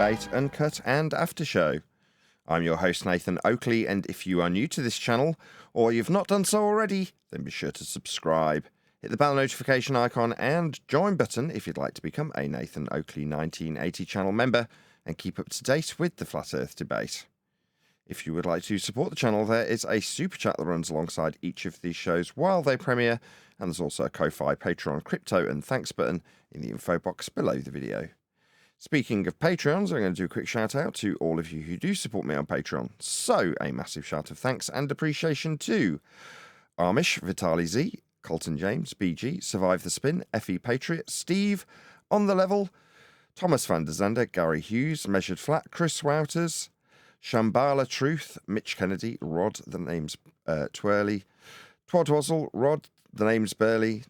Debate, Uncut, and After Show. I'm your host, Nathan Oakley, and if you are new to this channel, or you've not done so already, then be sure to subscribe. Hit the bell notification icon and join button if you'd like to become a Nathan Oakley 1980 channel member and keep up to date with the Flat Earth debate. If you would like to support the channel, there is a super chat that runs alongside each of these shows while they premiere, and there's also a Ko-Fi, Patreon, crypto, and thanks button in the info box below the video. Speaking of Patreons, I'm going to do a quick shout out to all of you who do support me on Patreon. So, a massive shout of thanks and appreciation to Amish, Vitali Z, Colton James, BG, Survive the Spin, FE Patriot, Steve, On the Level, Thomas van der Zander, Gary Hughes, Measured Flat, Chris Wouters, Shambhala Truth, Mitch Kennedy, Rod, the name's Twirly, Twadwazzle, Rod, the name's Burley,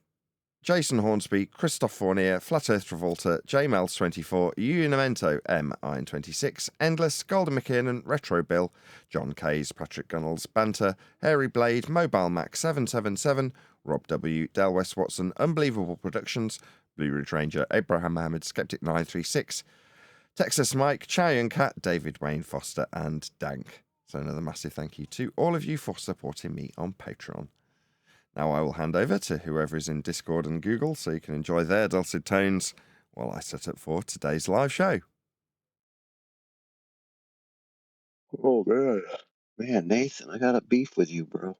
Jason Hornsby, Christoph Fournier, Flat Earth Travolta, JMels24, Unimento, M. Iron26, Endless, Golden McKiernan, Retro Bill, John Kays, Patrick Gunnels, Banter, Hairy Blade, Mobile Mac 777, Rob W, Del West Watson, Unbelievable Productions, Blue Ridge Ranger, Abraham Mohammed, Skeptic 936, Texas Mike, Uncut, David Wayne Foster, and Dank. So another massive thank you to all of you for supporting me on Patreon. Now I will hand over to whoever is in Discord and Google so you can enjoy their dulcet tones while I set up for today's live show. Oh, man. Man, Nathan, I got a beef with you, bro.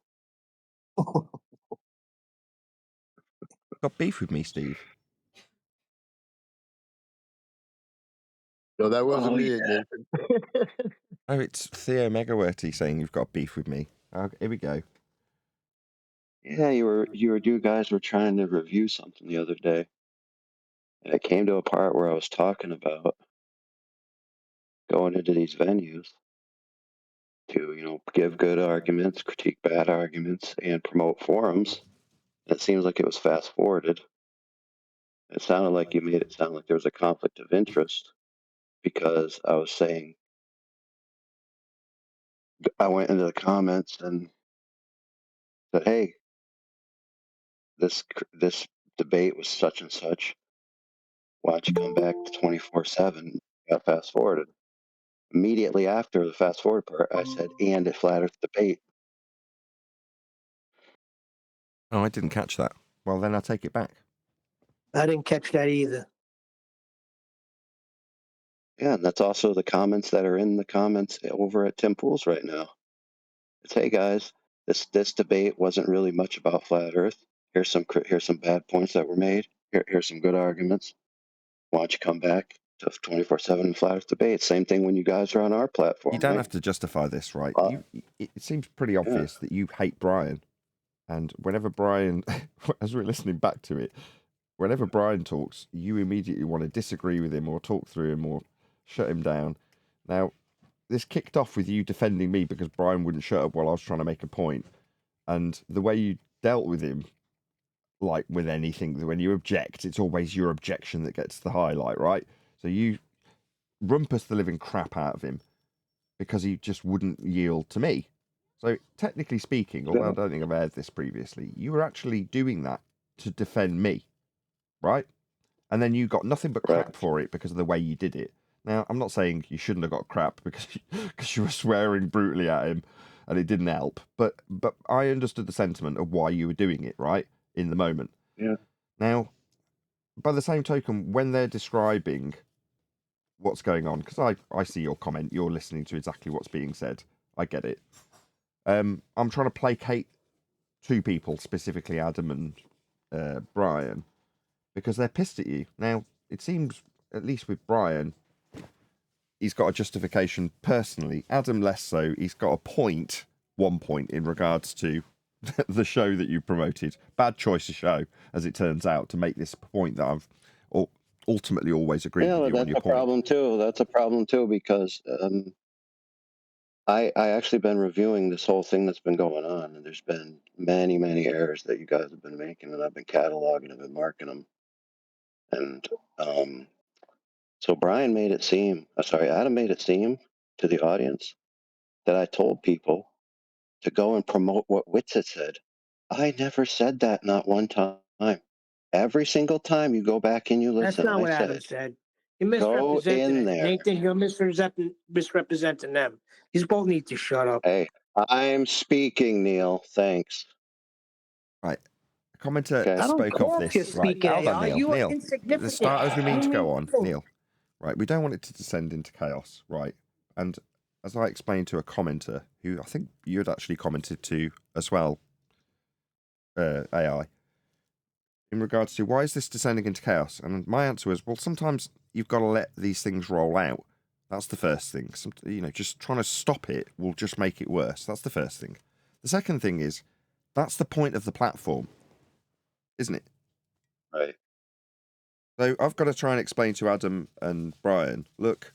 Got beef with me, Steve? No, that wasn't me, yeah. Nathan. Oh, it's Theo Megawerty saying you've got beef with me. Here we go. Yeah, you guys were trying to review something the other day. And it came to a part where I was talking about going into these venues to, give good arguments, critique bad arguments, and promote forums. It seems like it was fast forwarded. It sounded like you made it sound like there was a conflict of interest because I was saying, I went into the comments and said, hey, this debate was such and such. Why don't you come back to 24/7? Got fast forwarded. Immediately after the fast forward part, I said, and it flat earth debate. Oh, I didn't catch that. Well, then I'll take it back. I didn't catch that either. Yeah, and that's also the comments that are in the comments over at Tim Pool's right now. It's, hey guys, this debate wasn't really much about flat Earth. Here's some bad points that were made. Here's some good arguments. Why don't you come back to 24/7 flat Earth debate? Same thing when you guys are on our platform. You don't right? have to justify this, right? It seems pretty Yeah. obvious that you hate Brian. And whenever Brian, as we're listening back to it, whenever Brian talks, you immediately want to disagree with him or talk through him or shut him down. Now, this kicked off with you defending me because Brian wouldn't shut up while I was trying to make a point. And the way you dealt with him, like with anything, when you object, it's always your objection that gets the highlight, right? So you rumpus the living crap out of him because he just wouldn't yield to me. So technically speaking, although I don't think I've aired this previously, you were actually doing that to defend me, right? And then you got nothing but crap for it because of the way you did it. Now, I'm not saying you shouldn't have got crap because you were swearing brutally at him and it didn't help. But I understood the sentiment of why you were doing it, right? In the moment. Yeah. Now, by the same token, when they're describing what's going on, because I see your comment, you're listening to exactly what's being said. I get it. I'm trying to placate two people, specifically Adam and Brian, because they're pissed at you. Now, it seems, at least with Brian, he's got a justification personally. Adam less so. He's got a point, 1 point, in regards to the show that you promoted. Bad choice of show, as it turns out, to make this point that I've ultimately always agreed with you on your point. That's a problem too, because I actually been reviewing this whole thing that's been going on, and there's been many, many errors that you guys have been making, and I've been cataloging them and marking them. And so Adam made it seem to the audience that I told people to go and promote what Witsit said. I never said that, not one time. Every single time you go back and you listen, That's not what Adam said. You're Go misrepresenting in it. there. Nathan, you're misrepresenting them. These both need to shut up. Hey, I'm speaking, Neil. Thanks. Right. A commenter Okay. I don't spoke of care if you're this. Right. speaking Hold on, AI. Neil. You are Neil. The insignificant. start as we mean to go on. nothing. Neil. Right. We don't want it to descend into chaos. Right. And as I explained to a commenter who I think you had actually commented to as well, AI, in regards to why is this descending into chaos? And my answer was, well, sometimes you've got to let these things roll out. That's the first thing. Just trying to stop it will just make it worse. That's the first thing. The second thing is, that's the point of the platform, isn't it? Right. So I've got to try and explain to Adam and Brian, look,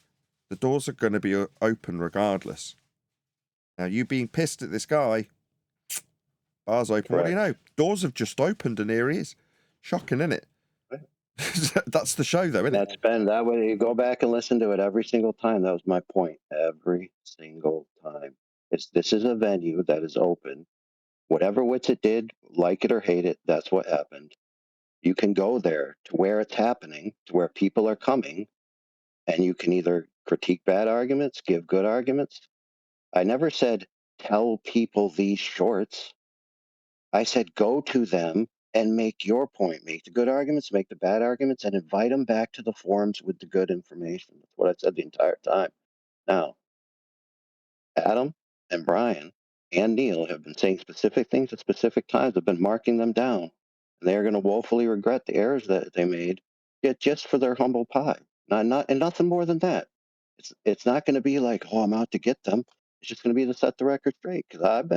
the doors are going to be open regardless. Now, you being pissed at this guy, bar's open. Correct. What do you know? Doors have just opened and here he is. Shocking, isn't it? Right. That's the show, though, isn't it? That's been that way. You go back and listen to it every single time. That was my point. Every single time. This is a venue that is open. Whatever wits it did, like it or hate it, that's what happened. You can go there to where it's happening, to where people are coming, and you can either critique bad arguments, give good arguments. I never said tell people these shorts. I said go to them and make your point. Make the good arguments, make the bad arguments, and invite them back to the forums with the good information. That's what I said the entire time. Now, Adam and Brian and Neil have been saying specific things at specific times. I've been marking them down. And they're going to woefully regret the errors that they made just for their humble pie. And nothing more than that. It's not going to be like, oh, I'm out to get them. It's just going to be to set the record straight. Because I've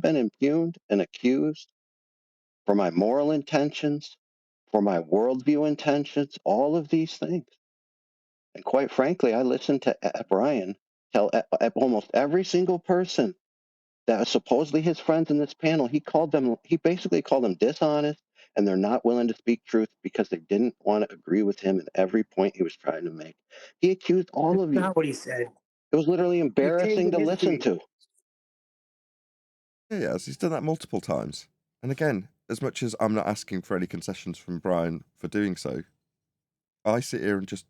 been impugned and accused for my moral intentions, for my worldview intentions, all of these things. And quite frankly, I listened to Brian tell almost every single person that was supposedly his friends in this panel. He basically called them dishonest, and they're not willing to speak truth because they didn't want to agree with him in every point he was trying to make. He accused all of you. Not what he said. It was literally embarrassing to listen to. Yeah, yes, he's done that multiple times. And again, as much as I'm not asking for any concessions from Brian for doing so, I sit here and just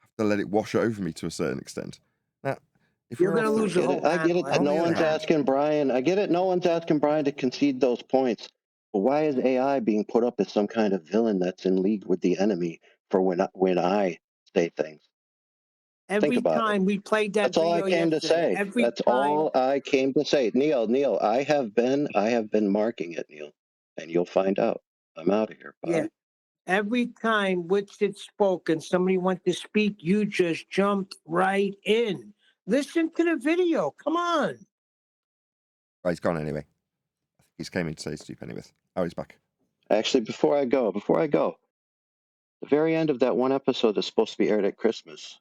have to let it wash over me to a certain extent. Now, if You're we're going to off the- lose your whole I get it that On no the other one's hand- asking Brian. I get it. No one's asking Brian to concede those points. But why is AI being put up as some kind of villain that's in league with the enemy for when I say things? Every about it. time we played that That's all I video came to yesterday. say. Every That's time. all I came to say. Neil, I have been marking it, Neil, and you'll find out. I'm out of here. Bye. Yeah. Every time Witsit spoke and somebody went to speak, you just jumped right in. Listen to the video. Come on. Oh, he's gone anyway. I think he's came in to say stupid anyways. Oh, he's back. Actually, before I go, the very end of that one episode that's supposed to be aired at Christmas,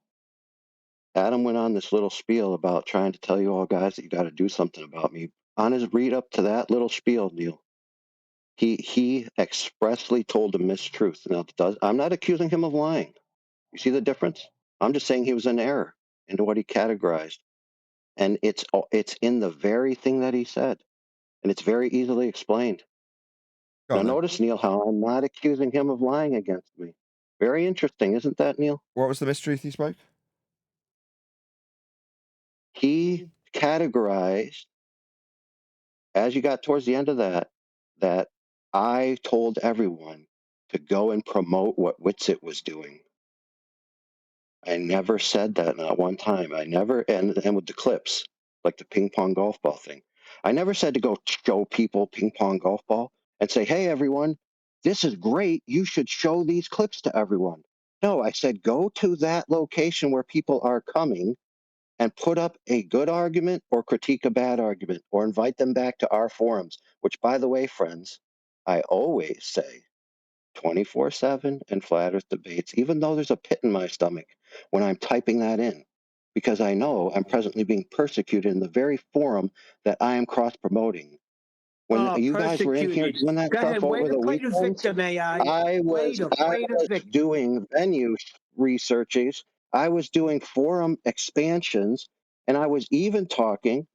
Adam went on this little spiel about trying to tell you all guys that you got to do something about me. On his read up to that little spiel, Neil, he expressly told a mistruth. Now, I'm not accusing him of lying. You see the difference? I'm just saying he was in error into what he categorized, and it's in the very thing that he said, and it's very easily explained. Go Now, on, then. notice, Neil, how I'm not accusing him of lying against me. Very interesting, isn't that, Neil? What was the mistruth he spoke? He categorized, as you got towards the end of that I told everyone to go and promote what Witsit was doing. I never said that, not one time. I never, and with the clips, like the ping pong golf ball thing, I never said to go show people ping pong golf ball and say, hey, everyone, this is great. You should show these clips to everyone. No, I said go to that location where people are coming and put up a good argument or critique a bad argument or invite them back to our forums, which, by the way, friends, I always say 24/7 and flat earth debates, even though there's a pit in my stomach when I'm typing that in, because I know I'm presently being persecuted in the very forum that I am cross promoting. When you guys were in here doing that Go stuff ahead. Way over to the play the weekend, victim, AI. I was victim. doing venue researches. I was doing forum expansions, and I was even talking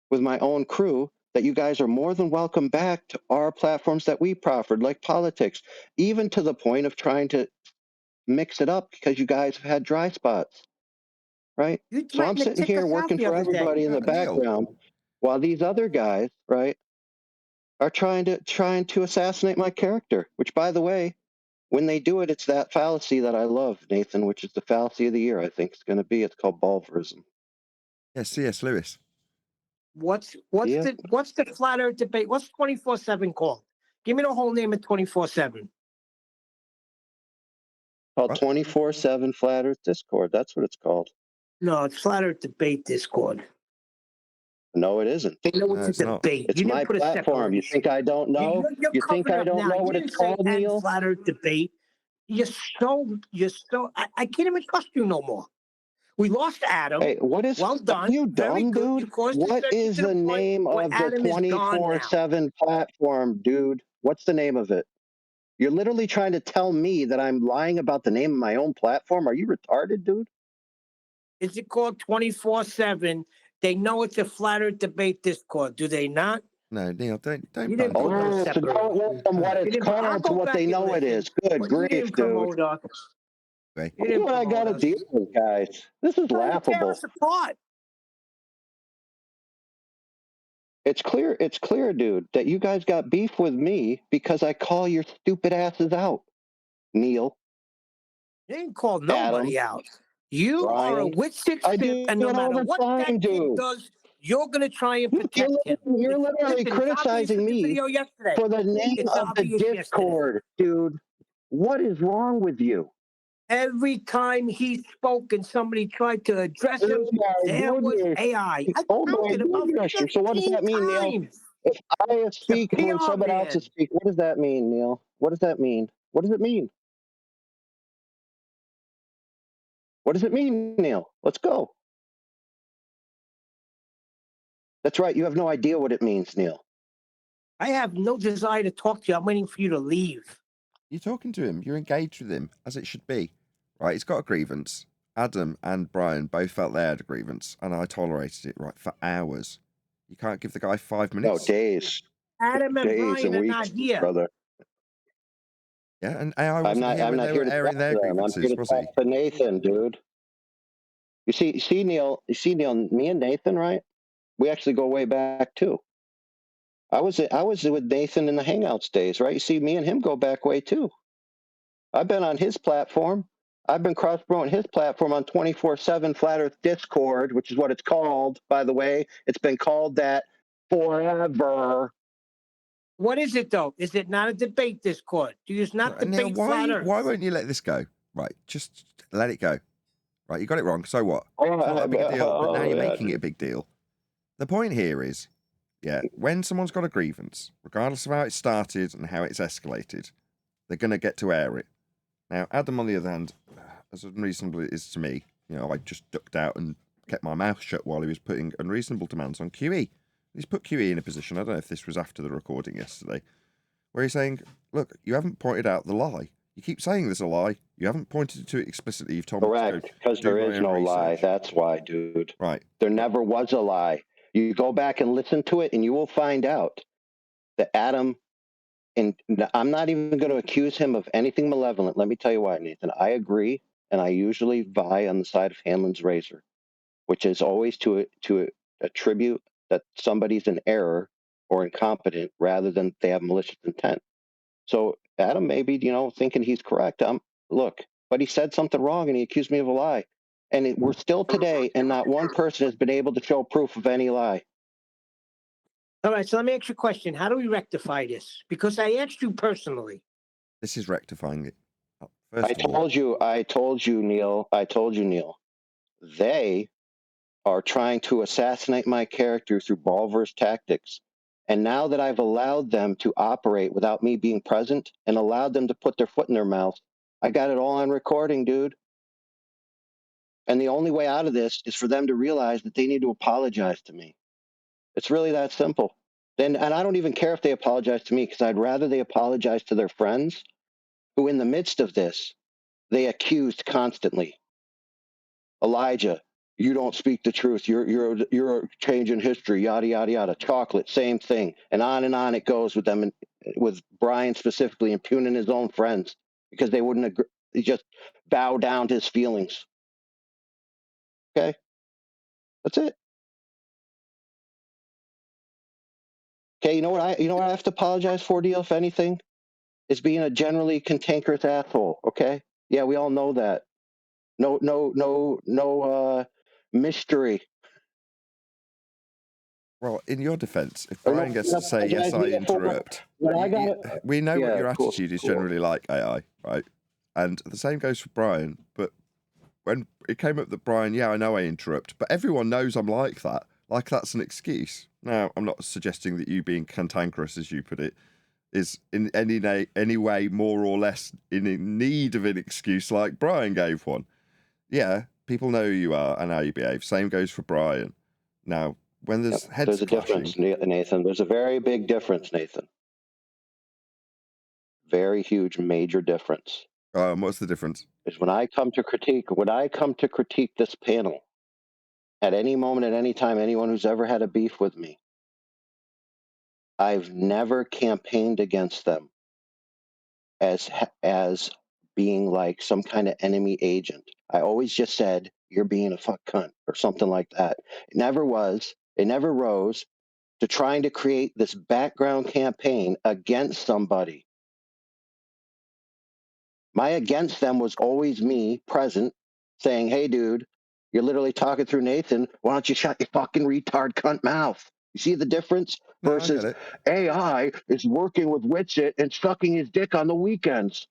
with my own crew that you guys are more than welcome back to our platforms that we proffered, like politics, even to the point of trying to mix it up because you guys have had dry spots, right? You So I'm threatened to sitting tick here us out working the for other day. everybody in the Neil. background while these other guys, right, are trying to assassinate my character, which, by the way, when they do it, it's that fallacy that I love, Nathan, which is the fallacy of the year, I think it's going to be. It's called Bulverism. Yeah, C.S. Lewis. What's Yeah. the flat earth debate? What's 24/7 called? Give me the whole name of 24/7. Called What? 24/7 Flat Earth Discord. That's what it's called. No, it's flat earth debate Discord. No, it isn't. They know it's No, a it's not. debate. It's You didn't my put a platform. You separation. think I don't know? You're You think covered I up don't now. know You what it's didn't say called, and Neil? flat earth debate. You're so. I can't even trust you no more. We lost Adam. Hey, what is? Well Are done. you Very dumb, good. dude? You caused What dissension is to the the point name where of the Adam is gone now. 24/7 platform, dude? What's the name of it? You're literally trying to tell me that I'm lying about the name of my own platform. Are you retarded, dude? Is it called 24/7? They know it's a flat earth debate Discord, do they not? No, Neil, don't You didn't banter put no on Oh, us. so go separation. from what You it's didn't. I'll called to go what they back and know it listen. is. Good But you grief, didn't dude. promote us. Anyway, You Look didn't what I got promote to us. deal with, guys. This is Trying to tear laughable. us apart. It's clear, dude, that you guys got beef with me because I call your stupid asses out. Neil, You didn't call Adam, nobody out. You are a Brian. witch I simp, do and no it all matter the what time, that kid dude. does, you're gonna try and Look, protect him. you're It's literally simple. It's obvious criticizing from your me video yesterday. for the name It's of the obvious yesterday. Discord, dude. What is wrong with you? Every time he spoke and somebody tried to address him, Oh my there was goodness. AI. I Oh my counted about goodness. So what does 15 that mean, Neil? times. If I The speak when PR someone else is man. speaking, what does that mean, Neil? What does that mean? What does it mean? What does it mean, Neil? Let's go. That's right. You have no idea what it means, Neil. I have no desire to talk to you. I'm waiting for you to leave. you're talking to him. You're engaged with him, as it should be. Right, he's got a grievance. Adam and Brian both felt they had a grievance, and I tolerated it, right, for hours. You can't give the guy 5 No, minutes? days. Adam and Days Brian and are not weeks, here. brother. Yeah, and AI wasn't here I'm when not they here were to airing talk their to them. I'm here grievances, to was talk he? to Nathan, dude. You see, Neil, me and Nathan, right? We actually go way back too. I was with Nathan in the Hangouts days, right? You see, me and him go back way too. I've been on his platform. I've been cross promoting his platform on 24/7 Flat Earth Discord, which is what it's called, by the way. It's been called that forever. What is it though? Is it not a debate Discord? Do you not Neil, debate flat Earth? why won't you let this go? Right, just let it go. Right, you got it wrong, so what? It's not that big a deal, but now you're making it a big deal. The point here is, yeah, when someone's got a grievance, regardless of how it started and how it's escalated, they're going to get to air it. Now, Adam, on the other hand, as unreasonable as it is to me, I just ducked out and kept my mouth shut while he was putting unreasonable demands on QE. He's put QE in a position, I don't know if this was after the recording yesterday, where he's saying, look, you haven't pointed out the lie. You keep saying there's a lie. You haven't pointed to it explicitly. You've told me to Correct, go because do there my is own no lie. research. That's why, dude. Right. There never was a lie. You go back and listen to it, and you will find out that Adam, and I'm not even going to accuse him of anything malevolent. Let me tell you why, Nathan. I agree, and I usually vie on the side of Hanlon's razor, which is always to attribute that somebody's in error or incompetent rather than they have malicious intent. So Adam may be, thinking he's correct. Look, but he said something wrong and he accused me of a lie. And we're still today, and not one person has been able to show proof of any lie. All right, so let me ask you a question. How do we rectify this? Because I asked you personally. This is rectifying it. I told you, Neil. They are trying to assassinate my character through Balver's tactics. And now that I've allowed them to operate without me being present and allowed them to put their foot in their mouth, I got it all on recording, dude. And the only way out of this is for them to realize that they need to apologize to me. It's really that simple. And I don't even care if they apologize to me, because I'd rather they apologize to their friends who, in the midst of this, they accused constantly. Elijah, you don't speak the truth. You're changing history. Yada yada yada. Chocolate, same thing, and on it goes with them, and with Brian specifically impugning his own friends because they wouldn't agree. You just bow down to his feelings. Okay, that's it. Okay, you know what I have to apologize for, Neil, if anything, is being a generally cantankerous asshole. Okay, yeah, we all know that. No mystery. Well, in your defense, if Or no, Brian gets to say, yes, I interrupt, what I got. we know what Yeah, your cool, attitude is cool. generally like, AI, right? And the same goes for Brian. But when it came up that Brian, yeah, I know I interrupt, but everyone knows I'm like that. Like that's an excuse. Now, I'm not suggesting that you being cantankerous, as you put it, is in any way more or less in need of an excuse like Brian gave one. Yeah, people know who you are and how you behave. Same goes for Brian. Now, when there's heads There's a clashing, difference, Nathan. There's a very big difference, Nathan. Very huge, major difference. what's the difference? Is when I come to critique this panel, at any moment, at any time, anyone who's ever had a beef with me, I've never campaigned against them as being like some kind of enemy agent. I always just said, you're being a fuck cunt or something like that. It never rose to trying to create this background campaign against somebody. My against them was always me present saying, hey, dude, you're literally talking through Nathan. Why don't you shut your fucking retard cunt mouth? You see the difference? No, I Versus get it. AI is working with Witsit and sucking his dick on the weekends.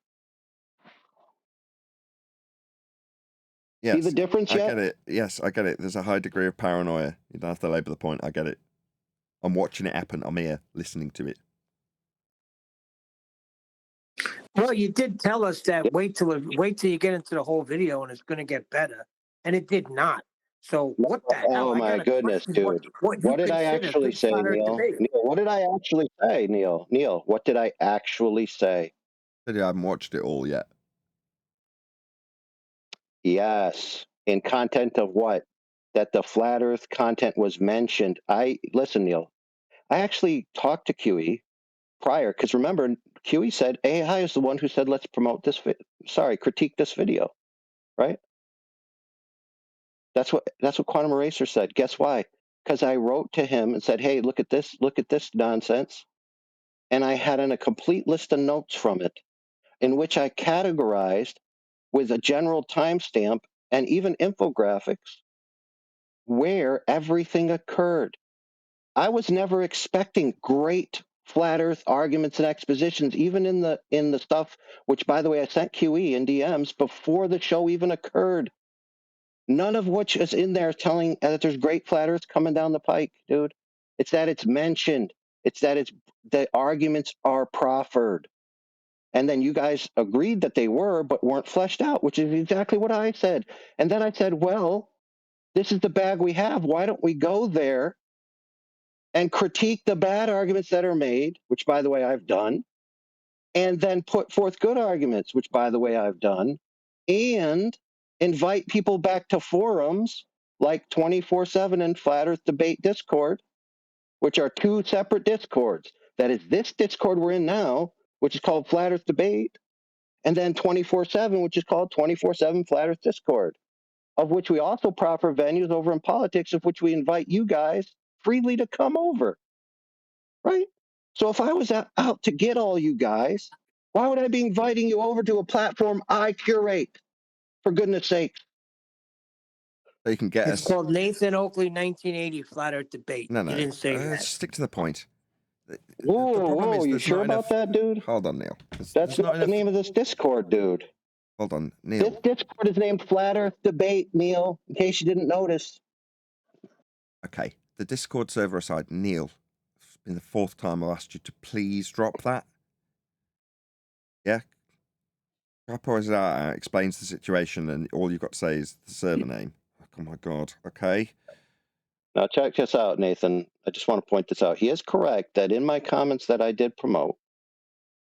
Yes, See the difference I yet? get it. Yes, I get it. There's a high degree of paranoia. You don't have to labour the point. I get it. I'm watching it happen. I'm here listening to it. Well, you did tell us that wait till you get into the whole video and it's going to get better, and it did not. So what the hell? Oh I my got a goodness, question. dude. What you What did I consider actually good say, flat earth Neil? debate? Neil, what did I actually say, Neil? Neil, what did I actually say? I haven't watched it all yet. Yes. In content of what? That the flat earth content was mentioned. Listen, Neil, I actually talked to QE prior, because remember, QE said AI is the one who said, let's promote this, critique this video, right? That's what Quantum Eraser said. Guess why? Because I wrote to him and said, hey, look at this nonsense. And I had a complete list of notes from it in which I categorized with a general timestamp and even infographics where everything occurred. I was never expecting great flat earth arguments and expositions, even in the stuff, which by the way, I sent QE in DMs before the show even occurred. None of which is in there telling that there's great flat earth coming down the pike, dude. It's that it's mentioned. It's that the arguments are proffered. And then you guys agreed that they were, but weren't fleshed out, which is exactly what I said. And then I said, well, this is the bag we have. Why don't we go there and critique the bad arguments that are made, which, by the way, I've done, and then put forth good arguments, which, by the way, I've done, and invite people back to forums like 24/7 and Flat Earth Debate Discord, which are two separate discords. That is this Discord we're in now, which is called Flat Earth Debate, and then 24/7, which is called 24/7 Flat Earth Discord, of which we also proffer venues over in politics, of which we invite you guys freely to come over, right? So if I was out to get all you guys, why would I be inviting you over to a platform I curate, for goodness sake? So you can get It's us. called Nathan Oakley 1980 Flat Earth Debate. No, You didn't say that. stick to the point. The problem Whoa, is you there's sure not about enough. that, dude? Hold on, Neil. That's There's not not the enough. name of this Discord, dude. Hold on, This Neil. Discord is named Flat Earth Debate, Neil, in case you didn't notice. Okay, the Discord server aside, Neil, it's been the fourth time I've asked you to please drop that. Yeah? Pours it out, explains the situation, and all you've got to say is the server name. Oh my god, okay. Now check this out, Nathan. I just want to point this out. He is correct that in my comments that I did promote,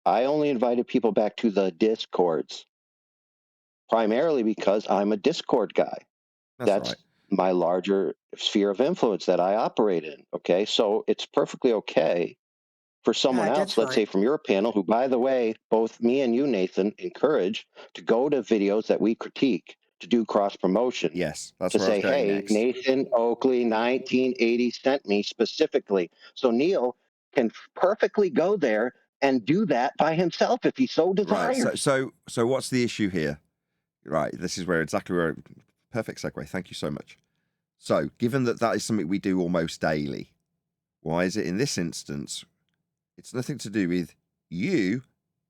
I only invited people back to the Discords, primarily because I'm a Discord guy. That's right. My larger sphere of influence that I operate in. Okay, so it's perfectly okay for someone that's else, let's fine. say from your panel, who, by the way, both me and you, Nathan, encourage to go to videos that we critique to do cross promotion. Yes, that's To where I was say, going hey, next. Nathan Oakley, 1980 sent me specifically. So Neil can perfectly go there and do that by himself if he so desires. Right. So what's the issue here? Right. This is exactly where. Perfect segue. Thank you so much. So, given that is something we do almost daily, why is it in this instance? It's nothing to do with you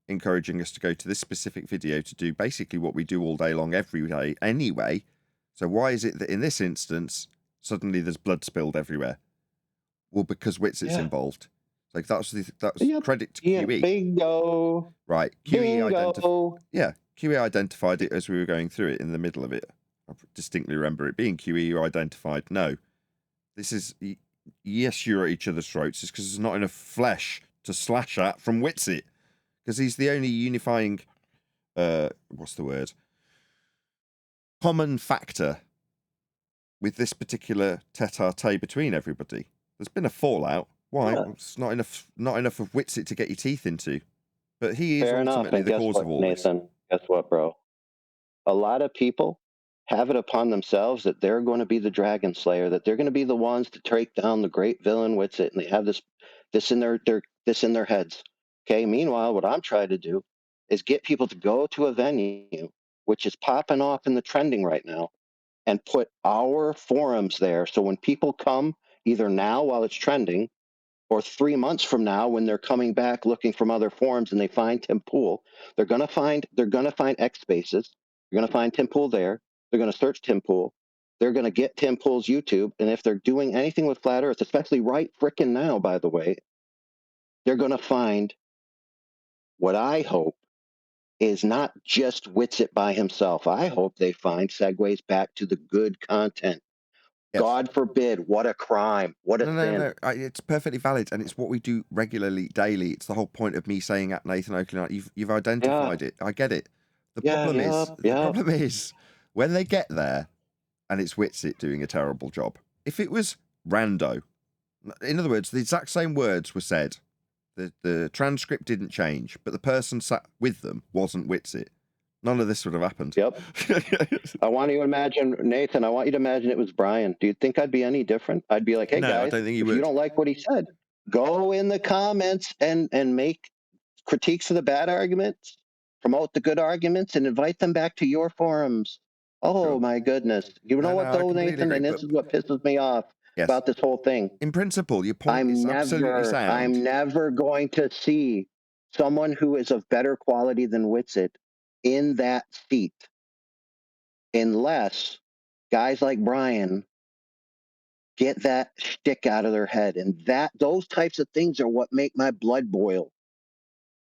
encouraging us to go to this specific video to do basically what we do all day long every day anyway. So why is it that in this instance suddenly there's blood spilled everywhere? Well, because Witsit's involved. Like that's credit to QE. Bingo. Right. QE identified it as we were going through it in the middle of it. I distinctly remember it being QE who identified, no, this is, yes, you're at each other's throats. It's because there's not enough flesh to slash at from Witsit. Because he's the only unifying, what's the word? Common factor with this particular tete-a-tete between everybody. There's been a fallout. Why? Yeah. Well, it's not enough of Witsit to get your teeth into. But he is Fair enough. ultimately And the guess cause what, of all Nathan? Guess what, bro? A lot of people have it upon themselves that they're going to be the dragon slayer, that they're going to be the ones to take down the great villain Witsit, and they have this in their heads. Okay. Meanwhile, what I'm trying to do is get people to go to a venue which is popping off in the trending right now, and put our forums there. So when people come, either now while it's trending, or 3 months from now when they're coming back looking from other forums and they find Tim Pool, they're gonna find X Spaces. They're gonna find Tim Pool there. They're gonna search Tim Pool. They're gonna get Tim Pool's YouTube, and if they're doing anything with flat Earth, especially right frickin' now, by the way, they're gonna find what I hope is not just Witsit by himself. I hope they find segues back to the good content. Yes. God forbid, what a crime, what a sin. No. It's perfectly valid, and it's what we do regularly, daily. It's the whole point of me saying at Nathan Oakley, you've identified it. I get it. The problem is when they get there, and it's Witsit doing a terrible job. If it was rando, in other words, the exact same words were said, the transcript didn't change, but the person sat with them wasn't Witsit, none of this would have happened. Yep. I want you to imagine, Nathan, I want you to imagine it was Brian. Do you think I'd be any different? I'd be like, hey, No, guys, I don't think you if would. you don't like what he said, go in the comments and make critiques of the bad arguments, promote the good arguments, and invite them back to your forums. Oh, Sure. my goodness. You know what, though, Nathan? And this is what pisses me off about this whole thing. In principle, your point is absolutely sound. I'm never going to see someone who is of better quality than Witsit in that seat unless guys like Brian get that shtick out of their head. And those types of things are what make my blood boil.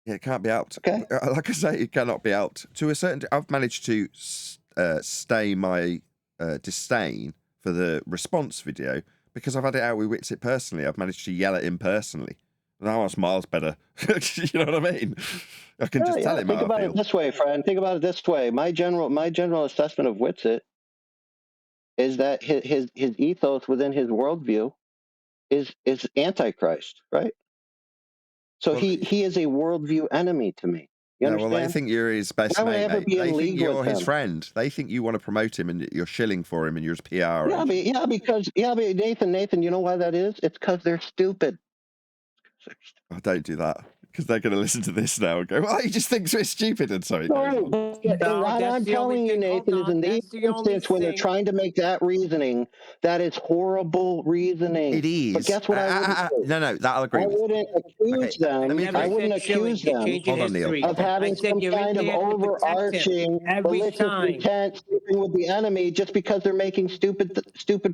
Yeah, it can't be out. Okay. Like I say, it cannot be out. To a certain, I've managed to stay my disdain for the response video because I've had it out with Witsit personally. I've managed to yell at him personally. Now it's miles better. You know what I mean? I can just tell him Think how about I feel. it this way, friend. Think about it this way. My general assessment of Witsit is that his ethos within his worldview is antichrist, right? So he is a worldview enemy to me. You understand? Well, they think you're his best Why would I mate. ever be in They league think you're with his him? friend. They think you want to promote him and you're shilling for him and you're his PR. But Nathan, you know why that is? It's because they're stupid. I don't do that because they're going to listen to this now and go, well, he just thinks we're stupid and so it goes on. What I'm telling you, Nathan, is in the instance when they're trying to make that reasoning, that is horrible reasoning. It is. But guess what I wouldn't do? No, that'll agree I with. wouldn't accuse them. I wouldn't accuse them Hold on, Neil. of having some kind of overarching malicious intent sleeping with the enemy just because they're making stupid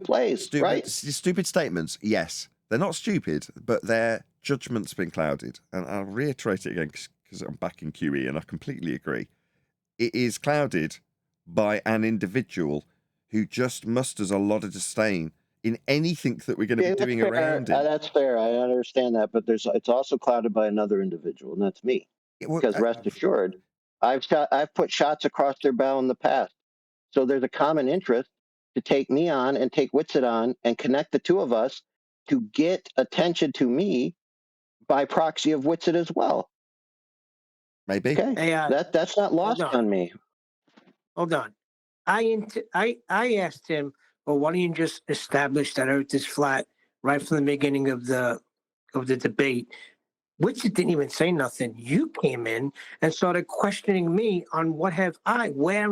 plays, right? Stupid statements, yes. They're not stupid, but their judgment's been clouded. And I'll reiterate it again because I'm back in QE and I completely agree. It is clouded by an individual who just musters a lot of disdain in anything that we're going to be doing around him. That's fair. I understand that, but it's also clouded by another individual, and that's me. Because rest assured, I've put shots across their bow in the past. So there's a common interest to take me on and take Witsit on and connect the two of us to get attention to me by proxy of Witsit as well. Maybe. Okay, Hey, that's not lost on me. hold on. I asked him, well, why don't you just establish that Earth is flat right from the beginning of the debate? Whitsit didn't even say nothing. You came in and started questioning me on where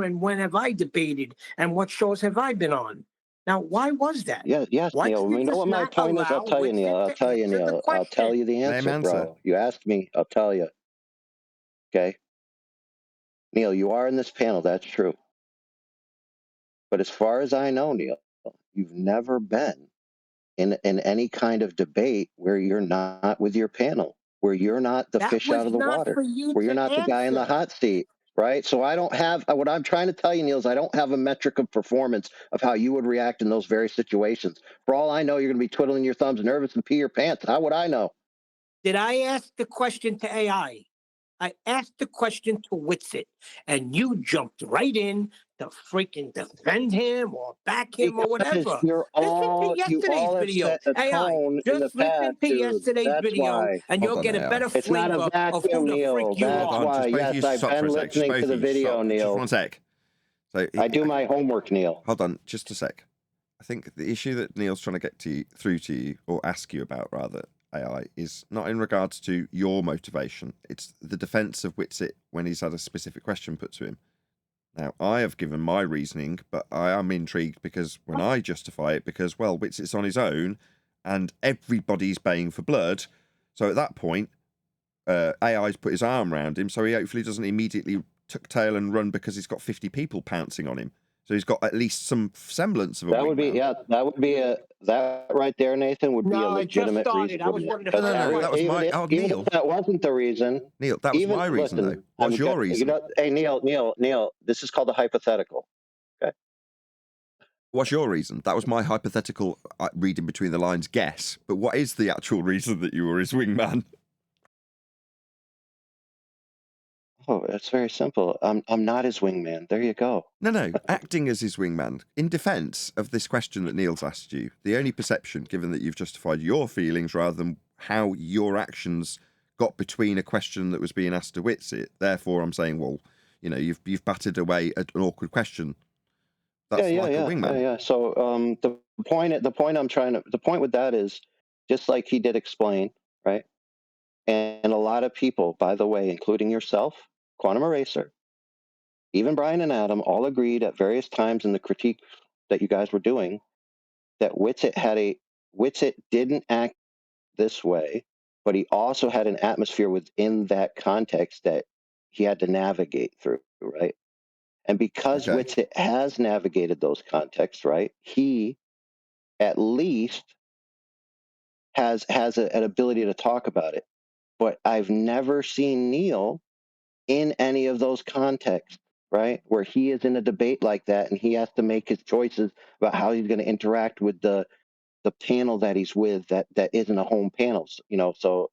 and when have I debated, and what shows have I been on. Now, why was that? Yes, Why Neil. did you You know just what my not point is? I'll allow tell you, Neil. Whitsit I'll to tell you, answer the Neil. I'll tell question? you the Let him answer, bro. You asked me. I'll tell you. Okay, Neil. You are in this panel. That's true. But as far as I know, Neil, you've never been in any kind of debate where you're not with your panel, where you're not the That fish was out of the not water, for you where you're to not the guy in the answer. hot seat, right? So I don't have what I'm trying to tell you, Neil, is I don't have a metric of performance of how you would react in those very situations. For all I know, you're going to be twiddling your thumbs, nervous, and pee your pants. How would I know? Did I ask the question to AI? I asked the question to Whitsit, and you jumped right in to freaking defend him or back him or Because whatever. you Listen to all yesterday's have video. set a AI, tone in the just past, listen to dude. yesterday's That's video, why. and Hold you'll on, get a AI. better It's not a flavor of who vacuum, the Neil. freak you That's Hold on, are. just why. both of you Yes, I've stop for been a sec. Just listening both to of the you video, stop. Just Neil. one sec. So I do my homework, Neil. hold on, just a sec. I think the issue that Neil's trying to get through to you, or ask you about rather, AI, is not in regards to your motivation. It's the defense of Whitsit when he's had a specific question put to him. Now, I have given my reasoning, but I am intrigued because when I justify it, because, well, Whitsit's on his own and everybody's baying for blood. So at that point, AI's put his arm around him, so he hopefully doesn't immediately tuck tail and run because he's got 50 people pouncing on him. So he's got at least some semblance of a wingman. That right there, Nathan, would be a No, I just legitimate started. reason. I was one of the Because first No, that was even my... if, Oh, even Neil. if that wasn't the reason, Neil, that was even my reason, listen, though. What's your reason? hey, Neil, this is called a hypothetical. Okay. What's your reason? That was my hypothetical reading between the lines guess. But what is the actual reason that you were his wingman? Oh, it's very simple. I'm not his wingman. There you go. No, acting as his wingman. In defence of this question that Neil's asked you, the only perception, given that you've justified your feelings rather than how your actions got between a question that was being asked to Whitsit, therefore I'm saying, well, you know, you've batted away an awkward question. That's like a wingman. Yeah. So the point with that is just like he did explain, right? And a lot of people, by the way, including yourself, Quantum Eraser, even Brian and Adam, all agreed at various times in the critique that you guys were doing that Whitsit didn't act this way, but he also had an atmosphere within that context that he had to navigate through, right? And because Okay. Whitsit has navigated those contexts, right, he at least has an ability to talk about it. But I've never seen Neil in any of those contexts, right, where he is in a debate like that and he has to make his choices about how he's going to interact with the panel that he's with that isn't a home panel. So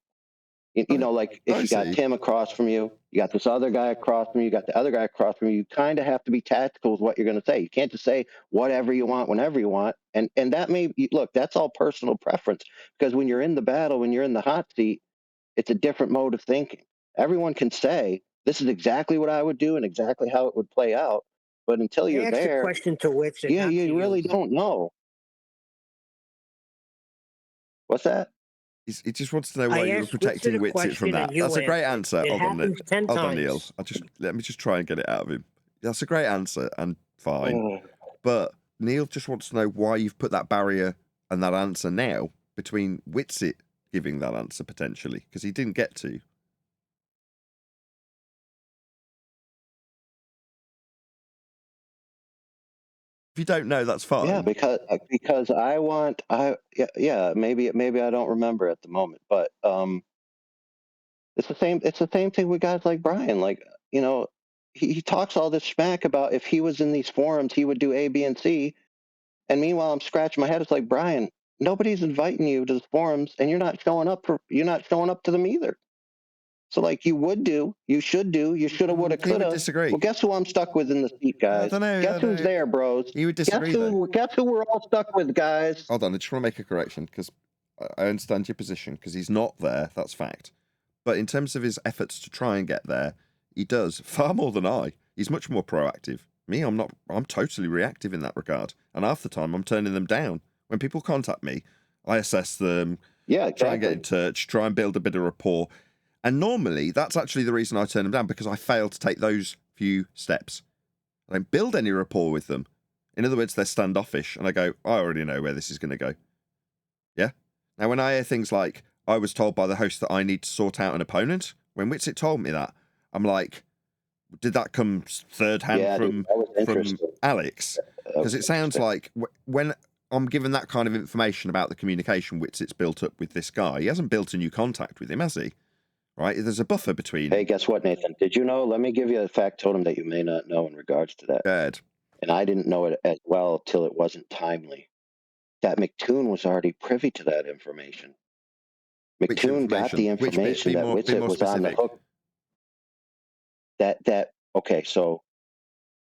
like if I you got see. Tim across from you, you got this other guy across from you, you got the other guy across from you, you kind of have to be tactical with what you're going to say. You can't just say whatever you want, whenever you want. And that look, that's all personal preference, because when you're in the battle, when you're in the hot seat, it's a different mode of thinking. Everyone can say, this is exactly what I would do and exactly how it would play out. But until I you're asked the there, question to Whitsit, not to you you. really don't know. What's that? He just wants to know why I you were asked protecting Whitsit a Whitsit from question that. and you That's a great answered. answer. It happens 10 Hold on, times. Neil. Let me just try and get it out of him. That's a great answer and fine. But Neil just wants to know why you've put that barrier and that answer now between Whitsit giving that answer potentially, because he didn't get to. If you don't know, that's fine. Yeah, because maybe I don't remember at the moment, but it's the same thing with guys like Brian. Like, he talks all this smack about if he was in these forums, he would do A, B, and C. And meanwhile, I'm scratching my head. It's like, Brian, nobody's inviting you to the forums, and you're not showing up to them either. So like you shoulda, woulda, He would coulda. disagree. Well, guess who I'm stuck with in the seat, guys? I don't know. Guess who's there, bros? He would disagree, though. Guess who we're all stuck with, guys? Hold on, I just want to make a correction, because I understand your position because he's not there. That's fact. But in terms of his efforts to try and get there, he does far more than I. He's much more proactive. Me, I'm not. I'm totally reactive in that regard. And half the time, I'm turning them down. When people contact me, I assess them, Yeah, exactly. try and get in touch, try and build a bit of rapport. And normally, that's actually the reason I turn them down, because I fail to take those few steps. I don't build any rapport with them. In other words, they're standoffish, and I go, I already know where this is going to go. Yeah? Now, when I hear things like, I was told by the host that I need to sort out an opponent, when Witsit told me that, I'm like, did that come third hand Yeah, from, dude, that was from interesting. Alex? That Because was it sounds interesting. like when I'm given that kind of information about the communication Witsit's built up with this guy, he hasn't built a new contact with him, has he? Right? There's a buffer between. Hey, guess what, Nathan? Did you know? Let me give you a fact totem that you may not know in regards to that. Good. And I didn't know it as well till it wasn't timely. That McToon was already privy to that information. Which McToon got the Which bit? information that Be Witsit more was on the specific. hook. Okay, so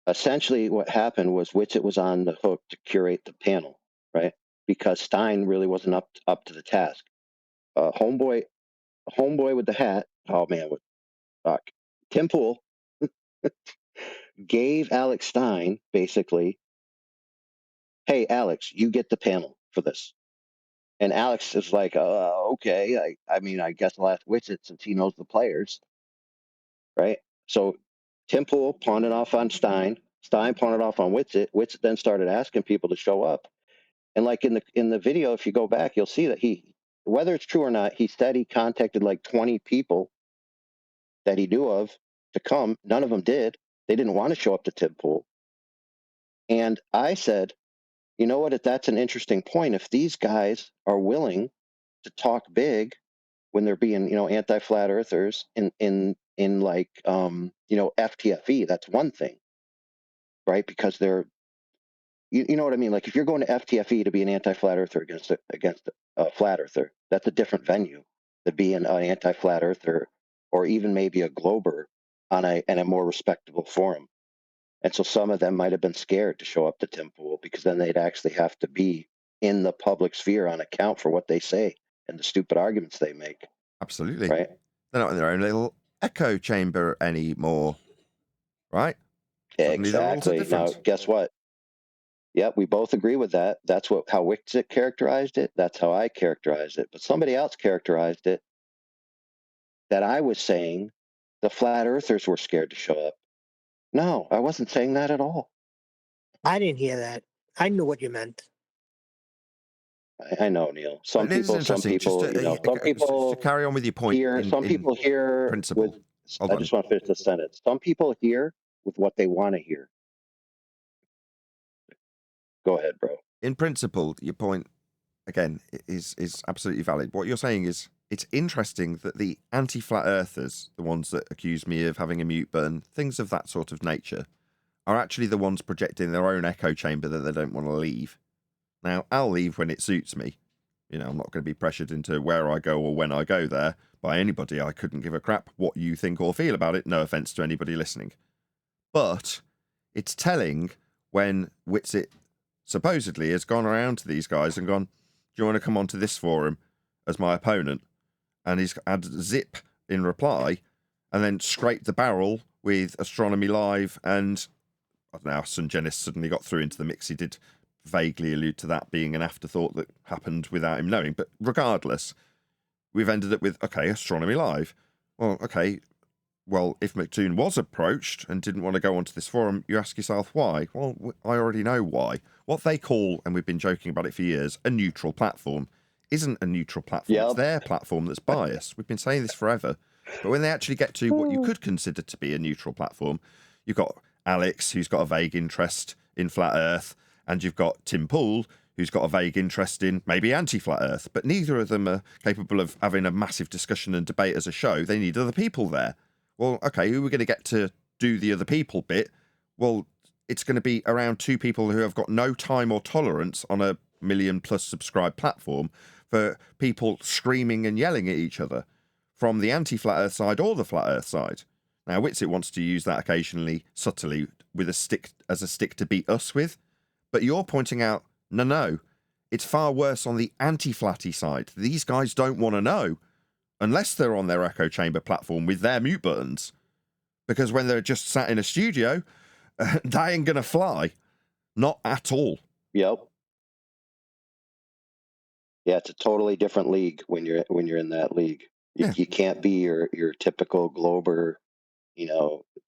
essentially what happened was Witsit was on the hook to curate the panel, right? Because Stein really wasn't up to the task. Homeboy with the hat. Oh man, fuck. Tim Pool gave Alex Stein basically, hey Alex, you get the panel for this. And Alex is like, okay. I mean, I guess I'll ask Witsit since he knows the players, right? So Tim Pool pawned it off on Stein. Stein pawned it off on Witsit. Witsit then started asking people to show up. And like in the video, if you go back, you'll see that whether it's true or not, he said he contacted like 20 people that he knew of to come. None of them did. They didn't want to show up to Tim Pool. And I said, you know what? If that's an interesting point, if these guys are willing to talk big when they're being, anti-flat earthers in like, FTFE, that's one thing, right? Because they're, you know what I mean? Like if you're going to FTFE to be an anti-flat earther against a flat earther, that's a different venue than being an anti-flat earther or even maybe a glober in a more respectable forum. And so some of them might have been scared to show up to Tim Pool because then they'd actually have to be in the public sphere on account for what they say and the stupid arguments they make. Absolutely. Right? They're not in their own little echo chamber anymore. Right? Suddenly the rules are Exactly. Now, different. guess what? Yep, we both agree with that. That's how Wixit characterized it. That's how I characterized it. But somebody else characterized it that I was saying the flat earthers were scared to show up. No, I wasn't saying that at all. I didn't hear that. I knew what you meant. I know, Neil. Some people, just to carry on with your point. People hear principle. I just want to finish the sentence. Some people hear with what they want to hear. Go ahead, bro. In principle, your point again is absolutely valid. What you're saying is it's interesting that the anti-flat earthers, the ones that accuse me of having a mute button, things of that sort of nature, are actually the ones projecting their own echo chamber that they don't want to leave. Now, I'll leave when it suits me. I'm not going to be pressured into where I go or when I go there by anybody. I couldn't give a crap what you think or feel about it. No offense to anybody listening. But it's telling when Witsit supposedly has gone around to these guys and gone, do you want to come onto this forum as my opponent? And he's had Zip in reply and then scraped the barrel with Astronomy Live and, I don't know, Sungenis suddenly got through into the mix. He did vaguely allude to that being an afterthought that happened without him knowing. But regardless, we've ended up with, okay, Astronomy Live. Well, okay, well, if McToon was approached and didn't want to go onto this forum, you ask yourself why. Well, I already know why. What they call, and we've been joking about it for years, a neutral platform isn't a neutral platform. Yep. It's their platform that's biased. We've been saying this forever. But when they actually get to what you could consider to be a neutral platform, you've got Alex, who's got a vague interest in flat Earth, and you've got Tim Pool, who's got a vague interest in maybe anti-flat Earth. But neither of them are capable of having a massive discussion and debate as a show. They need other people there. Well, okay, who are we going to get to do the other people bit? Well, it's going to be around two people who have got no time or tolerance on a 1 million+ subscribed platform for people screaming and yelling at each other from the anti-flat Earth side or the flat Earth side. Now, Witsit wants to use that occasionally, subtly, with a stick to beat us with. But you're pointing out, no, It's far worse on the anti-flatty side. These guys don't want to know unless they're on their echo chamber platform with their mute buttons. Because when they're just sat in a studio, that ain't going to fly. Not at all. Yep. Yeah, it's a totally different league when you're in that league. You can't be your typical Glober,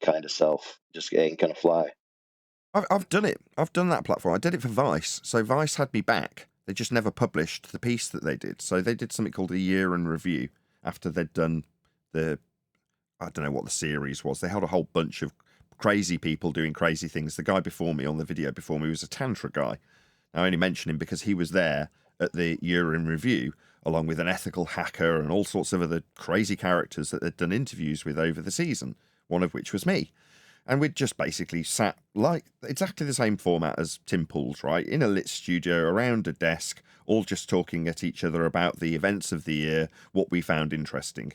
kind of self. Just ain't gonna fly. I've done it. I've done that platform. I did it for Vice. So Vice had me back. They just never published the piece that they did. So they did something called a year in review after they'd done I don't know what the series was. They had a whole bunch of crazy people doing crazy things. The guy before me on the video before me was a Tantra guy. I only mention him because he was there at the year in review, along with an ethical hacker and all sorts of other crazy characters that they'd done interviews with over the season, one of which was me. And we'd just basically sat like exactly the same format as Tim Pool's, right? In a lit studio, around a desk, all just talking at each other about the events of the year, what we found interesting.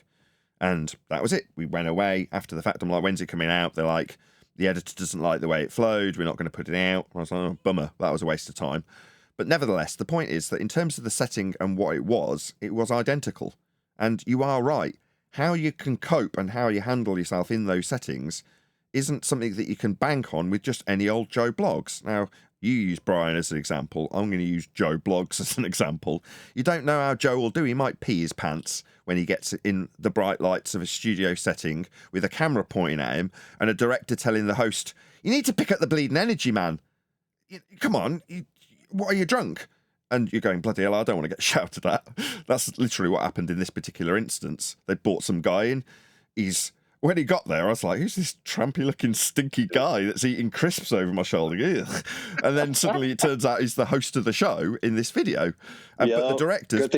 And that was it. We went away after the fact. I'm like, when's it coming out? They're like, the editor doesn't like the way it flowed. We're not going to put it out. I was like, oh, bummer. That was a waste of time. But nevertheless, the point is that in terms of the setting and what it was identical. And you are right. How you can cope and how you handle yourself in those settings isn't something that you can bank on with just any old Joe Blogs. Now, you use Brian as an example. I'm going to use Joe Blogs as an example. You don't know how Joe will do. He might pee his pants when he gets in the bright lights of a studio setting with a camera pointing at him and a director telling the host, you need to pick up the bleeding energy, man. Come on. What are you, drunk? And you're going, bloody hell, I don't want to get shouted at. That's literally what happened in this particular instance. They brought some guy in. When he got there, I was like, who's this trampy-looking, stinky guy that's eating crisps over my shoulder? Ugh. And then suddenly it turns out he's the host of the show in this video. But the directors... Good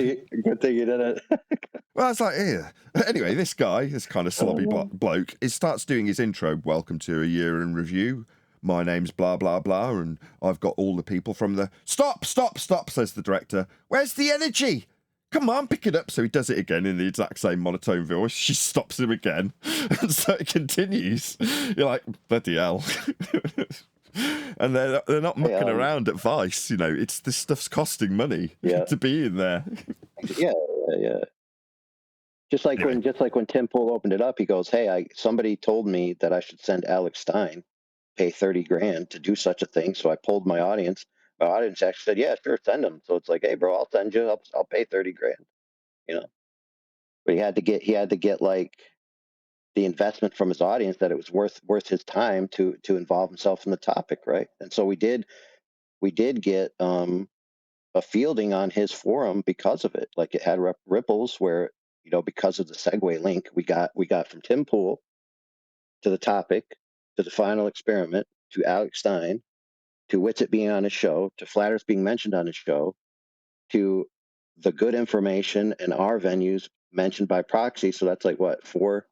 thing you did it. Well, I was like, yeah. Anyway, this guy, this kind of slobby bloke, starts doing his intro. Welcome to a year in review. My name's blah, blah, blah, and I've got all the people from the... Stop, says the director. Where's the energy? Come on, pick it up. So he does it again in the exact same monotone voice. She stops him again. And so it continues. You're like, bloody hell. And they're not mucking around at Vice. This stuff's costing money to be in there. Yeah. Just like when Tim Pool opened it up, he goes, hey, somebody told me that I should send Alex Stein, pay $30,000 to do such a thing. So I polled my audience. My audience actually said, yeah, sure, send them. So it's like, hey, bro, I'll send you. I'll pay $30,000. But he had to get like the investment from his audience that it was worth his time to involve himself in the topic, right? And so we did get a fielding on his forum because of it. Like it had ripples where because of the segue link we got from Tim Pool to the topic, to the final experiment, to Alex Stein, to Witsit being on his show, to Flat Earth being mentioned on his show, to the good information and our venues mentioned by proxy. So that's like what, 4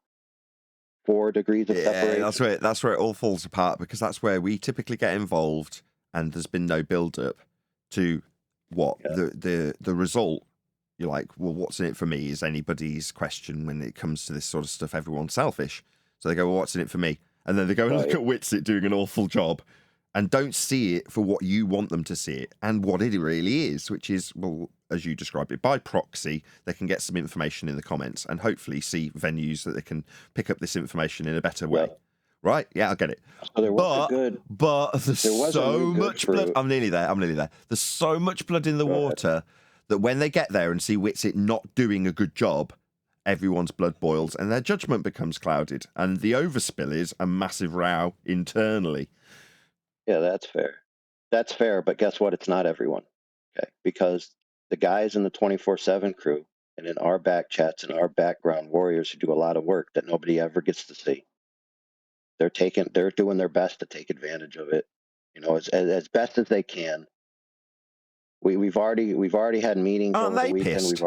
degrees of separation. Yeah, that's where it all falls apart, because that's where we typically get involved and there's been no build up to the result. You're like, well, what's in it for me is anybody's question when it comes to this sort of stuff. Everyone's selfish. So they go, well, what's in it for me? And then they go and look at Witsit doing an awful job and don't see it for what you want them to see it and what it really is, which is, well, as you described it, by proxy, they can get some information in the comments and hopefully see venues that they can pick up this information in a better way. Yeah. Right? Yeah, I get it. So there was but there's so much blood. I'm nearly there. There's so much blood in the water that when they get there and see Witsit not doing a good job, everyone's blood boils and their judgment becomes clouded. And the overspill is a massive row internally. Yeah, that's fair. That's fair, but guess what? It's not everyone. Okay, because the guys in the 24/7 crew and in our back chats and our background warriors who do a lot of work that nobody ever gets to see, they're doing their best to take advantage of it, as best as they can. We've already had meetings over the weekend. Pissed? We've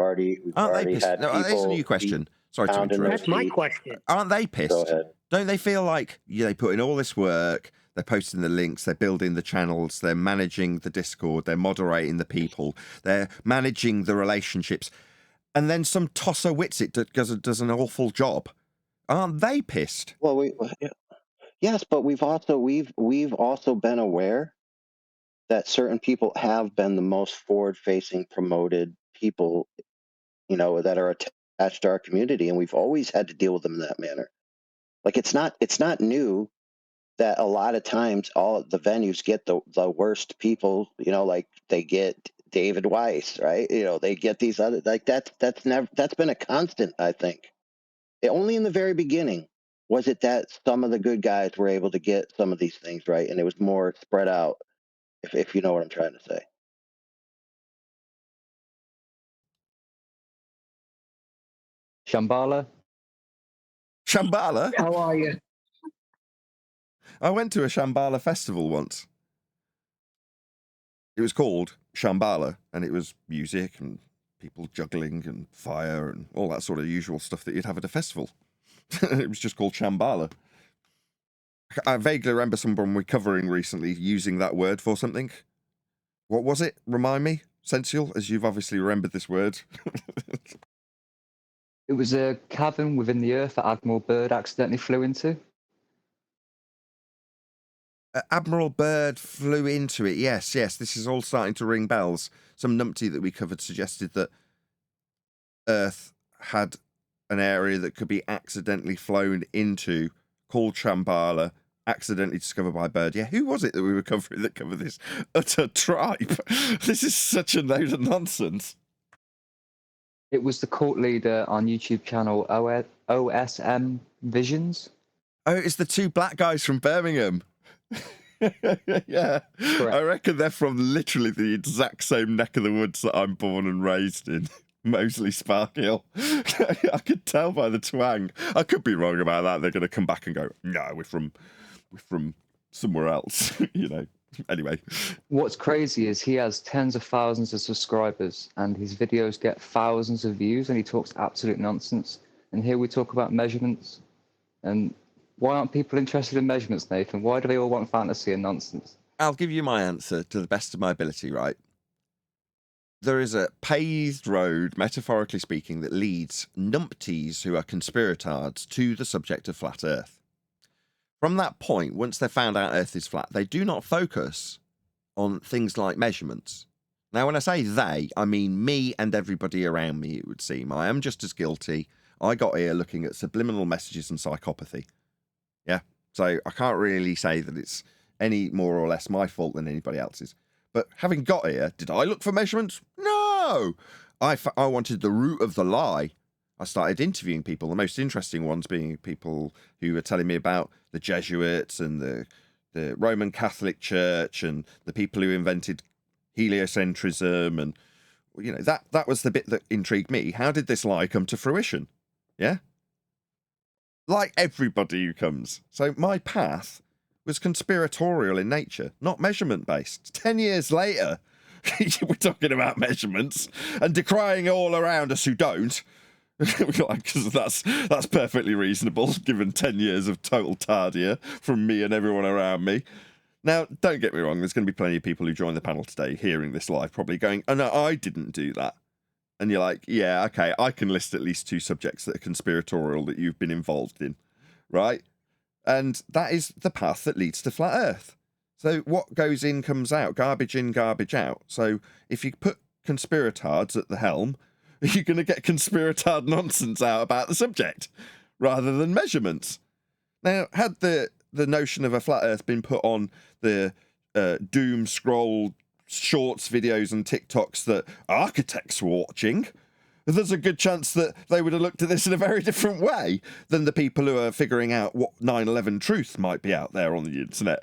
already had people. That's a new question. Sorry to interrupt. That's my question. Aren't they pissed? Go ahead. Don't they feel like they put in all this work? They're posting the links, they're building the channels, they're managing the Discord, they're moderating the people, they're managing the relationships, and then some tosser Witsit does an awful job. Aren't they pissed? Well, yes, but we've also been aware that certain people have been the most forward-facing, promoted people, that are attached to our community, and we've always had to deal with them in that manner. Like it's not new that a lot of times all the venues get the worst people, like they get David Weiss, right? They get these other, like that's been a constant, I think. Only in the very beginning was it that some of the good guys were able to get some of these things right, and it was more spread out, if you know what I'm trying to say. Shambhala. Shambhala? How are you? I went to a Shambhala festival once. It was called Shambhala, and it was music and people juggling and fire and all that sort of usual stuff that you'd have at a festival. It was just called Shambhala. I vaguely remember someone recovering recently using that word for something. What was it? Remind me, Sensual, as you've obviously remembered this word. It was a cavern within the earth that Admiral Byrd accidentally flew into. Admiral Byrd flew into it. Yes, this is all starting to ring bells. Some numpty that we covered suggested that Earth had an area that could be accidentally flown into, called Shambhala, accidentally discovered by Byrd. Yeah, who was it that we were covering that covered this utter tripe? This is such a load of nonsense. It was the cult leader on YouTube channel OSM Visions. Oh, it's the two black guys from Birmingham. Yeah. Correct. I reckon they're from literally the exact same neck of the woods that I'm born and raised in. Moseley Sparkhill. I could tell by the twang. I could be wrong about that. They're going to come back and go, no, we're from somewhere else, Anyway. What's crazy is he has tens of thousands of subscribers and his videos get thousands of views and he talks absolute nonsense. And here we talk about measurements. And why aren't people interested in measurements, Nathan? Why do they all want fantasy and nonsense? I'll give you my answer to the best of my ability, right? There is a paved road, metaphorically speaking, that leads numpties who are conspiratards to the subject of flat Earth. From that point, once they've found out Earth is flat, they do not focus on things like measurements. Now, when I say they, I mean me and everybody around me, it would seem. I am just as guilty. I got here looking at subliminal messages and psychopathy. Yeah? So I can't really say that it's any more or less my fault than anybody else's. But having got here, did I look for measurements? No! I wanted the root of the lie. I started interviewing people, the most interesting ones being people who were telling me about the Jesuits and the Roman Catholic Church and the people who invented heliocentrism. And, that was the bit that intrigued me. How did this lie come to fruition? Yeah? Like everybody who comes. So my path was conspiratorial in nature, not measurement-based. 10 years later, we're talking about measurements and decrying all around us who don't. Because that's perfectly reasonable, given 10 years of total tardia from me and everyone around me. Now, don't get me wrong, there's going to be plenty of people who join the panel today hearing this live probably going, oh no, I didn't do that. And you're like, yeah, okay, I can list at least 2 subjects that are conspiratorial that you've been involved in, right? And that is the path that leads to flat Earth. So what goes in comes out, garbage in, garbage out. So if you put conspiratards at the helm, you're going to get conspiratard nonsense out about the subject rather than measurements. Now, had the notion of a flat Earth been put on the doom scroll shorts, videos and TikToks that architects were watching, there's a good chance that they would have looked at this in a very different way than the people who are figuring out what 9/11 truth might be out there on the internet.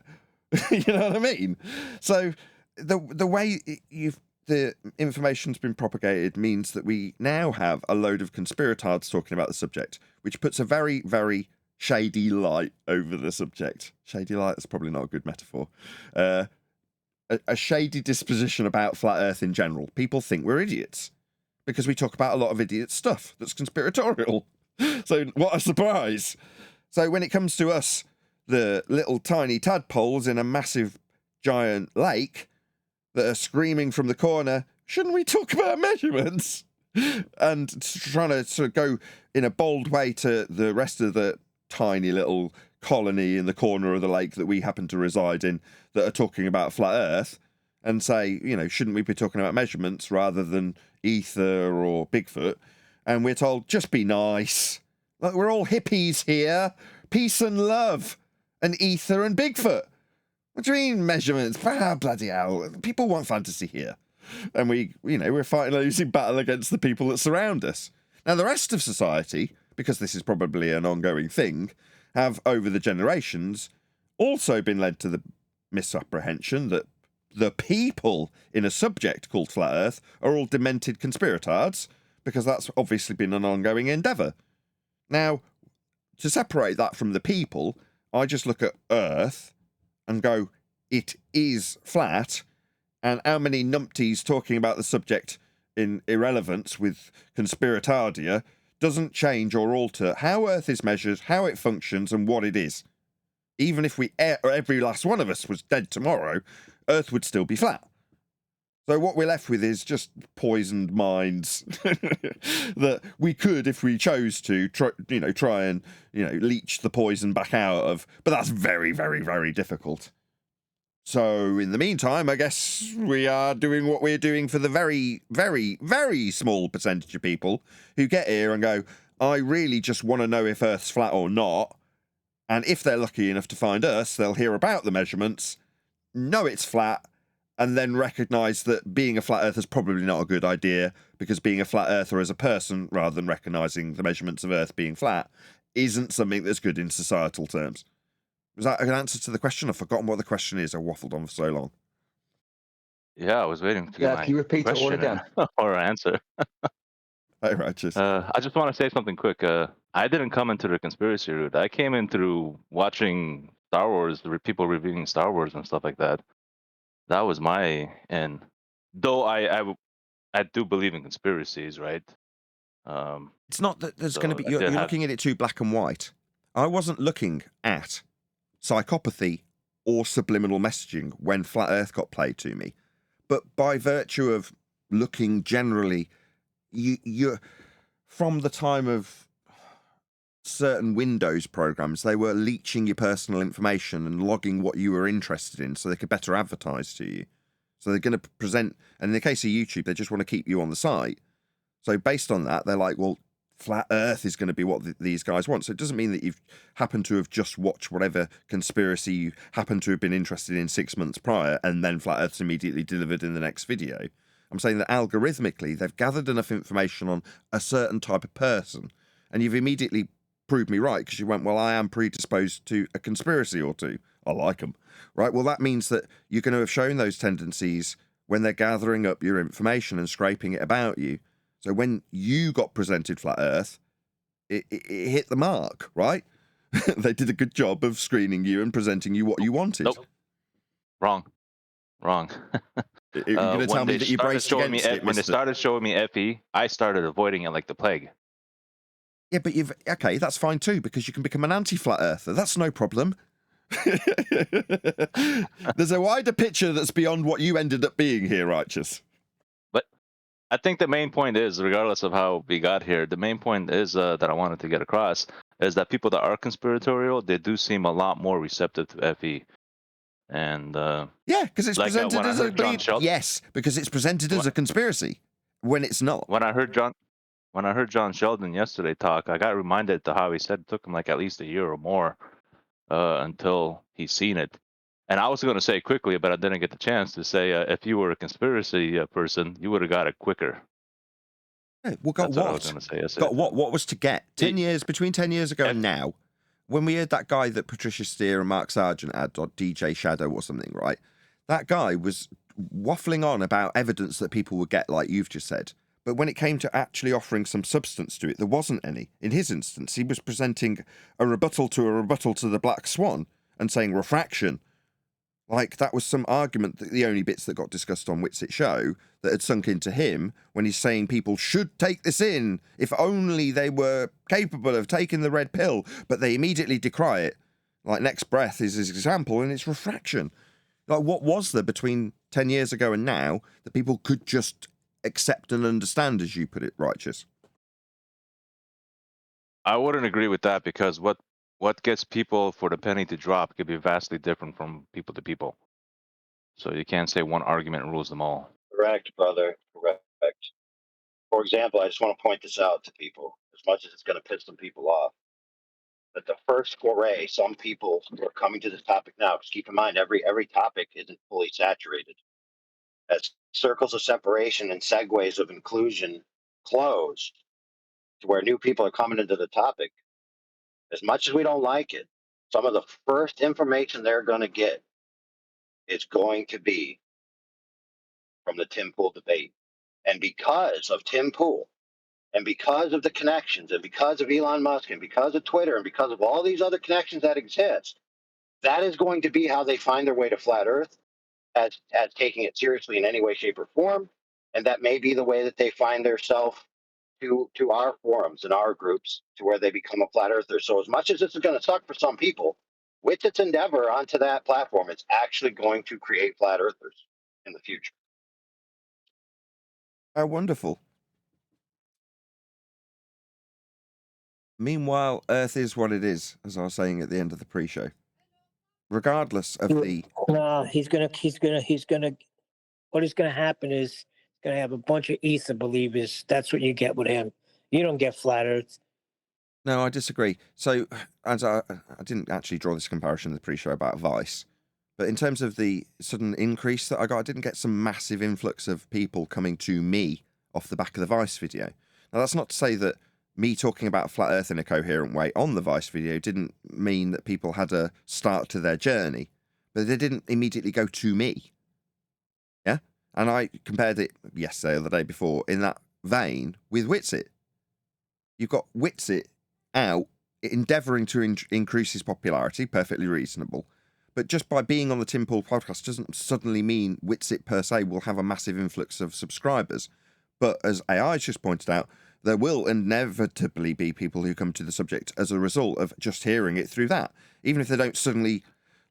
You know what I mean? So the way the information's been propagated means that we now have a load of conspiratards talking about the subject, which puts a very, very shady light over the subject. Shady light is probably not a good metaphor. A shady disposition about flat Earth in general. People think we're idiots because we talk about a lot of idiot stuff that's conspiratorial. So what a surprise. So when it comes to us, the little tiny tadpoles in a massive giant lake that are screaming from the corner, shouldn't we talk about measurements? And trying to sort of go in a bold way to the rest of the tiny little colony in the corner of the lake that we happen to reside in that are talking about flat Earth and say, shouldn't we be talking about measurements rather than ether or Bigfoot? And we're told, just be nice. Like, we're all hippies here. Peace and love. And ether and Bigfoot. What do you mean measurements? Bloody hell. People want fantasy here. And we're fighting a losing battle against the people that surround us. Now, the rest of society, because this is probably an ongoing thing, have, over the generations, also been led to the misapprehension that the people in a subject called Flat Earth are all demented conspiratards, because that's obviously been an ongoing endeavour. Now, to separate that from the people, I just look at Earth and go, it is flat, and how many numpties talking about the subject in irrelevance with conspiratardia doesn't change or alter how Earth is measured, how it functions, and what it is. Even if every last one of us was dead tomorrow, Earth would still be flat. So what we're left with is just poisoned minds that we could, if we chose to, try and leach the poison back out of. But that's very, very, very difficult. So in the meantime, I guess we are doing what we're doing for the very, very, very small percentage of people who get here and go, I really just want to know if Earth's flat or not. And if they're lucky enough to find us, they'll hear about the measurements, know it's flat, and then recognise that being a flat earther is probably not a good idea, because being a flat earther as a person, rather than recognising the measurements of Earth being flat, isn't something that's good in societal terms. Was that an answer to the question? I've forgotten what the question is. I waffled on for so long. Yeah, I was waiting to get Can you repeat it all again? or answer. Hey, Righteous. I just want to say something quick. I didn't come into the conspiracy route. I came in through watching Star Wars, people reviewing Star Wars and stuff like that. That was my end. Though I do believe in conspiracies, right? It's not that there's going to be... You're looking at it too black and white. I wasn't looking at psychopathy or subliminal messaging when Flat Earth got played to me. But by virtue of looking generally... You're from the time of certain Windows programs, they were leeching your personal information and logging what you were interested in so they could better advertise to you. So they're going to present, and in the case of YouTube, they just want to keep you on the site. So based on that, they're like, well, Flat Earth is going to be what these guys want. So it doesn't mean that you've happened to have just watched whatever conspiracy you happen to have been interested in 6 months prior, and then Flat Earth's immediately delivered in the next video. I'm saying that algorithmically, they've gathered enough information on a certain type of person, and you've immediately proved me right, because you went, well, I am predisposed to a conspiracy or two. I like them. Right? Well, that means that you're going to have shown those tendencies when they're gathering up your information and scraping it about you. So when you got presented Flat Earth, it hit the mark, right? They did a good job of screening you and presenting you what you wanted. Nope. Wrong. You're going to tell me that you braced against it, when they started showing me FE, I started avoiding it like the plague. Yeah, but okay, that's fine too, because you can become an anti-Flat Earther. That's no problem. There's a wider picture that's beyond what you ended up being here, Righteous. But I think the main point is, regardless of how we got here, the main point is that I wanted to get across is that people that are conspiratorial, they do seem a lot more receptive to FE. And yeah, because it's presented as a yes, because it's presented as a conspiracy when it's not. When I heard John Sheldon yesterday talk, I got reminded to how he said it took him like at least a year or more until he's seen it. And I was going to say quickly, but I didn't get the chance to say if you were a conspiracy person, you would have got it quicker. Hey, well, got That's what? I was going to say yesterday. Got what? What was to get? Between 10 years ago and now. When we heard that guy that Patricia Steer and Mark Sargent had, or DJ Shadow or something, right? That guy was waffling on about evidence that people would get, like you've just said. But when it came to actually offering some substance to it, there wasn't any. In his instance, he was presenting a rebuttal to the Black Swan and saying refraction. Like, that was some argument that the only bits that got discussed on Witsit Show that had sunk into him when he's saying people should take this in if only they were capable of taking the red pill, but they immediately decry it. Like, Next Breath is his example, and it's refraction. Like, what was there between 10 years ago and now that people could just accept and understand, as you put it, Righteous? I wouldn't agree with that, because what gets people for the penny to drop could be vastly different from people to people. So you can't say one argument rules them all. Correct, brother. Correct. For example, I just want to point this out to people, as much as it's going to piss some people off. But the first foray, some people who are coming to this topic now, because keep in mind, every topic isn't fully saturated. As circles of separation and segues of inclusion close to where new people are coming into the topic, as much as we don't like it, some of the first information they're going to get is going to be from the Tim Pool debate. And because of Tim Pool, and because of the connections, and because of Elon Musk, and because of Twitter, and because of all these other connections that exist, that is going to be how they find their way to flat Earth, as taking it seriously in any way, shape, or form. And that may be the way that they find themselves to our forums and our groups, to where they become a flat earther. So as much as this is going to suck for some people, with its endeavor onto that platform, it's actually going to create flat earthers in the future. How wonderful. Meanwhile, Earth is what it is, as I was saying at the end of the pre-show. Regardless of the... No, he's gonna. What is gonna happen is he's gonna have a bunch of ether believers. That's what you get with him. You don't get flat Earth. No, I disagree. So, as I didn't actually draw this comparison in the pre-show about Vice, but in terms of the sudden increase that I got, I didn't get some massive influx of people coming to me off the back of the Vice video. Now, that's not to say that me talking about flat Earth in a coherent way on the Vice video didn't mean that people had a start to their journey, but they didn't immediately go to me. Yeah? And I compared it yesterday or the day before in that vein with Witsit. You've got Witsit out endeavouring to increase his popularity, perfectly reasonable. But just by being on the Tim Pool podcast doesn't suddenly mean Witsit per se will have a massive influx of subscribers. But as AI just pointed out, there will inevitably be people who come to the subject as a result of just hearing it through that. Even if they don't suddenly,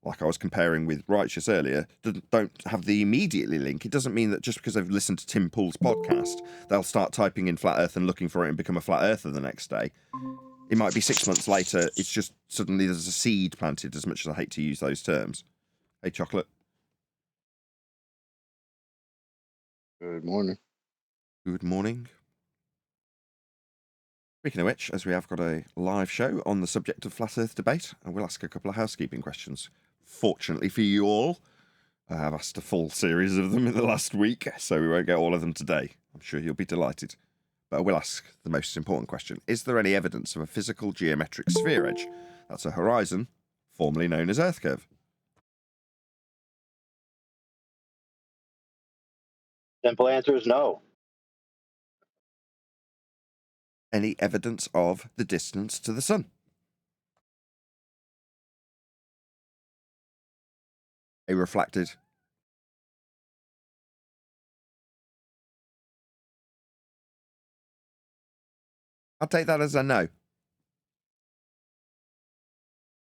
like I was comparing with Righteous earlier, don't have the immediately link, it doesn't mean that just because they've listened to Tim Pool's podcast, they'll start typing in Flat Earth and looking for it and become a Flat Earther the next day. It might be 6 months later, it's just suddenly there's a seed planted, as much as I hate to use those terms. Hey, Chocolate. Good morning. Good morning. Speaking of which, as we have got a live show on the subject of Flat Earth debate, I will ask a couple of housekeeping questions. Fortunately for you all, I have asked a full series of them in the last week, so we won't get all of them today. I'm sure you'll be delighted. But I will ask the most important question. Is there any evidence of a physical geometric sphere edge? That's a horizon, formerly known as Earth curve. Simple answer is no. Any evidence of the distance to the sun? A reflected. I'll take that as a no.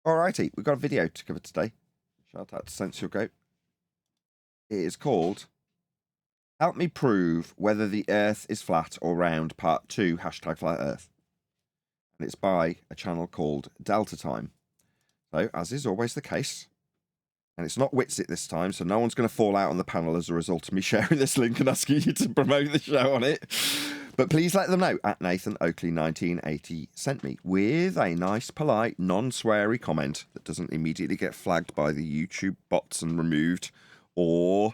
Alrighty, we've got a video to cover today. Shout out to Sensual Goat. It is called Help Me Prove Whether the Earth is Flat or Round, Part 2, #Flat Earth. And it's by a channel called Delta Time. So, as is always the case, and it's not Witsit this time, so no one's going to fall out on the panel as a result of me sharing this link and asking you to promote the show on it. But please let them know at Nathan Oakley 1980 sent me with a nice, polite, non-sweary comment that doesn't immediately get flagged by the YouTube bots and removed, or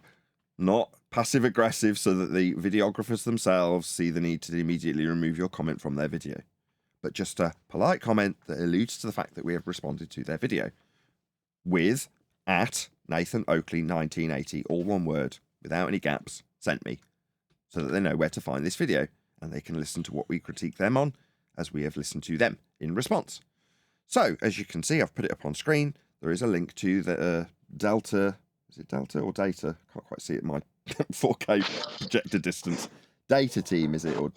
not passive-aggressive so that the videographers themselves see the need to immediately remove your comment from their video. But just a polite comment that alludes to the fact that we have responded to their video with at Nathan Oakley 1980, all one word, without any gaps, sent me, so that they know where to find this video, and they can listen to what we critique them on, as we have listened to them in response. So, as you can see, I've put it up on screen. There is a link to the Delta, is it Delta or Data? Can't quite see it in my 4K projector distance. Data team, is it? Or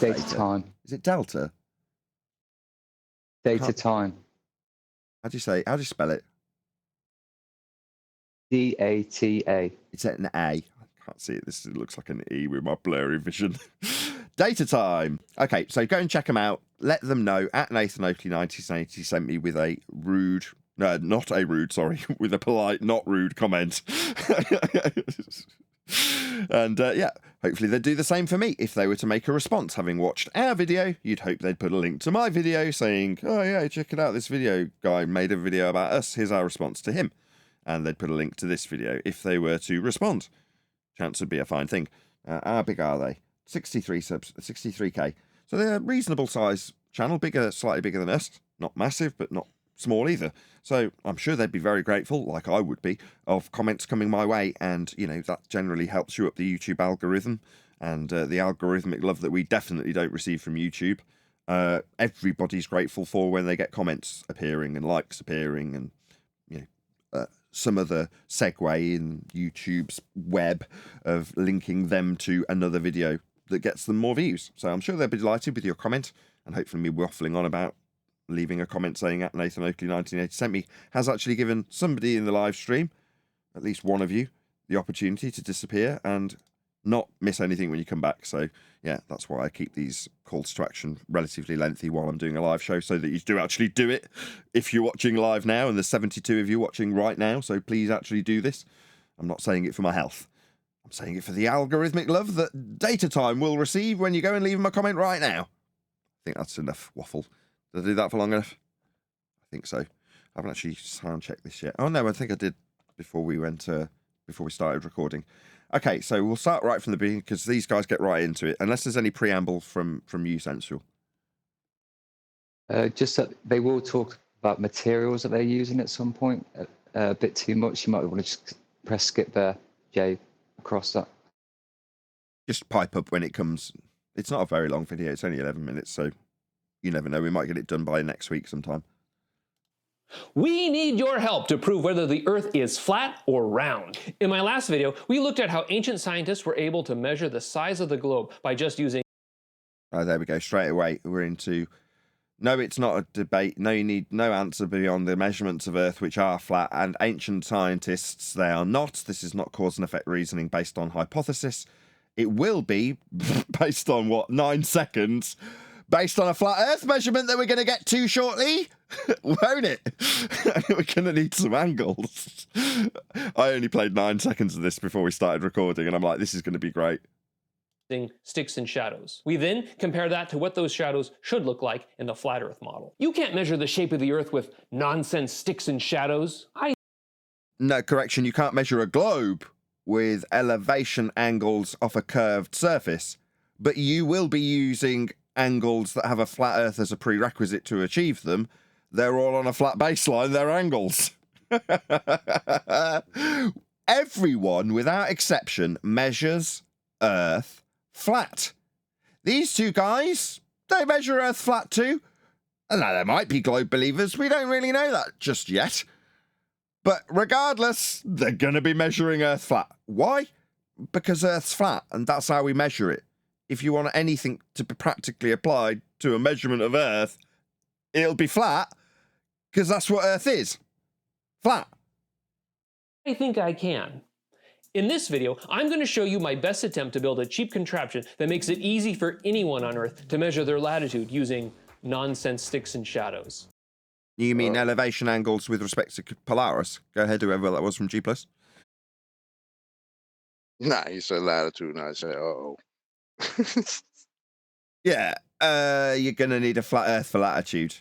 Data time. Is it Delta? Data time. How do you spell it? DATA. It's an A. I can't see it. This looks like an E with my blurry vision. Data time. Okay, so go and check them out. Let them know at Nathan Oakley 1980 sent me with a rude No, not a rude, sorry, with a polite, not rude comment. And yeah, hopefully they'd do the same for me if they were to make a response. Having watched our video, you'd hope they'd put a link to my video saying, oh yeah, check it out, this video guy made a video about us, here's our response to him. And they'd put a link to this video if they were to respond. Chance would be a fine thing. How big are they? 63 subs, 63k. So they're a reasonable size channel, bigger, slightly bigger than us. Not massive, but not small either. So I'm sure they'd be very grateful, like I would be, of comments coming my way. And, you know, that generally helps you up the YouTube algorithm and the algorithmic love that we definitely don't receive from YouTube. Everybody's grateful for when they get comments appearing and likes appearing and, you know, some other segue in YouTube's web of linking them to another video that gets them more views. So I'm sure they'll be delighted with your comment, and hopefully me waffling on about leaving a comment saying at Nathan Oakley 1980 sent me has actually given somebody in the live stream, at least one of you, the opportunity to disappear and not miss anything when you come back. So yeah, that's why I keep these calls to action relatively lengthy while I'm doing a live show, so that you do actually do it if you're watching live now, and there's 72 of you watching right now, so please actually do this. I'm not saying it for my health. I'm saying it for the algorithmic love that Data Time will receive when you go and leave them a comment right now. I think that's enough waffle. Did I do that for long enough? I think so. I haven't actually sound checked this yet. Oh no, I think I did before we started recording. Okay, so we'll start right from the beginning because these guys get right into it. Unless there's any preamble from you, Sensual. Just that they will talk about materials that they're using at some point. A bit too much. You might want to just press skip there, Jay, across that. Just pipe up when it comes. It's not a very long video. It's only 11 minutes, so you never know. We might get it done by next week sometime. We need your help to prove whether the Earth is flat or round. In my last video, we looked at how ancient scientists were able to measure the size of the globe by just using... Oh, there we go. Straight away, we're into... No, it's not a debate. No, you need no answer beyond the measurements of Earth, which are flat, and ancient scientists, they are not. This is not cause and effect reasoning based on hypothesis. It will be based on, what, 9 seconds? Based on a flat Earth measurement that we're going to get to shortly, won't it? We're going to need some angles. I only played 9 seconds of this before we started recording, and I'm like, this is going to be great. Sticks and shadows. We then compare that to what those shadows should look like in the flat Earth model. You can't measure the shape of the Earth with nonsense sticks and shadows. No, correction, you can't measure a globe with elevation angles off a curved surface, but you will be using angles that have a flat Earth as a prerequisite to achieve them. They're all on a flat baseline, they're angles. Everyone, without exception, measures Earth flat. These two guys, they measure Earth flat too. And now there might be globe believers, we don't really know that just yet. But regardless, they're going to be measuring Earth flat. Why? Because Earth's flat, and that's how we measure it. If you want anything to be practically applied to a measurement of Earth, it'll be flat, because that's what Earth is. Flat. I think I can. In this video, I'm going to show you my best attempt to build a cheap contraption that makes it easy for anyone on Earth to measure their latitude using nonsense sticks and shadows. You mean elevation angles with respect to Polaris? Go ahead, whoever that was from G+. Nah, you said latitude, and I said, uh-oh. Yeah, you're going to need a flat Earth for latitude.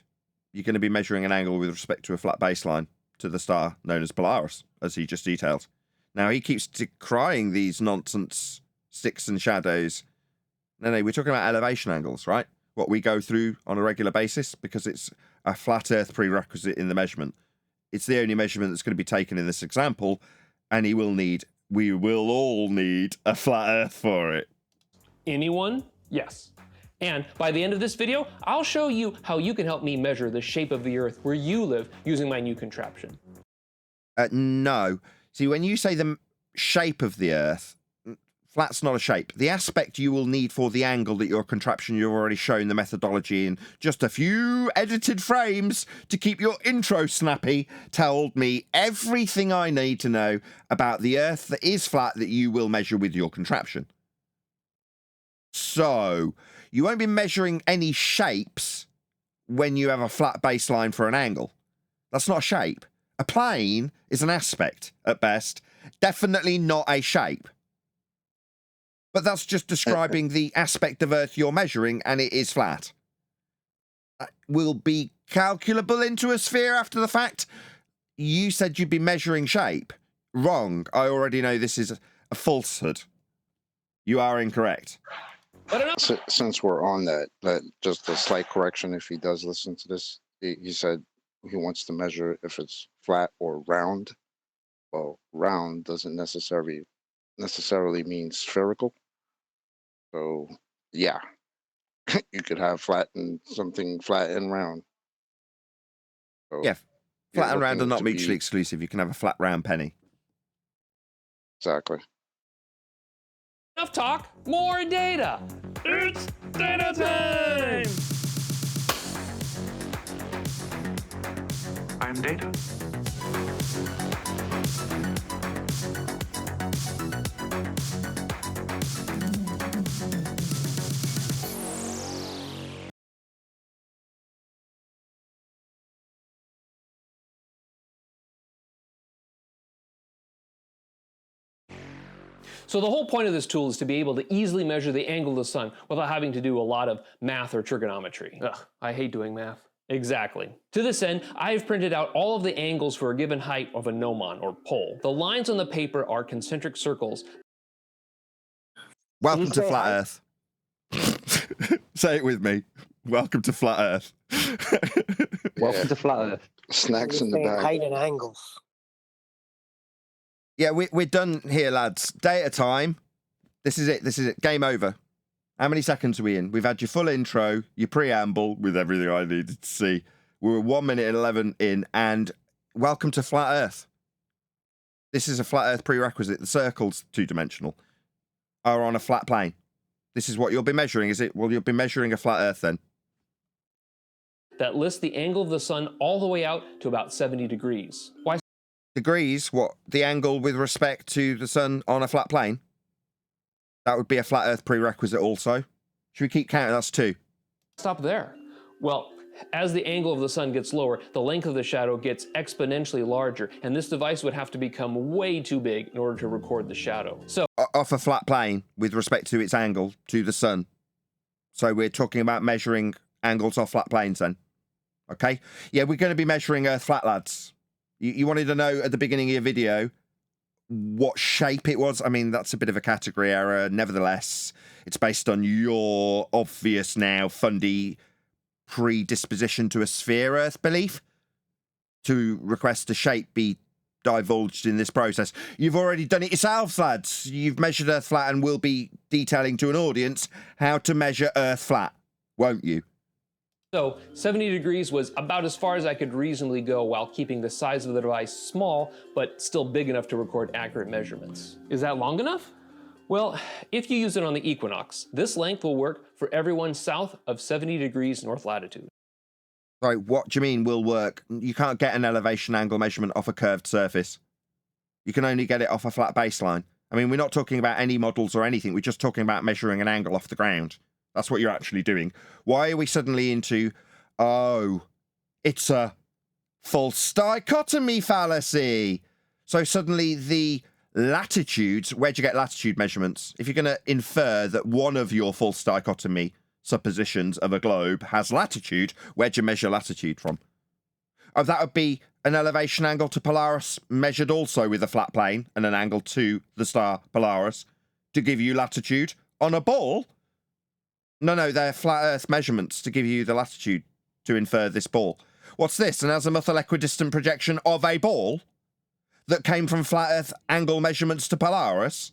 You're going to be measuring an angle with respect to a flat baseline to the star known as Polaris, as he just detailed. Now, he keeps decrying these nonsense sticks and shadows. No, we're talking about elevation angles, right? What we go through on a regular basis, because it's a flat Earth prerequisite in the measurement. It's the only measurement that's going to be taken in this example, and we will all need a flat Earth for it. Anyone? Yes. And by the end of this video, I'll show you how you can help me measure the shape of the Earth where you live using my new contraption. No. See, when you say the shape of the Earth, flat's not a shape. The aspect you will need for the angle that your contraption, you've already shown the methodology in just a few edited frames to keep your intro snappy, told me everything I need to know about the Earth that is flat that you will measure with your contraption. So, you won't be measuring any shapes when you have a flat baseline for an angle. That's not a shape. A plane is an aspect at best, definitely not a shape. But that's just describing the aspect of Earth you're measuring, and it is flat. Will be calculable into a sphere after the fact. You said you'd be measuring shape. Wrong. I already know this is a falsehood. You are incorrect. Since we're on that, just a slight correction. If he does listen to this, he said he wants to measure if it's flat or round. Well, round doesn't necessarily mean spherical. So yeah, you could have something flat and round. So Yeah, flat and round are looking not to mutually be- exclusive. You can have a flat round penny. Exactly. Enough talk, more data. It's data time! I'm data. So the whole point of this tool is to be able to easily measure the angle of the sun without having to do a lot of math or trigonometry. Ugh, I hate doing math. Exactly. To this end, I've printed out all of the angles for a given height of a gnomon or pole. The lines on the paper are concentric circles. Welcome to say Flat hi? Earth. Say it with me. Welcome to Flat Earth. Welcome to Flat Earth. Snacks in the Saying bag. height and angles. Yeah, we're done here, lads. Day at a time. This is it. This is it. Game over. How many seconds are we in? We've had your full intro, your preamble with everything I needed to see. We were 1 minute and 11 in, and welcome to Flat Earth. This is a Flat Earth prerequisite. The circles, two-dimensional, are on a flat plane. This is what you'll be measuring, is it? Well, you'll be measuring a flat Earth then. That lists the angle of the sun all the way out to about 70 degrees. Why Degrees, what? The angle with respect to the sun on a flat plane? That would be a flat Earth prerequisite also. Should we keep counting? That's 2. stop there? Well, as the angle of the sun gets lower, the length of the shadow gets exponentially larger, and this device would have to become way too big in order to record the shadow. So Off a flat plane with respect to its angle to the sun. So we're talking about measuring angles off flat planes then. Okay? Yeah, we're going to be measuring Earth flat, lads. You wanted to know at the beginning of your video what shape it was. I mean, that's a bit of a category error. Nevertheless, it's based on your obvious now fundy predisposition to a sphere Earth belief to request a shape be divulged in this process. You've already done it yourselves, lads. You've measured Earth flat and will be detailing to an audience how to measure Earth flat, won't you? So 70 degrees was about as far as I could reasonably go while keeping the size of the device small, but still big enough to record accurate measurements. Is that long enough? Well, if you use it on the equinox, this length will work for everyone south of 70 degrees north latitude. Right, what do you mean will work? You can't get an elevation angle measurement off a curved surface. You can only get it off a flat baseline. I mean, we're not talking about any models or anything. We're just talking about measuring an angle off the ground. That's what you're actually doing. Why are we suddenly into, oh, it's a false dichotomy fallacy? So suddenly the latitudes, where'd you get latitude measurements? If you're going to infer that one of your false dichotomy suppositions of a globe has latitude, where'd you measure latitude from? Oh, that would be an elevation angle to Polaris measured also with a flat plane and an angle to the star Polaris to give you latitude on a ball. No, they're flat Earth measurements to give you the latitude to infer this ball. What's this? An azimuthal equidistant projection of a ball that came from flat Earth angle measurements to Polaris?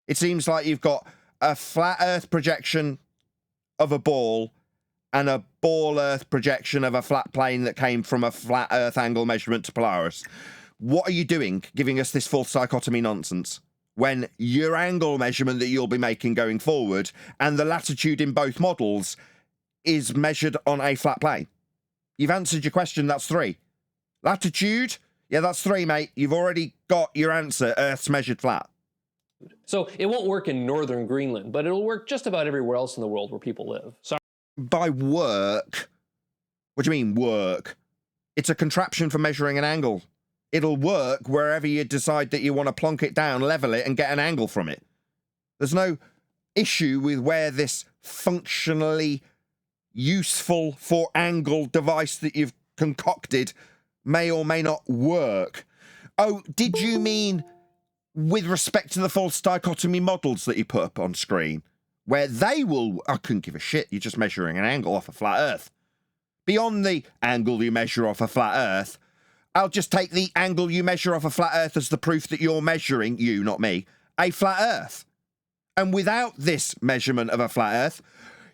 It seems like you've got a flat Earth projection of a ball and a ball Earth projection of a flat plane that came from a flat Earth angle measurement to Polaris. What are you doing, giving us this false dichotomy nonsense, when your angle measurement that you'll be making going forward and the latitude in both models is measured on a flat plane? You've answered your question, that's 3. Latitude? Yeah, that's 3, mate. You've already got your answer, Earth's measured flat. So it won't work in northern Greenland, but it'll work just about everywhere else in the world where people live. Sorry. By work? What do you mean, work? It's a contraption for measuring an angle. It'll work wherever you decide that you want to plonk it down, level it, and get an angle from it. There's no issue with where this functionally useful for angle device that you've concocted may or may not work. Oh, did you mean with respect to the false dichotomy models that you put up on screen? Where they will... I couldn't give a shit. You're just measuring an angle off a flat Earth. Beyond the angle you measure off a flat Earth, I'll just take the angle you measure off a flat Earth as the proof that you're measuring, you, not me, a flat Earth. And without this measurement of a flat Earth,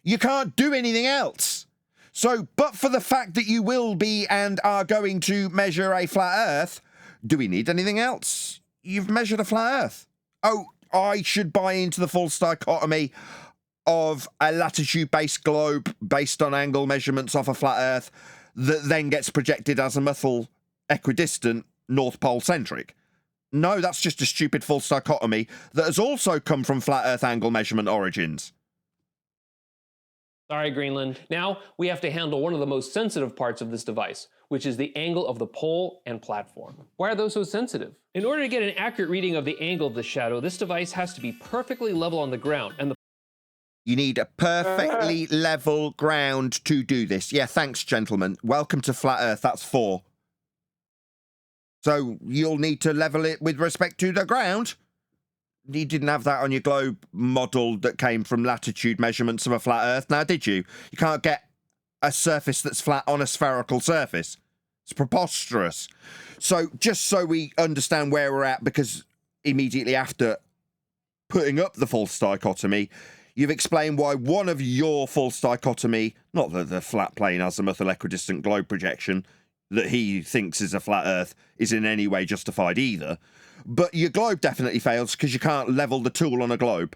you can't do anything else. So, but for the fact that you will be and are going to measure a flat Earth, do we need anything else? You've measured a flat Earth. Oh, I should buy into the false dichotomy of a latitude-based globe based on angle measurements off a flat Earth that then gets projected azimuthal, equidistant, North Pole centric. No, that's just a stupid false dichotomy that has also come from flat Earth angle measurement origins. Sorry, Greenland. Now we have to handle one of the most sensitive parts of this device, which is the angle of the pole and platform. Why are those so sensitive? In order to get an accurate reading of the angle of the shadow, this device has to be perfectly level on the ground, and the You need a perfectly level ground to do this. Yeah, thanks, gentlemen. Welcome to Flat Earth. That's 4. So you'll need to level it with respect to the ground. You didn't have that on your globe model that came from latitude measurements of a flat Earth, now did you? You can't get a surface that's flat on a spherical surface. It's preposterous. So just so we understand where we're at, because immediately after putting up the false dichotomy, you've explained why one of your false dichotomy, not the flat plane azimuthal equidistant globe projection that he thinks is a flat Earth, is in any way justified either. But your globe definitely fails because you can't level the tool on a globe.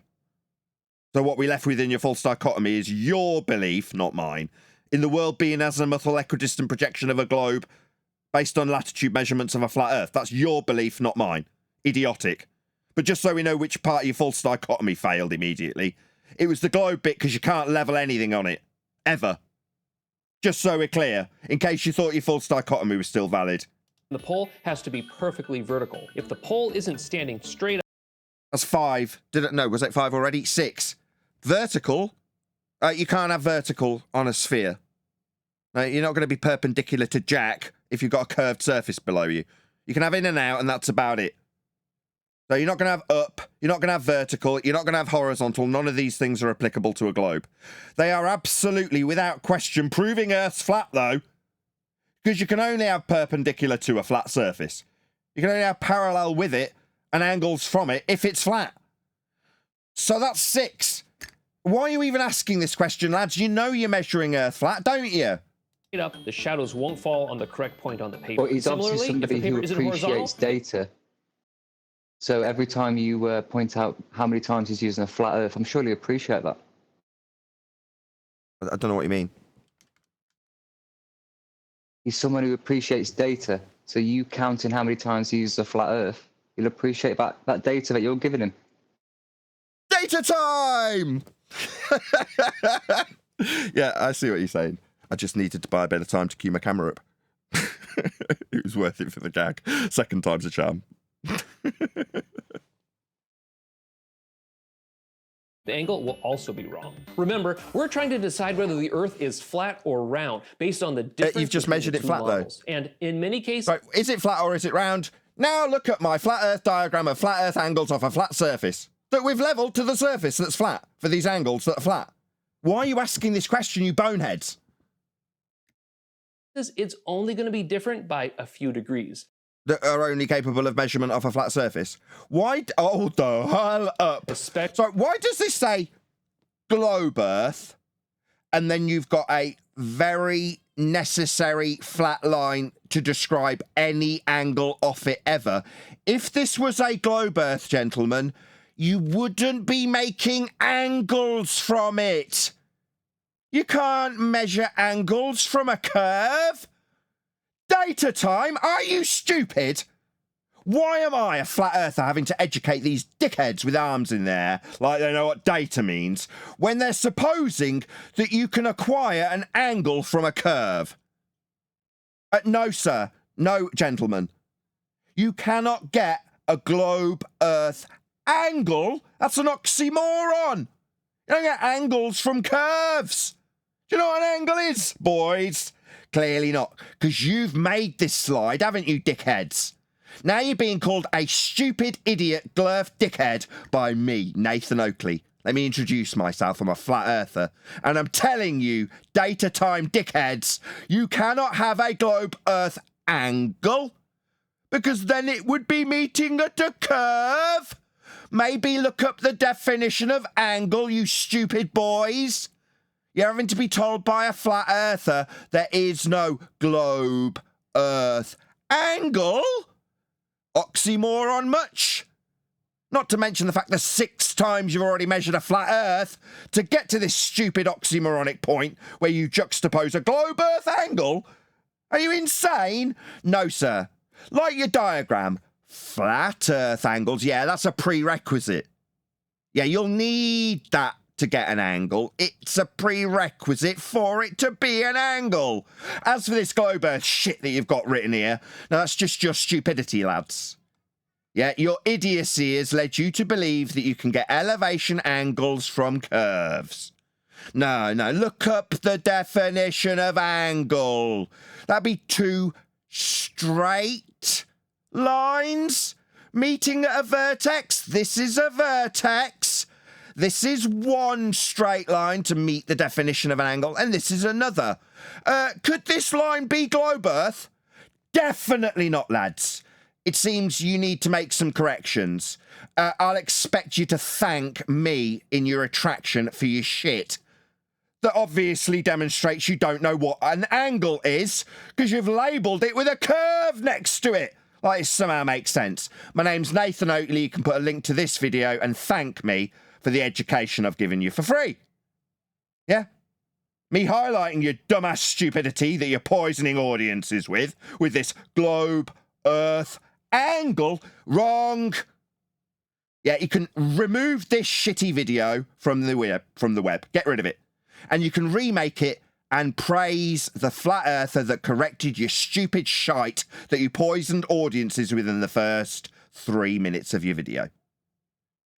So what we left with in your false dichotomy is your belief, not mine, in the world being azimuthal equidistant projection of a globe based on latitude measurements of a flat Earth. That's your belief, not mine. Idiotic. But just so we know which part of your false dichotomy failed immediately, it was the globe bit because you can't level anything on it. Ever. Just so we're clear, in case you thought your false dichotomy was still valid. The pole has to be perfectly vertical. If the pole isn't standing straight up... That's 5. No, was it 5 already? 6. Vertical? You can't have vertical on a sphere. You're not going to be perpendicular to Jack if you've got a curved surface below you. You can have in and out, and that's about it. So you're not going to have up, you're not going to have vertical, you're not going to have horizontal. None of these things are applicable to a globe. They are absolutely, without question, proving Earth's flat, though. Because you can only have perpendicular to a flat surface. You can only have parallel with it and angles from it if it's flat. So that's 6. Why are you even asking this question, lads? You know you're measuring Earth flat, don't you? Up, the shadows won't fall on the correct point on the paper. But he's obviously somebody who appreciates data. So every time you point out how many times he's using a flat Earth, I'm sure he'll appreciate that. I don't know what you mean. He's someone who appreciates data. So you counting how many times he uses a flat Earth, he'll appreciate that data that you're giving him. Data time! Yeah, I see what you're saying. I just needed to buy a bit of time to cue my camera up. It was worth it for the gag. Second time's a charm. The angle will also be wrong. Remember, we're trying to decide whether the Earth is flat or round based on the difference. You've just measured it flat, models. Though. And in many cases... Right, is it flat or is it round? Now look at my flat Earth diagram of flat Earth angles off a flat surface that we've leveled to the surface that's flat for these angles that are flat. Why are you asking this question, you boneheads? It's only going to be different by a few degrees. That are only capable of measurement off a flat surface. Why? Oh, the hell up. So why does this say globe Earth, and then you've got a very necessary flat line to describe any angle off it ever? If this was a globe Earth, gentlemen, you wouldn't be making angles from it. You can't measure angles from a curve. Data time? Are you stupid? Why am I, a flat earther, having to educate these dickheads with arms in there like they know what data means when they're supposing that you can acquire an angle from a curve? No, sir. No, gentlemen. You cannot get a globe Earth angle. That's an oxymoron. You don't get angles from curves. Do you know what an angle is, boys? Clearly not, because you've made this slide, haven't you, dickheads? Now you're being called a stupid idiot glurf dickhead by me, Nathan Oakley. Let me introduce myself. I'm a flat earther, and I'm telling you, data time dickheads, you cannot have a globe Earth angle, because then it would be meeting at a curve. Maybe look up the definition of angle, you stupid boys. You're having to be told by a flat earther there is no globe Earth angle? Oxymoron much? Not to mention the fact that 6 times you've already measured a flat Earth to get to this stupid oxymoronic point where you juxtapose a globe Earth angle. Are you insane? No, sir. Like your diagram, flat Earth angles, yeah, that's a prerequisite. Yeah, you'll need that to get an angle. It's a prerequisite for it to be an angle. As for this globe Earth shit that you've got written here, now that's just your stupidity, lads. Yeah, your idiocy has led you to believe that you can get elevation angles from curves. No, look up the definition of angle. That'd be 2 straight lines meeting at a vertex. This is a vertex. This is 1 straight line to meet the definition of an angle, and this is another. Could this line be globe Earth? Definitely not, lads. It seems you need to make some corrections. I'll expect you to thank me in your retraction for your shit. That obviously demonstrates you don't know what an angle is, because you've labelled it with a curve next to it. Like, it somehow makes sense. My name's Nathan Oakley. You can put a link to this video and thank me for the education I've given you for free. Yeah? Me highlighting your dumbass stupidity that you're poisoning audiences with this globe Earth angle. Wrong. Yeah, you can remove this shitty video from the web. Get rid of it. And you can remake it and praise the flat earther that corrected your stupid shite that you poisoned audiences within the first 3 minutes of your video.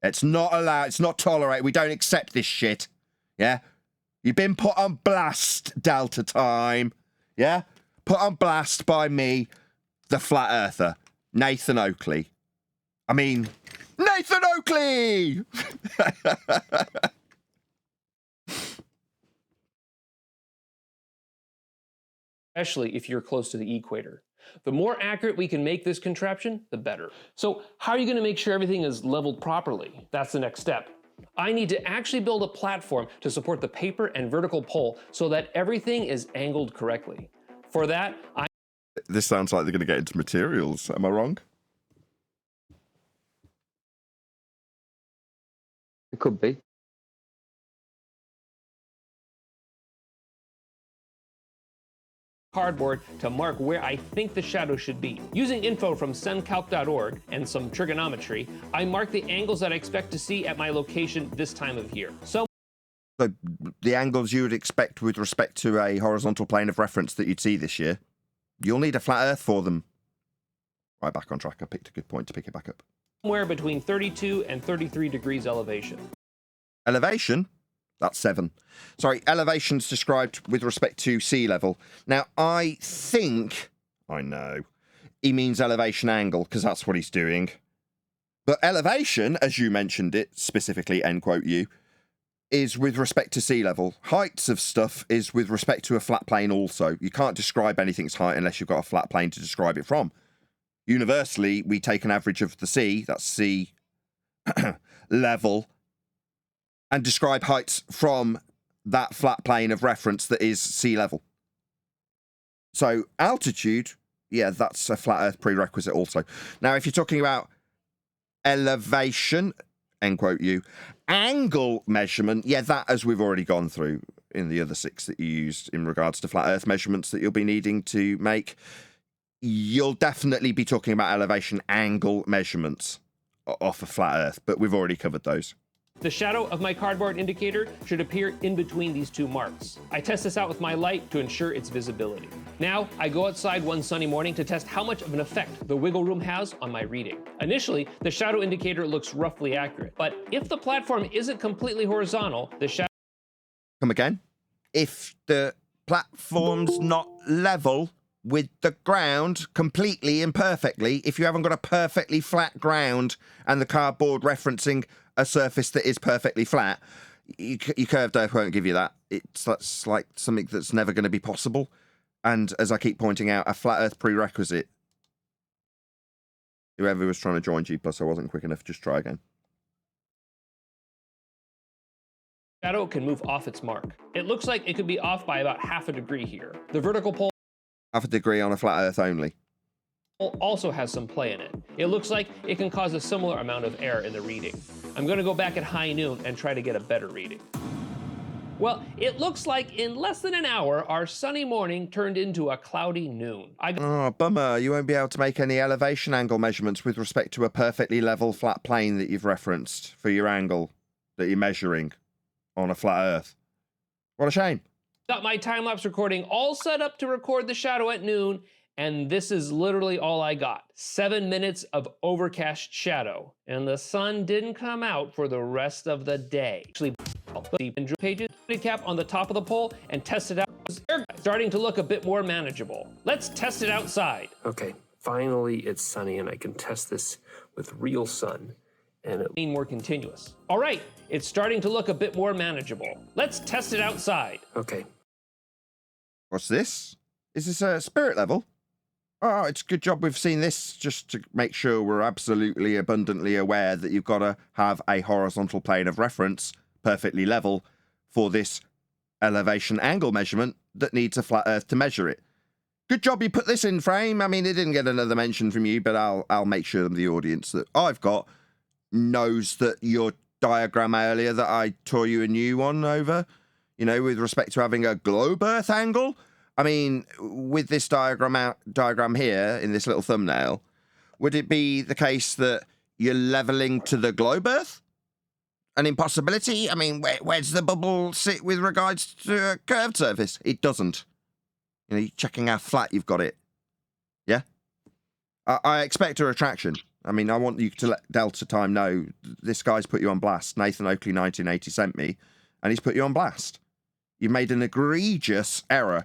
It's not allowed. It's not tolerated. We don't accept this shit. Yeah? You've been put on blast, Delta Time. Yeah? Put on blast by me, the flat earther, Nathan Oakley. I mean, Nathan Oakley! Especially if you're close to the equator. The more accurate we can make this contraption, the better. So how are you going to make sure everything is leveled properly? That's the next step. I need to actually build a platform to support the paper and vertical pole so that everything is angled correctly. For that, This sounds like they're going to get into materials. Am I wrong? It could be. cardboard to mark where I think the shadow should be. Using info from sencalc.org and some trigonometry, I mark the angles that I expect to see at my location this time of year. So the angles you would expect with respect to a horizontal plane of reference that you'd see this year, you'll need a flat earth for them. Right, back on track. I picked a good point to pick it back up. Somewhere between 32 and 33 degrees elevation. Elevation? That's 7. Sorry, elevation's described with respect to sea level. Now, I know, he means elevation angle, because that's what he's doing. But elevation, as you mentioned it, specifically, end quote you, is with respect to sea level. Heights of stuff is with respect to a flat plane also. You can't describe anything's height unless you've got a flat plane to describe it from. Universally, we take an average of the sea, that's sea level, and describe heights from that flat plane of reference that is sea level. So altitude, yeah, that's a flat earth prerequisite also. Now, if you're talking about elevation, end quote you, angle measurement, yeah, that, as we've already gone through in the other 6 that you used in regards to flat earth measurements that you'll be needing to make, you'll definitely be talking about elevation angle measurements off of flat earth, but we've already covered those. The shadow of my cardboard indicator should appear in between these two marks. I test this out with my light to ensure its visibility. Now, I go outside one sunny morning to test how much of an effect the wiggle room has on my reading. Initially, the shadow indicator looks roughly accurate, but if the platform isn't completely horizontal, the shadow... Come again? If the platform's not level with the ground completely and perfectly, if you haven't got a perfectly flat ground and the cardboard referencing a surface that is perfectly flat, your curved earth won't give you that. That's like something that's never going to be possible. And as I keep pointing out, a flat earth prerequisite. Whoever was trying to join G+, I wasn't quick enough. Just try again. shadow can move off its mark. It looks like it could be off by about half a degree here. The vertical pole Half a degree on a flat earth only. also has some play in it. It looks like it can cause a similar amount of error in the reading. I'm going to go back at high noon and try to get a better reading. Well, it looks like in less than an hour, our sunny morning turned into a cloudy noon. Oh, bummer. You won't be able to make any elevation angle measurements with respect to a perfectly level flat plane that you've referenced for your angle that you're measuring on a flat earth. What a shame. Got my time-lapse recording all set up to record the shadow at noon, and this is literally all I got. 7 minutes of overcast shadow, and the sun didn't come out for the rest of the day. Actually, the pages cap on the top of the pole and test it out. It's starting to look a bit more manageable. Let's test it outside. Okay, finally it's sunny and I can test this with real sun. And it More continuous. All right, it's starting to look a bit more manageable. Let's test it outside. okay. What's this? Is this a spirit level? Oh, it's a good job we've seen this just to make sure we're absolutely abundantly aware that you've got to have a horizontal plane of reference perfectly level for this elevation angle measurement that needs a flat earth to measure it. Good job you put this in frame. I mean, it didn't get another mention from you, but I'll make sure the audience that I've got knows that your diagram earlier that I tore you a new one over, you know, with respect to having a globe earth angle. I mean, with this diagram here in this little thumbnail, would it be the case that you're leveling to the globe earth? An impossibility? I mean, where does the bubble sit with regards to a curved surface? It doesn't. You know, you're checking how flat you've got it. Yeah? I expect a retraction. I mean, I want you to let Delta Time know this guy's put you on blast. Nathan Oakley 1980 sent me, and he's put you on blast. You've made an egregious error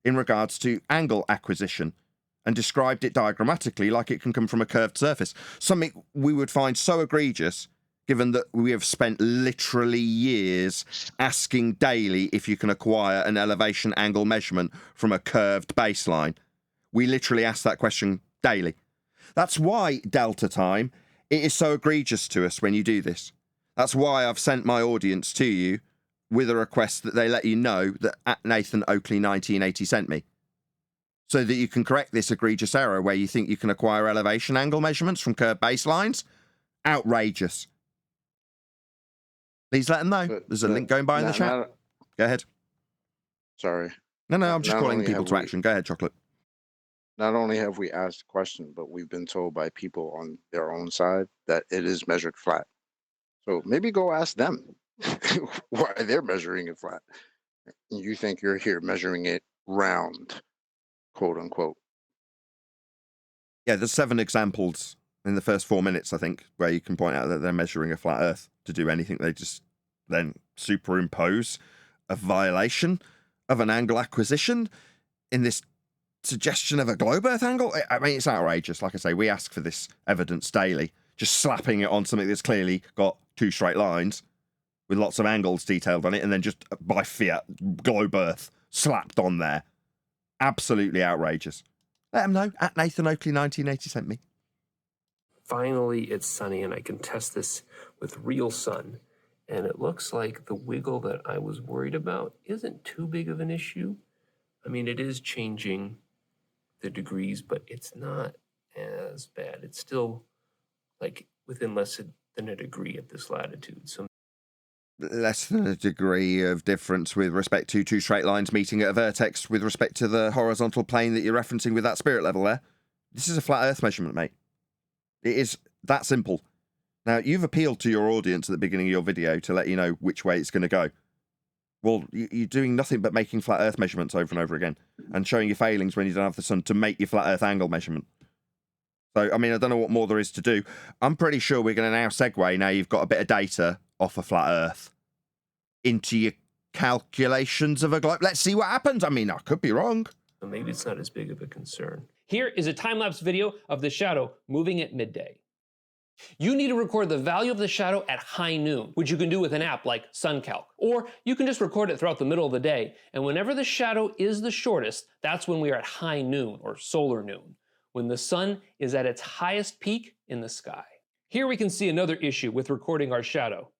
in regards to angle acquisition and described it diagrammatically like it can come from a curved surface. Something we would find so egregious given that we have spent literally years asking daily if you can acquire an elevation angle measurement from a curved baseline. We literally ask that question daily. That's why, Delta Time, it is so egregious to us when you do this. That's why I've sent my audience to you with a request that they let you know that at Nathan Oakley 1980 sent me, so that you can correct this egregious error where you think you can acquire elevation angle measurements from curved baselines. Outrageous. Please let them know. There's a link going by in the chat. Go ahead. Sorry. No, I'm just Not calling only people have to we- action. Go ahead, Chocolate. Not only have we asked the question, but we've been told by people on their own side that it is measured flat. So maybe go ask them why they're measuring it flat. You think you're here measuring it round, quote unquote. Yeah, there's 7 examples in the first 4 minutes, I think, where you can point out that they're measuring a flat earth to do anything. They just then superimpose a violation of an angle acquisition in this suggestion of a globe earth angle. I mean, it's outrageous. Like I say, we ask for this evidence daily. Just slapping it on something that's clearly got 2 straight lines with lots of angles detailed on it, and then just by fiat, globe earth slapped on there. Absolutely outrageous. Let them know. At Nathan Oakley 1980 sent me. Finally it's sunny and I can test this with real sun. And it looks like the wiggle that I was worried about isn't too big of an issue. I mean, it is changing the degrees, but it's not as bad. It's still like within less than a degree at this latitude. So Less than a degree of difference with respect to 2 straight lines meeting at a vertex with respect to the horizontal plane that you're referencing with that spirit level there. This is a flat earth measurement, mate. It is that simple. Now, you've appealed to your audience at the beginning of your video to let you know which way it's going to go. Well, you're doing nothing but making flat Earth measurements over and over again and showing your failings when you don't have the sun to make your flat Earth angle measurement. So, I mean, I don't know what more there is to do. I'm pretty sure we're going to now segue, now you've got a bit of data off of flat Earth, into your calculations of a globe. Let's see what happens. I mean, I could be wrong. So maybe it's not as big of a concern. Here is a time-lapse video of the shadow moving at midday. You need to record the value of the shadow at high noon, which you can do with an app like SunCalc. Or you can just record it throughout the middle of the day, and whenever the shadow is the shortest, that's when we are at high noon, or solar noon, when the sun is at its highest peak in the sky. Here we can see another issue with recording our shadow.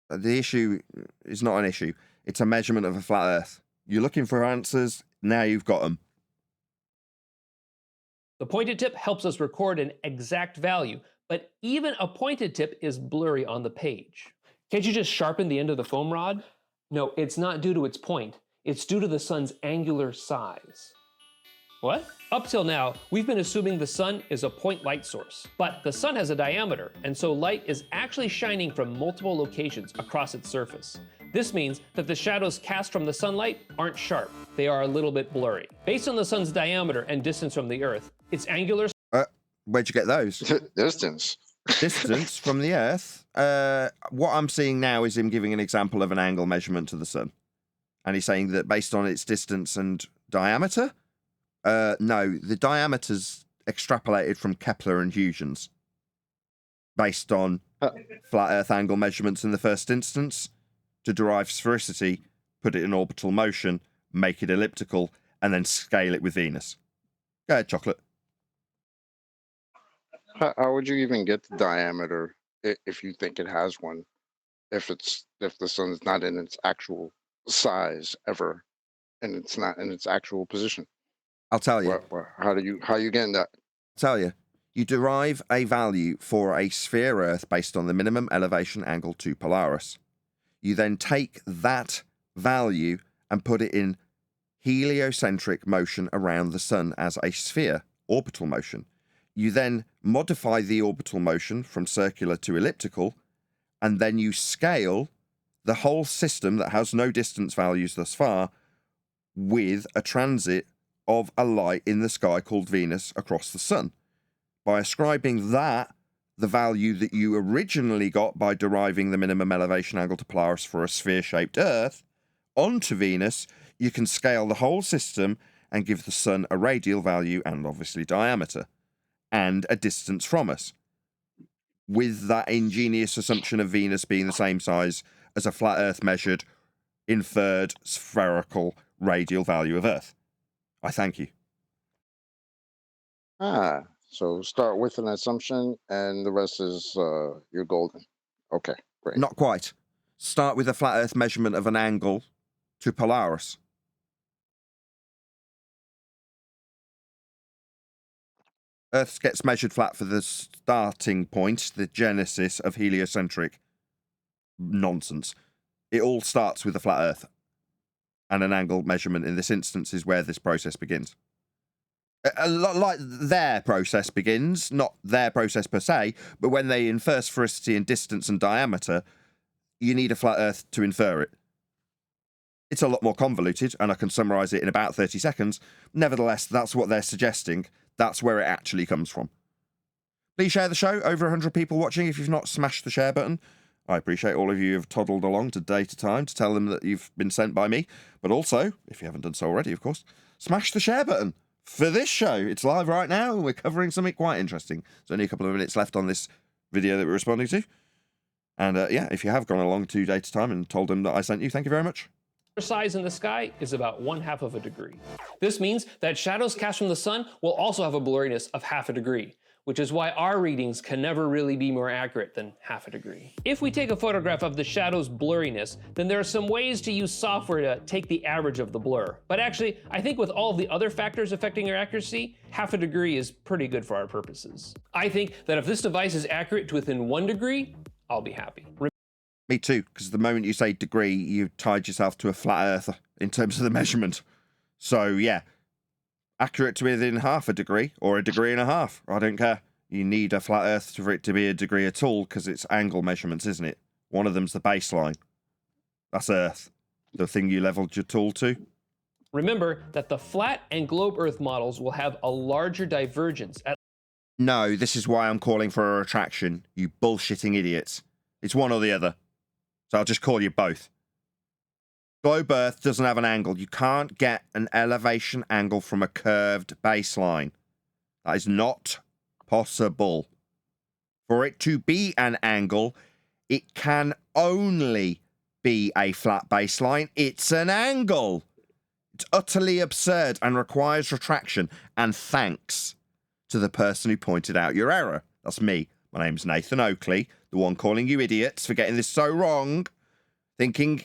The issue is not an issue. It's a measurement of a flat Earth. You're looking for answers, now you've got them. The pointed tip helps us record an exact value, but even a pointed tip is blurry on the page. Can't you just sharpen the end of the foam rod? No, it's not due to its point. It's due to the sun's angular size. What? Up till now, we've been assuming the sun is a point light source. But the sun has a diameter, and so light is actually shining from multiple locations across its surface. This means that the shadows cast from the sunlight aren't sharp. They are a little bit blurry. Based on the sun's diameter and distance from the Earth, its angular... Where'd you get those? Distance. Distance from the Earth. What I'm seeing now is him giving an example of an angle measurement to the sun. And he's saying that based on its distance and diameter? No, the diameter's extrapolated from Kepler and Huygens. Based on flat Earth angle measurements in the first instance, to derive sphericity, put it in orbital motion, make it elliptical, and then scale it with Venus. Go ahead, Chocolate. How would you even get the diameter if you think it has one? If the sun's not in its actual size ever, and it's not in its actual position? I'll tell you. How you getting that? I'll tell you. You derive a value for a sphere Earth based on the minimum elevation angle to Polaris. You then take that value and put it in heliocentric motion around the sun as a sphere, orbital motion. You then modify the orbital motion from circular to elliptical, and then you scale the whole system that has no distance values thus far with a transit of a light in the sky called Venus across the sun. By ascribing that, the value that you originally got by deriving the minimum elevation angle to Polaris for a sphere-shaped Earth, onto Venus, you can scale the whole system and give the sun a radial value and obviously diameter, and a distance from us, with that ingenious assumption of Venus being the same size as a flat Earth measured, inferred, spherical, radial value of Earth. I thank you. So start with an assumption, and the rest is you're golden. Okay, great. Not quite. Start with a flat Earth measurement of an angle to Polaris. Earth gets measured flat for the starting point, the genesis of heliocentric nonsense. It all starts with a flat Earth. And an angle measurement in this instance is where this process begins. A lot like their process begins, not their process per se, but when they infer sphericity in distance and diameter, you need a flat Earth to infer it. It's a lot more convoluted, and I can summarize it in about 30 seconds. Nevertheless, that's what they're suggesting. That's where it actually comes from. Please share the show. Over 100 people watching. If you've not smashed the share button, I appreciate all of you who have toddled along to data time to tell them that you've been sent by me. But also, if you haven't done so already, of course, smash the share button for this show. It's live right now, and we're covering something quite interesting. There's only a couple of minutes left on this video that we're responding to. And yeah, if you have gone along to data time and told them that I sent you, thank you very much. Size in the sky is about 1/2 of a degree. This means that shadows cast from the sun will also have a blurriness of 1/2 a degree, which is why our readings can never really be more accurate than 1/2 a degree. If we take a photograph of the shadow's blurriness, then there are some ways to use software to take the average of the blur. But actually, I think with all of the other factors affecting your accuracy, 1/2 a degree is pretty good for our purposes. I think that if this device is accurate to within 1 degree, I'll be happy. Me too, because the moment you say degree, you tied yourself to a flat Earth in terms of the measurement. So yeah, accurate to within 1/2 a degree or 1.5 degrees. I don't care. you need a flat Earth for it to be a degree at all, because it's angle measurements, isn't it? One of them's the baseline. That's Earth, the thing you leveled your tool to. Remember that the flat and globe Earth models will have a larger divergence. No, this is why I'm calling for a retraction, you bullshitting idiots. It's one or the other. So I'll just call you both. Globe Earth doesn't have an angle. You can't get an elevation angle from a curved baseline. That is not possible. For it to be an angle, it can only be a flat baseline. It's an angle. It's utterly absurd and requires retraction. And thanks to the person who pointed out your error. That's me. My name's Nathan Oakley, the one calling you idiots for getting this so wrong, thinking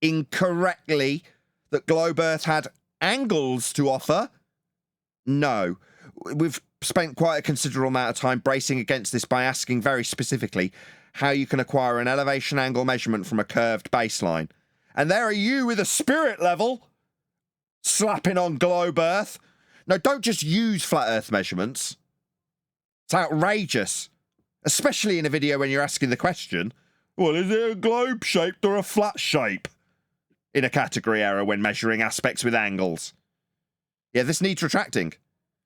incorrectly that Globe Earth had angles to offer. No. We've spent quite a considerable amount of time bracing against this by asking very specifically how you can acquire an elevation angle measurement from a curved baseline. And there are you with a spirit level slapping on Globe Earth. No, don't just use flat Earth measurements. It's outrageous. Especially in a video when you're asking the question, well, is it a globe shaped or a flat shape? In a category error when measuring aspects with angles. Yeah, this needs retracting.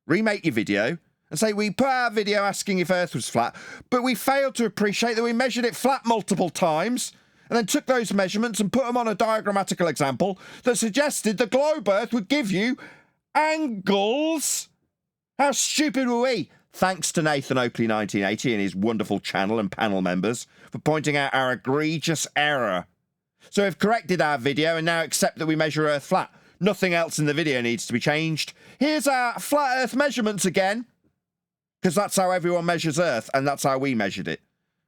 Remake your video and say we put out a video asking if Earth was flat, but we failed to appreciate that we measured it flat multiple times and then took those measurements and put them on a diagrammatical example that suggested the globe Earth would give you angles. How stupid were we? Thanks to Nathan Oakley 1980 and his wonderful channel and panel members for pointing out our egregious error. So we've corrected our video and now accept that we measure Earth flat. Nothing else in the video needs to be changed. Here's our flat Earth measurements again. Because that's how everyone measures Earth, and that's how we measured it.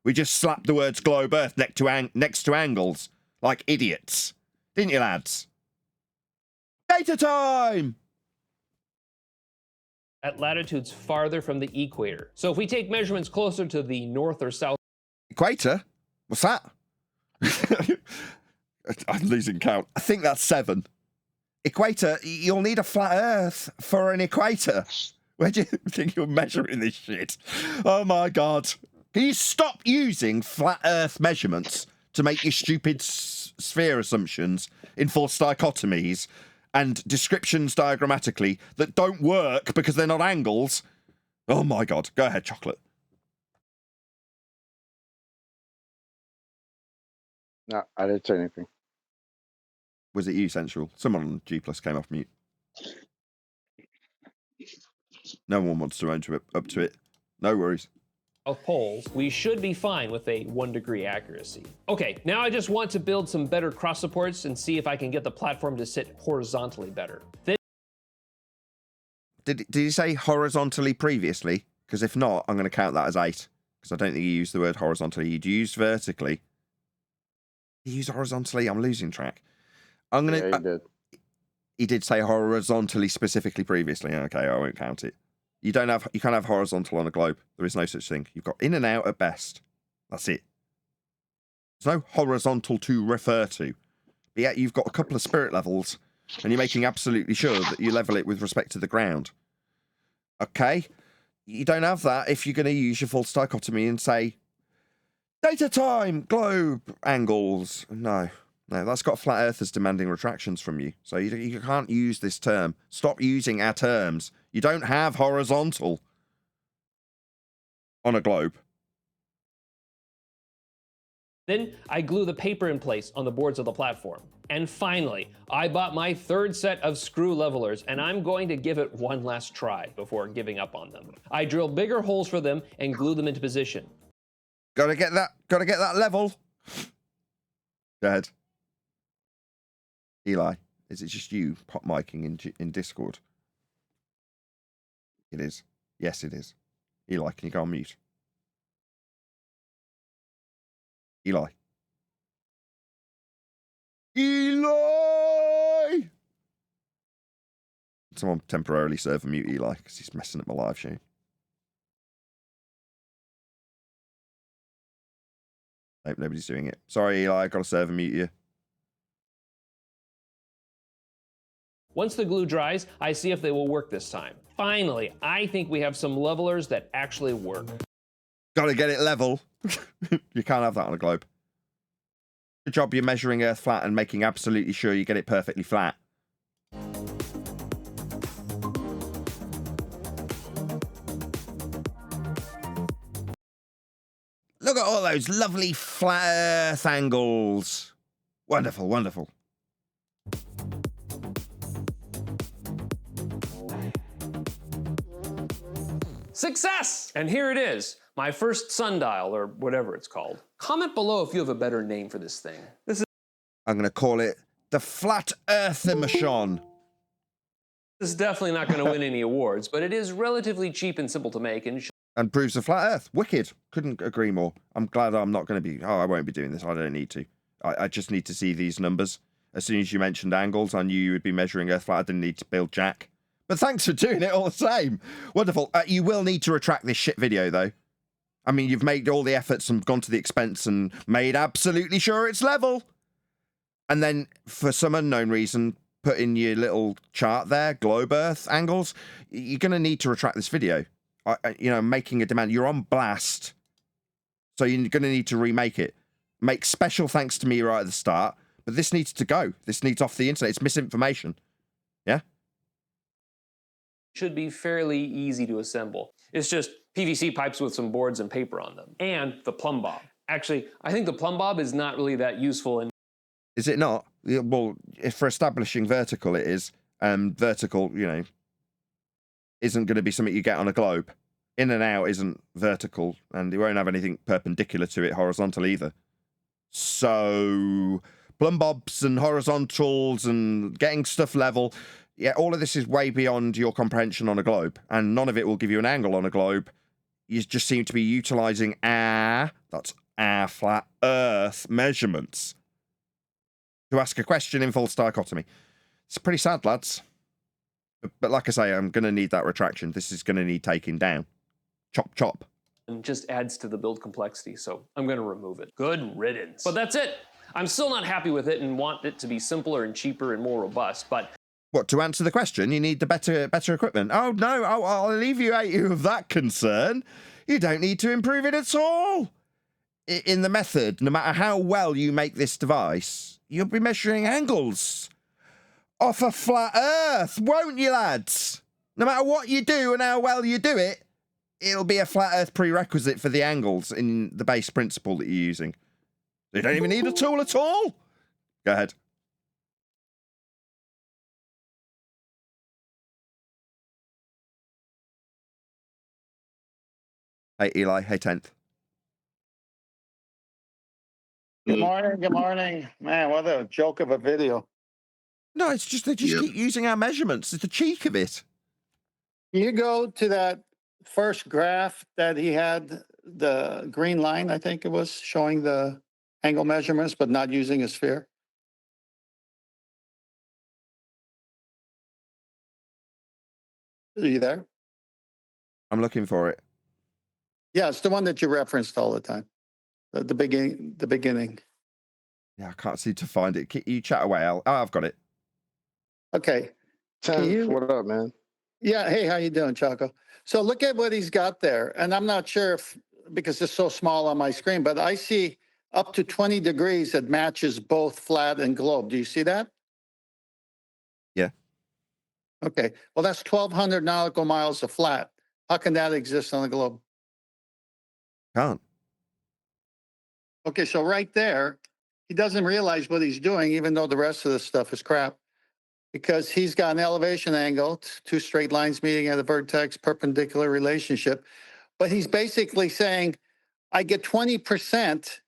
We just slapped the words globe Earth next to angles. Like idiots. Didn't you, lads? Data time! At latitudes farther from the equator. So if we take measurements closer to the north or south Equator? What's that? I'm losing count. I think that's 7. Equator, you'll need a flat Earth for an equator. Where do you think you're measuring this shit? Oh my God. Can you stop using flat Earth measurements to make your stupid sphere assumptions in false dichotomies and descriptions diagrammatically that don't work because they're not angles? Oh my God. Go ahead, Chocolate. No, I didn't say anything. Was it you, Sensual? Someone on G+ came off mute. No one wants to own up to it. No worries. poles, we should be fine with a 1 degree accuracy. Okay, now I just want to build some better cross supports and see if I can get the platform to sit horizontally better. Then Did you say horizontally previously? Because if not, I'm going to count that as 8. Because I don't think you used the word horizontally. You'd used vertically. You used horizontally. I'm losing track. I'm going to... Yeah, he did. He did say horizontally specifically previously. Okay, I won't count it. You can't have horizontal on a globe. There is no such thing. You've got in and out at best. That's it. There's no horizontal to refer to. But yet you've got a couple of spirit levels, and you're making absolutely sure that you level it with respect to the ground. Okay? You don't have that if you're going to use your false dichotomy and say, data time, globe, angles. No, that's got flat earthers demanding retractions from you. So you can't use this term. Stop using our terms. You don't have horizontal on a globe. Then I glue the paper in place on the boards of the platform. And finally, I bought my 3rd set of screw levelers, and I'm going to give it one last try before giving up on them. I drill bigger holes for them and glue them into position. Gotta get that level. Go ahead. Eli, is it just you pop micing in Discord? It is. Yes, it is. Eli, can you go on mute? Eli. Eli! Someone temporarily server mute Eli because he's messing up my live stream. Nope, nobody's doing it. Sorry, Eli, I've got to server mute you. Once the glue dries, I see if they will work this time. finally, I think we have some levelers that actually work. Gotta get it level. You can't have that on a globe. Good job you're measuring Earth flat and making absolutely sure you get it perfectly flat. Look at all those lovely flat Earth angles. Wonderful, wonderful. Success! And here it is, my first sundial, or whatever it's called. Comment below if you have a better name for this thing. I'm going to call it the Flat Earthimation. This is definitely not going to win any awards, but it is relatively cheap and simple to make, and proves the flat Earth. Wicked. Couldn't agree more. I'm glad I'm not going to be... Oh, I won't be doing this. I don't need to. I just need to see these numbers. As soon as you mentioned angles, I knew you would be measuring Earth flat. I didn't need to build jack. But thanks for doing it all the same. Wonderful. You will need to retract this shit video, though. I mean, you've made all the efforts and gone to the expense and made absolutely sure it's level. And then, for some unknown reason, put in your little chart there, globe Earth angles. You're going to need to retract this video. You know, making a demand. You're on blast. So you're going to need to remake it. Make special thanks to me right at the start. But this needs to go. This needs off the internet. It's misinformation. Yeah? should be fairly easy to assemble. It's just PVC pipes with some boards and paper on them. And the plumb bob. Actually, I think the plumb bob is not really that useful in... Is it not? Well, if for establishing vertical it is. Vertical, you know, isn't going to be something you get on a globe. In and out isn't vertical, and you won't have anything perpendicular to it horizontal either. So, plumb bobs and horizontals and getting stuff level, yeah, all of this is way beyond your comprehension on a globe, and none of it will give you an angle on a globe. You just seem to be utilising that's our flat Earth measurements to ask a question in false dichotomy. It's pretty sad, lads. But like I say, I'm going to need that retraction. This is going to need taking down. Chop, chop. And just adds to the build complexity, so I'm going to remove it. Good riddance. But that's it. I'm still not happy with it and want it to be simpler and cheaper and more robust, but... What, to answer the question, you need the better equipment? Oh, no, I'll alleviate you of that concern. You don't need to improve it at all. In the method, no matter how well you make this device, you'll be measuring angles off a flat Earth, won't you, lads? No matter what you do and how well you do it, it'll be a flat Earth prerequisite for the angles in the base principle that you're using. You don't even need a tool at all. Go ahead. Hey, Eli. Hey, 10th. Good morning, good morning. Man, what a joke of a video. No, it's just they just keep using our measurements. It's the cheek of it. You go to that first graph that he had, the green line, I think it was, showing the angle measurements, but not using a sphere. Are you there? I'm looking for it. Yeah, it's the one that you referenced all the time. The beginning. Yeah, I can't seem to find it. You chat away, Al. Oh, I've got it. Okay. What up, man? Yeah. Hey, how you doing, Chaco? So look at what he's got there. And I'm not sure if, because it's so small on my screen, but I see up to 20 degrees that matches both flat and globe. Do you see that? Yeah. Okay. Well, that's 1,200 nautical miles of flat. How can that exist on the globe? Can't. Okay. So right there, he doesn't realize what he's doing, even though the rest of this stuff is crap. Because he's got an elevation angle, two straight lines meeting at a vertex, perpendicular relationship. But he's basically saying, I get 20%,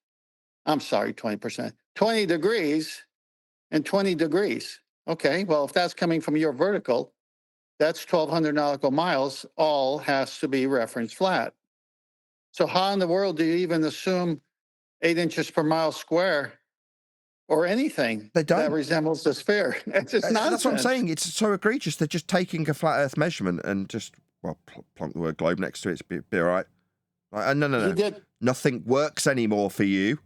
I'm sorry, 20%, 20 degrees and 20 degrees. Okay, well, if that's coming from your vertical, that's 1,200 nautical miles, all has to be reference flat. So how in the world do you even assume 8 inches per mile square or anything that resembles the sphere? It's just nonsense. That's what I'm saying. It's so egregious. They're just taking a flat Earth measurement and just, well, plonk the word globe next to it. It's be all right. No. Nothing works anymore for you.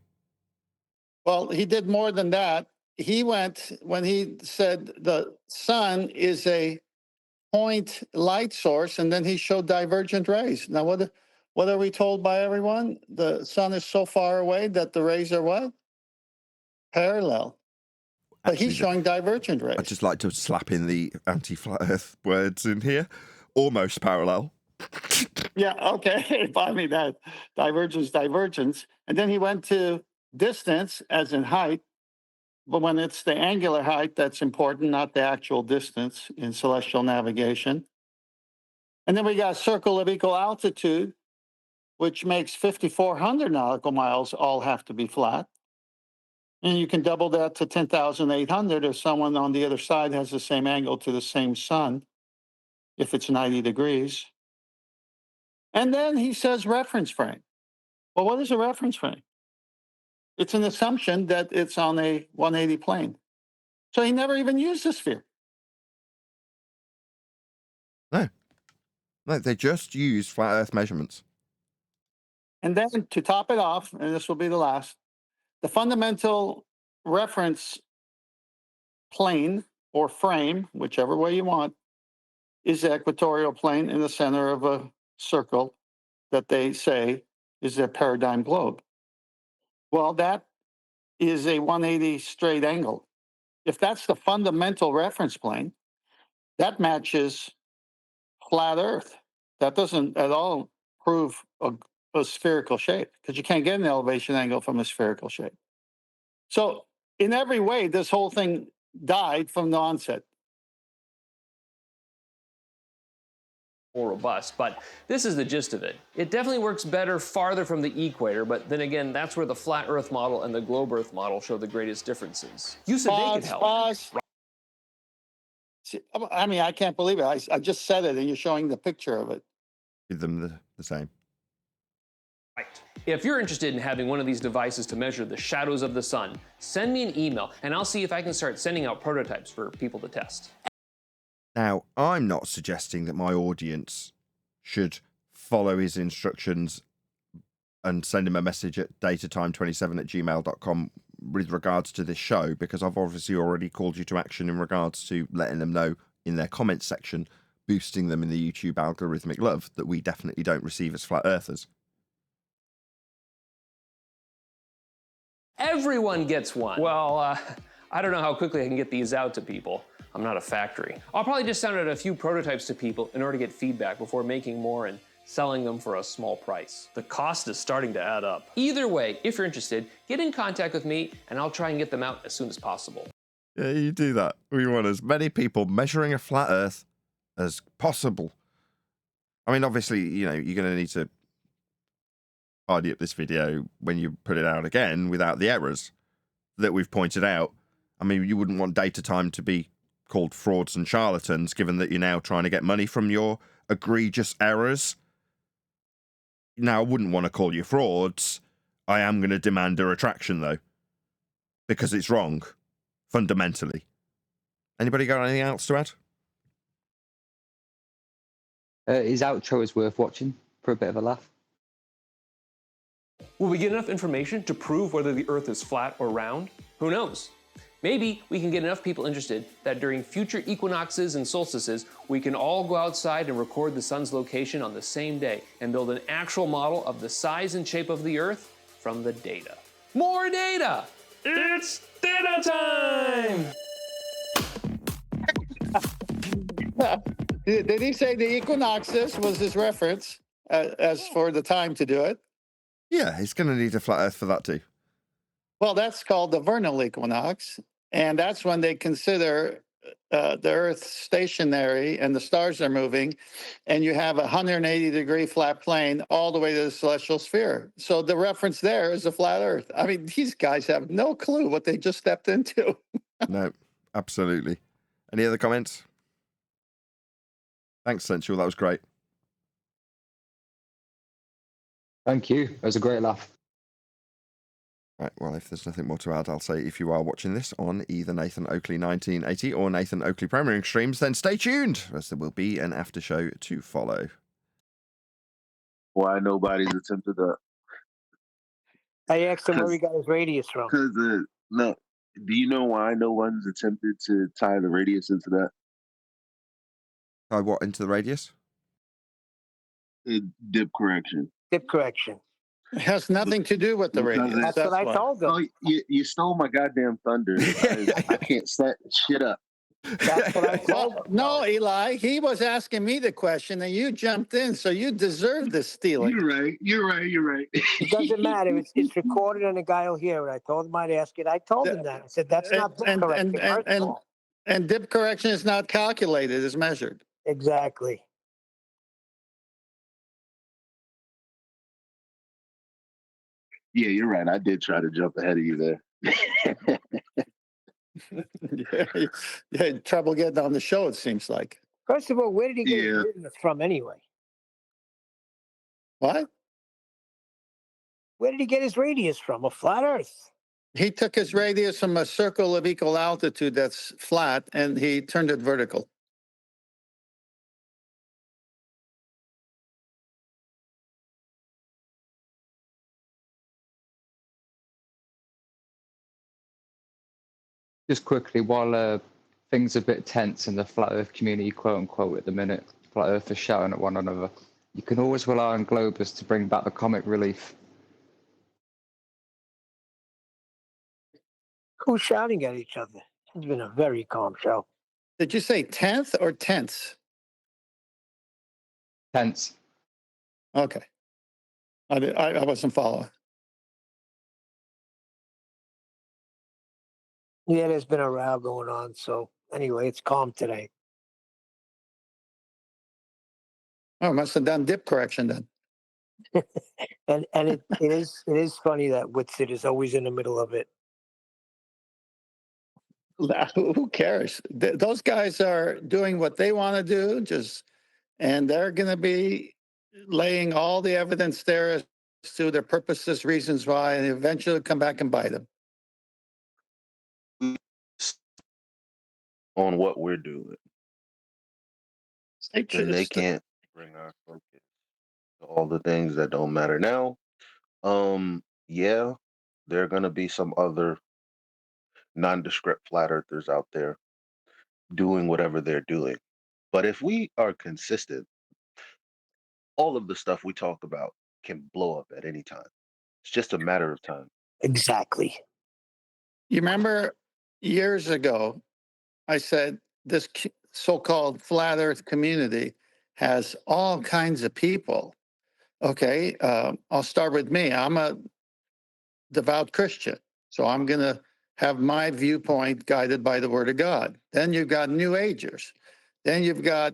Well, he did more than that. He went, when he said the sun is a point light source, and then he showed divergent rays. Now, what are we told by everyone? The sun is so far away that the rays are what? Parallel. But Actually, he's showing divergent rays. I'd just like to slap in the anti-flat Earth words in here. Almost parallel. Yeah, okay. I mean, that divergence. And then he went to distance, as in height. But when it's the angular height that's important, not the actual distance in celestial navigation. And then we got a circle of equal altitude, which makes 5,400 nautical miles all have to be flat. And you can double that to 10,800 if someone on the other side has the same angle to the same sun, if it's 90 degrees. And then he says reference frame. Well, what is a reference frame? It's an assumption that it's on a 180 plane. So he never even used the sphere. No, they just use flat Earth measurements. And then to top it off, and this will be the last, the fundamental reference plane or frame, whichever way you want, is the equatorial plane in the center of a circle that they say is their paradigm globe. Well, that is a 180 straight angle. If that's the fundamental reference plane, that matches flat Earth. That doesn't at all prove a spherical shape because you can't get an elevation angle from a spherical shape. So in every way, this whole thing died from the onset. More robust, but this is the gist of it. It definitely works better farther from the equator, but then again, that's where the flat Earth model and the globe Earth model show the greatest differences. You said they could help. Pause. See, I mean, I can't believe it. I just said it, and you're showing the picture of it. Give them the same. Right. If you're interested in having one of these devices to measure the shadows of the sun, send me an email, and I'll see if I can start sending out prototypes for people to test. Now, I'm not suggesting that my audience should follow his instructions and send him a message at datatime27@gmail.com with regards to this show, because I've obviously already called you to action in regards to letting them know in their comments section, boosting them in the YouTube algorithmic love, that we definitely don't receive as flat earthers. Everyone gets one. Well, I don't know how quickly I can get these out to people. I'm not a factory. I'll probably just send out a few prototypes to people in order to get feedback before making more and selling them for a small price. The cost is starting to add up. Either way, if you're interested, get in contact with me and I'll try and get them out as soon as possible. Yeah, you do that. We want as many people measuring a flat Earth as possible. I mean, obviously, you know, you're going to need to tidy up this video when you put it out again without the errors that we've pointed out. I mean, you wouldn't want Data Time to be called frauds and charlatans, given that you're now trying to get money from your egregious errors. Now, I wouldn't want to call you frauds. I am going to demand a retraction, though, because it's wrong, fundamentally. Anybody got anything else to add? His outro is worth watching for a bit of a laugh. Will we get enough information to prove whether the Earth is flat or round? Who knows? Maybe we can get enough people interested that during future equinoxes and solstices, we can all go outside and record the sun's location on the same day and build an actual model of the size and shape of the Earth from the data. More data! It's data time! Did he say the equinoxes was his reference as for the time to do it? Yeah, he's going to need a flat Earth for that too. Well, that's called the vernal equinox. And that's when they consider the Earth stationary and the stars are moving, and you have a 180-degree flat plane all the way to the celestial sphere. So the reference there is a flat Earth. I mean, these guys have no clue what they just stepped into. No, absolutely. Any other comments? Thanks, Sensual. That was great. Thank you. It was a great laugh. Right, well, if there's nothing more to add, I'll say if you are watching this on either Nathan Oakley 1980 or Nathan Oakley premiering streams, then stay tuned, as there will be an after show to follow. Why nobody's attempted that? I asked him where he got his radius from. Because no, do you know why no one's attempted to tie the radius into that? By what, into the radius? Dip correction. Dip correction. It has nothing to do with the Because radius. That's what I why. told them. Oh, you stole my goddamn thunder. I can't set shit up. That's what I told Well, them. no, Eli, he was asking me the question and you jumped in, so you deserve this stealing. You're right. You're right. It doesn't matter. It's recorded and the guy will hear it. I told him I'd ask it. I told him that. I said, that's not dip correction. first of all. And dip correction is not calculated, it's measured. Exactly. Yeah, you're right. I did try to jump ahead of you there. You had trouble getting on the show, it seems like. First of all, where did he get Yeah. his radius from anyway? What? Where did he get his radius from? A flat Earth. He took his radius from a circle of equal altitude that's flat and he turned it vertical. Just quickly, while things are a bit tense in the flat Earth community, quote unquote, at the minute, flat Earthers shouting at one another, you can always rely on Globus to bring back the comic relief. Who's shouting at each other? It's been a very calm show. Did you say 10th or tense? Tense. Okay. I wasn't following. Yeah, there's been a row going on. So anyway, it's calm today. Oh, must have done dip correction then. And it is funny that Whitsitt is always in the middle of it. Who cares? Those guys are doing what they want to do, and they're going to be laying all the evidence there as to their purposes, reasons why, and eventually come back and bite them. On what we're doing. And they can't bring our focus to all the things that don't matter now. Yeah, there are gonna be some other nondescript flat earthers out there doing whatever they're doing. But if we are consistent, all of the stuff we talk about can blow up at any time. It's just a matter of time. Exactly. You remember years ago, I said this so-called flat earth community has all kinds of people. Okay, I'll start with me. I'm a devout Christian, so I'm going to have my viewpoint guided by the Word of God. Then you've got New Agers. Then you've got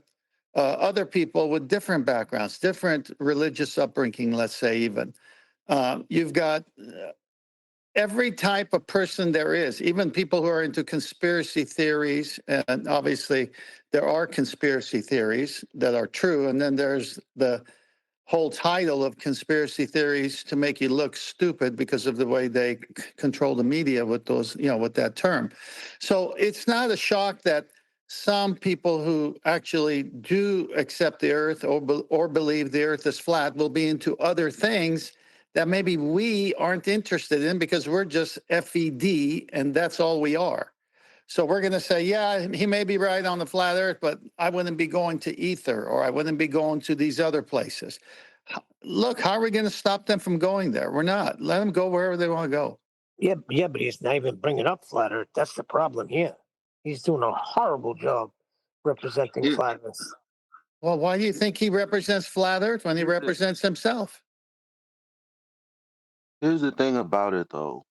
other people with different backgrounds, different religious upbringing, let's say even. You've got every type of person there is, even people who are into conspiracy theories. And obviously, there are conspiracy theories that are true. And then there's the whole title of conspiracy theories to make you look stupid because of the way they control the media with those, with that term. So it's not a shock that some people who actually do accept the earth or believe the earth is flat will be into other things that maybe we aren't interested in because we're just FED and that's all we are. So we're going to say, yeah, he may be right on the flat earth, but I wouldn't be going to Ether or I wouldn't be going to these other places. Look, how are we going to stop them from going there? We're not. Let them go wherever they want to go. Yeah, but he's not even bringing up flat Earth. That's the problem here. He's doing a horrible job representing flat Earth. Well, why do you think he represents flat earth when he represents himself? Here's the thing about it, though.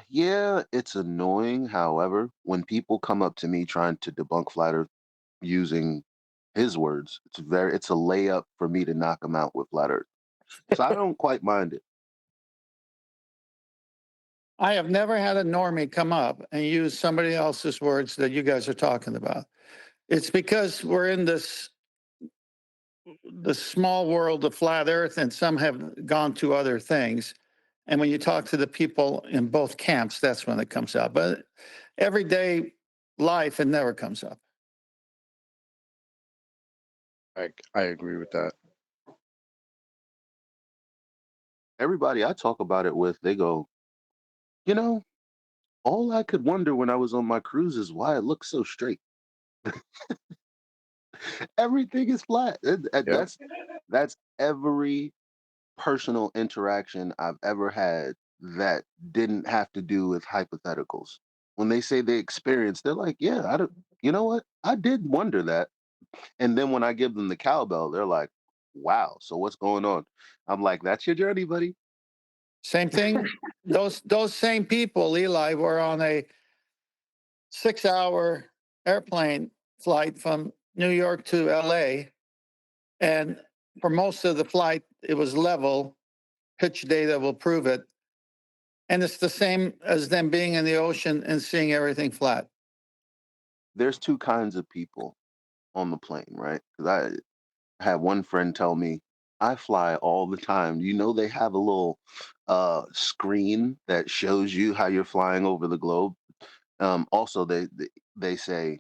Yeah, it's annoying. However, when people come up to me trying to debunk flat Earth using his words, it's a layup for me to knock them out with flat Earth. So I don't quite mind it. I have never had a normie come up and use somebody else's words that you guys are talking about. It's because we're in the small world of flat earth and some have gone to other things. And when you talk to the people in both camps, that's when it comes up. But everyday life, it never comes up. I agree with that. Everybody I talk about it with, they go, all I could wonder when I was on my cruise is why it looks so straight. Everything is flat. Yeah. That's every personal interaction I've ever had that didn't have to do with hypotheticals. When they say they experienced, they're like, yeah, I don't, you know what? I did wonder that. And then when I give them the cowbell, they're like, wow, so what's going on? I'm like, that's your journey, buddy. Same thing. Those same people, Eli, were on a 6-hour airplane flight from New York to LA. And for most of the flight, it was level. Pitch data will prove it. And it's the same as them being in the ocean and seeing everything flat. There's two kinds of people on the plane, right? Because I had one friend tell me, I fly all the time. You know, they have a little screen that shows you how you're flying over the globe. Also, they say,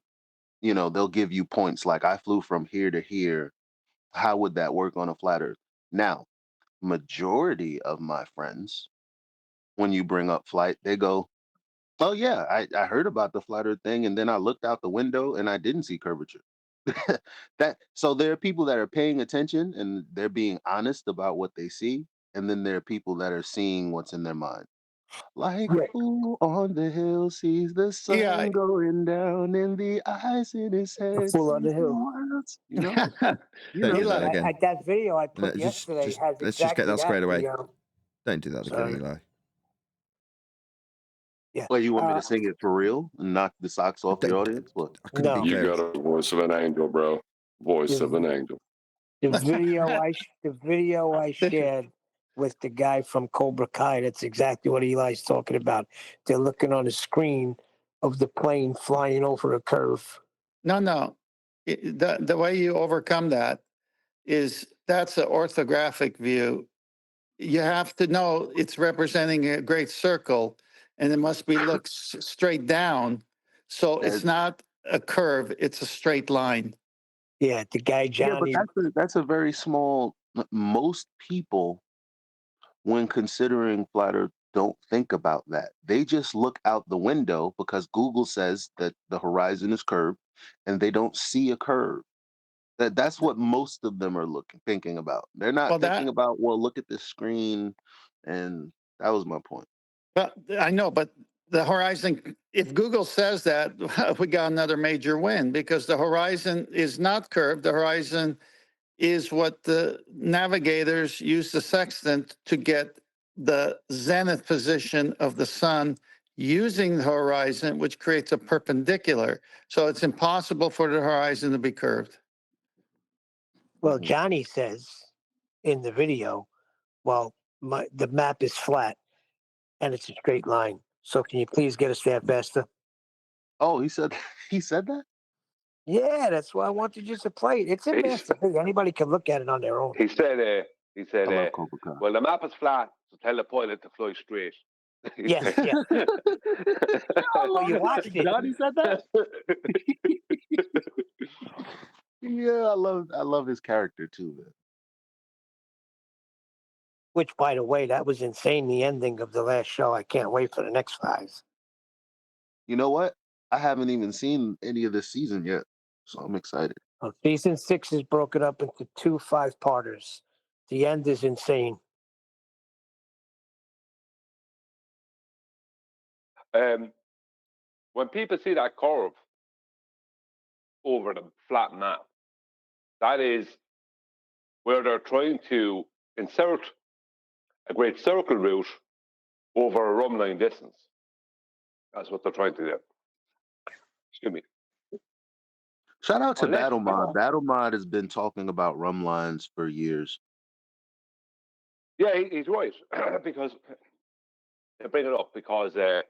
you know, they'll give you points like I flew from here to here. How would that work on a flat earth? Now, majority of my friends, when you bring up flight, they go, oh yeah, I heard about the flat earth thing, and then I looked out the window and I didn't see curvature. That so there are people that are paying attention and they're being honest about what they see, and then there are people that are seeing what's in their mind. Like Yeah. who on the hill sees the Yeah. sun going down and the eyes in his A head fool on the sees the hill. worlds, you know? You Don't know? do that Eli, again. That video I put Just yesterday has let's just get exactly that squared away. The, Don't do that again, sorry. Eli. Yeah. Well, you want me to sing it for real and knock the socks off the audience? What? I couldn't No. be You clear. got a voice of an angel, bro. Voice of an angel. The video I shared with the guy from Cobra Kai, that's exactly what Eli's talking about. They're looking on a screen of the plane flying over a curve. No. The way you overcome that is that's an orthographic view. You have to know it's representing a great circle and it must be looked straight down. So it's not a curve, it's a straight line. Yeah, the guy Yeah, but Johnny. that's a very small. Most people, when considering flat Earth, don't think about that. They just look out the window because Google says that the horizon is curved, and they don't see a curve. That's what most of them are thinking about. They're not Well, thinking that, about, well, look at this screen, and that was my point. but I know, but the horizon, if Google says that, we got another major win because the horizon is not curved. The horizon is what the navigators use the sextant to get the zenith position of the sun using the horizon, which creates a perpendicular. So it's impossible for the horizon to be curved. Well, Johnny says in the video, well, the map is flat and it's a straight line. So can you please get us there faster? Oh, he said that? Yeah, that's why I wanted you to play it. It's a master thing. Anybody can look at it on their own. He said, I love Cobra Kai. well, the map is flat, so tell the pilot to fly straight. Yes. Well, you watched it. Johnny said that? Yeah, I love his character too, man. Which, by the way, that was insane. The ending of the last show. I can't wait for the next 5. You know what? I haven't even seen any of this season yet, so I'm excited. Well, season 6 is broken up into 2 5-parters. The end is insane. When people see that curve over the flat map, that is where they're trying to insert a great circle route over a rhumb line distance. That's what they're trying to do. Excuse me. Shout out to Unless- Battle Mod. Battle Mod has been talking about rhumb lines for years. Yeah, he's right. Because I bring it up because the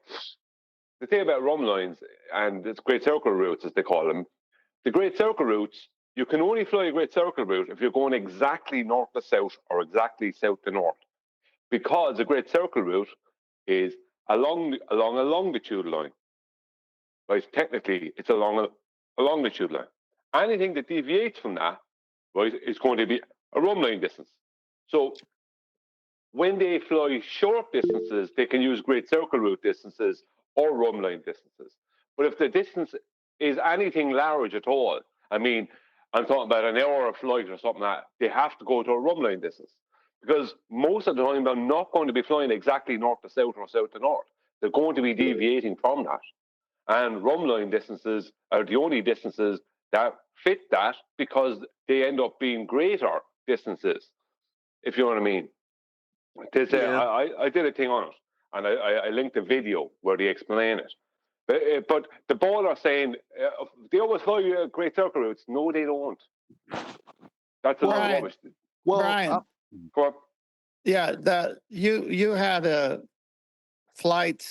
thing about rhumb lines and it's great circle routes, as they call them, the great circle routes, you can only fly a great circle route if you're going exactly north to south or exactly south to north. Because a great circle route is along a longitude line. Right? Technically, it's along a longitude line. Anything that deviates from that, right, is going to be a rhumb line distance. So when they fly short distances, they can use great circle route distances or rhumb line distances. But if the distance is anything large at all. I mean, I'm talking about an hour of flight or something like that. They have to go to a rhumb line distance, because most of the time they're not going to be flying exactly north to south or south to north. They're going to be deviating from that. And rhumb line distances are the only distances that fit that, because they end up being greater distances, if you know what I mean. I did a thing on it, and I linked a video where they explain it. But the ball are saying they always fly great circle routes. No, they don't. That's a lot of rubbish. Well, Brian, Go on. yeah, that you had a flight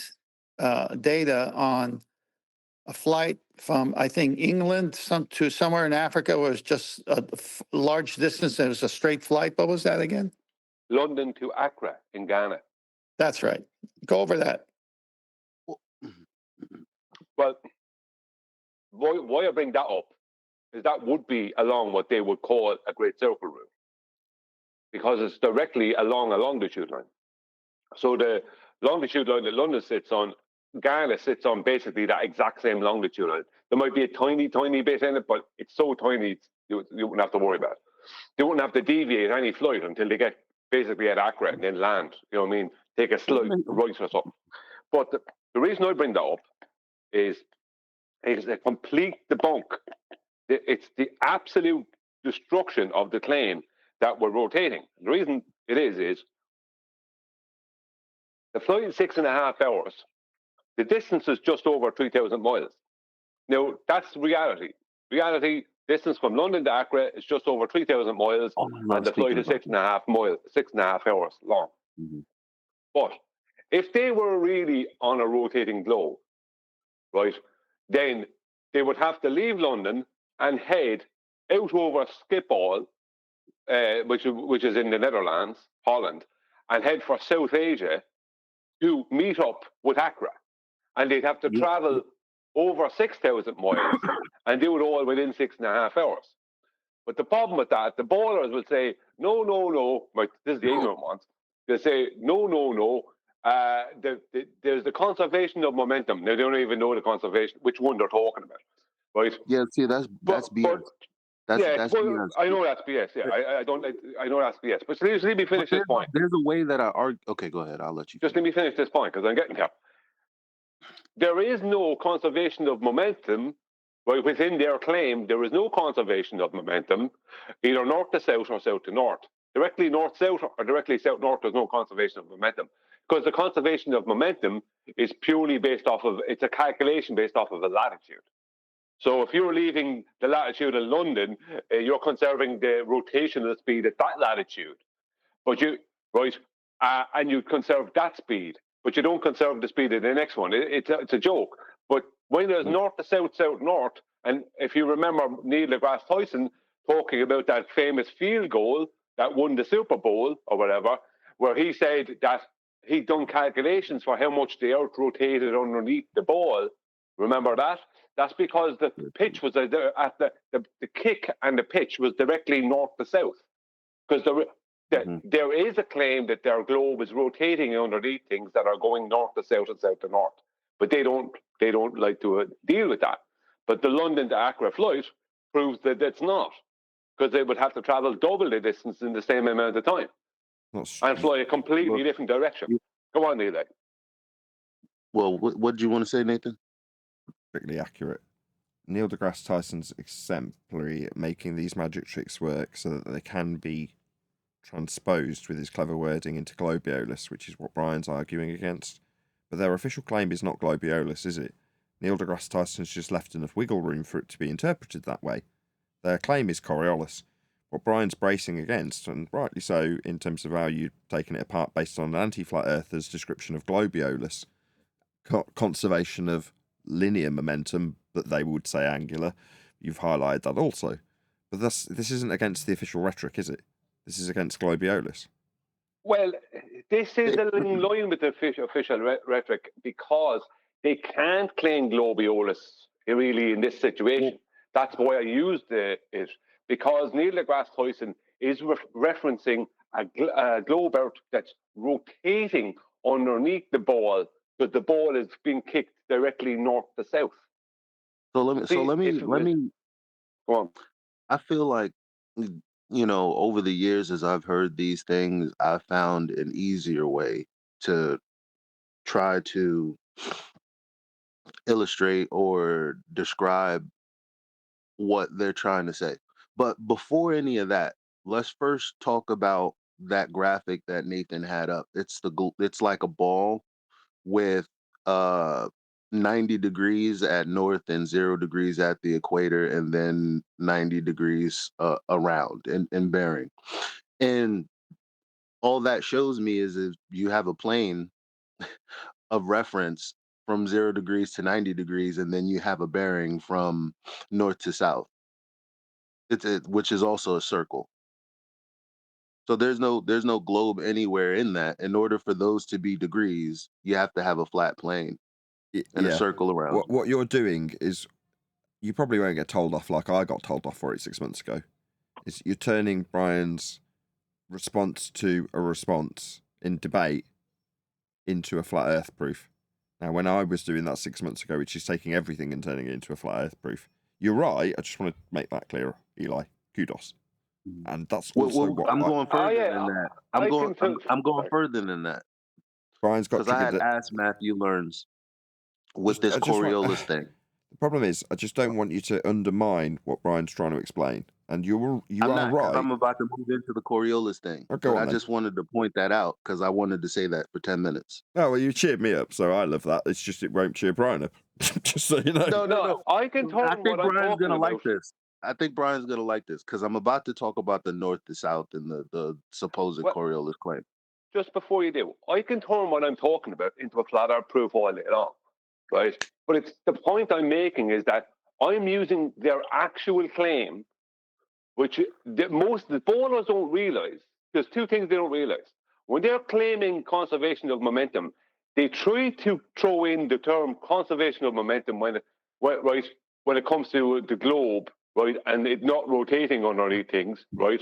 data on a flight from, I think, England to somewhere in Africa. Was just a large distance. It was a straight flight. What was that again? London to Accra in Ghana. That's right. Go over that. Well, why I bring that up is that would be along what they would call a great circle route, because it's directly along a longitude line. So the longitude line that London sits on, Ghana sits on basically that exact same longitude line. There might be a tiny, tiny bit in it, but it's so tiny you wouldn't have to worry about it. They wouldn't have to deviate any flight until they get basically at Accra and then land. You know what I mean? Take a slight right or something. But the reason I bring that up is a complete debunk. It's the absolute destruction of the claim that we're rotating. The reason it is the flight is 6.5 hours. The distance is just over 3,000 miles. Now, that's reality. Reality, distance from London to Accra is just over 3,000 miles, and the flight is 6.5 hours long. Mm-hmm. But if they were really on a rotating globe, right, then they would have to leave London and head out over Schiphol, which is in the Netherlands, Holland, and head for South Asia to meet up with Accra. And they'd have to travel over 6,000 miles and do it all within 6.5 hours. But the problem with that, the ballers will say, no, like, this is the ignorant ones. They say, no, there's the conservation of momentum. Now, they don't even know the conservation, which one they're talking about, right? Yeah, see, that's BS. That's BS. I know that's BS. Yeah, I know that's BS. But let me finish this point. There's a way that I argue. Okay, go ahead. I'll let you. Just let me finish this point, because I'm getting here. There is no conservation of momentum. Right, within their claim, there is no conservation of momentum, either north to south or south to north. Directly north-south or directly south-north, there's no conservation of momentum. Because the conservation of momentum is purely based off of, it's a calculation based off of a latitude. So if you're leaving the latitude of London, you're conserving the rotational speed at that latitude. But and you conserve that speed, but you don't conserve the speed of the next one. It's a joke. But when there's north to south, south north, and if you remember Neil deGrasse Tyson talking about that famous field goal that won the Super Bowl or whatever, where he said that he'd done calculations for how much the earth rotated underneath the ball. Remember that? That's because the pitch was the kick and the pitch was directly north to south. Because there is a claim that their globe is rotating underneath things that are going north to south and south to north. But they don't like to deal with that. But the London to Accra flight proves that it's not, because they would have to travel double the distance in the same amount of time and fly a completely different direction. Go on, Neil. Well, what do you want to say, Nathan? Strictly accurate. Neil deGrasse Tyson's exemplary at making these magic tricks work so that they can be transposed with his clever wording into Globiolis, which is what Brian's arguing against. But their official claim is not Globiolis, is it? Neil deGrasse Tyson's just left enough wiggle room for it to be interpreted that way. Their claim is Coriolis. What Brian's bracing against, and rightly so, in terms of how you've taken it apart based on an anti-flat earther's description of Globiolis, conservation of linear momentum, but they would say angular. You've highlighted that also. But this isn't against the official rhetoric, is it? This is against Globiolis. Well, this is in line with the official rhetoric, because they can't claim Globiolis really in this situation. That's why I used it, because Neil deGrasse Tyson is referencing a globe Earth that's rotating underneath the ball, but the ball is being kicked directly north to south. So let me See, let if me it let was, me. go on. I feel like over the years as I've heard these things, I found an easier way to try to illustrate or describe what they're trying to say. But before any of that, let's first talk about that graphic that Nathan had up. It's like a ball with uh 90 degrees at north and 0 degrees at the equator, and then 90 degrees around and bearing. And all that shows me is if you have a plane of reference from 0 degrees to 90 degrees, and then you have a bearing from north to south. Which is also a circle. So there's no globe anywhere in that. In order for those to be degrees, you have to have a flat plane and a Yeah. circle around. What you're doing is, you probably won't get told off like I got told off for it 6 months ago. Is you're turning Brian's response to a response in debate into a flat Earth proof. Now, when I was doing that 6 months ago, which is taking everything and turning it into a flat Earth proof, you're right. I just want to make that clear, Eli. Kudos. And that's also what I'm going further yeah, than that. I I'm can going. I'm going sorry. further than that Brian's got because I triggered. had asked Matthew Learns with this I just want- Coriolis thing. The problem is, I just don't want you to undermine what Brian's trying to explain. And you I'm are not, 'cause right. I'm about to move into the Coriolis thing. Oh, go But on I then. just wanted to point that out because I wanted to say that for 10 minutes. Oh, well, you cheered me up, so I love that. It's just it won't cheer Brian up. Just so you know. No. I can turn I think what I'm Brian's talking gonna like about. this. I think Brian's gonna like this because I'm about to talk about the north to south and the supposed Well, Coriolis claim. just before you do, I can turn what I'm talking about into a flat Earth proof all day long, right? But it's the point I'm making is that I'm using their actual claim, which the ballers don't realize. There's two things they don't realize. When they're claiming conservation of momentum, they try to throw in the term conservation of momentum when it comes to the globe, right, and it not rotating underneath things, right?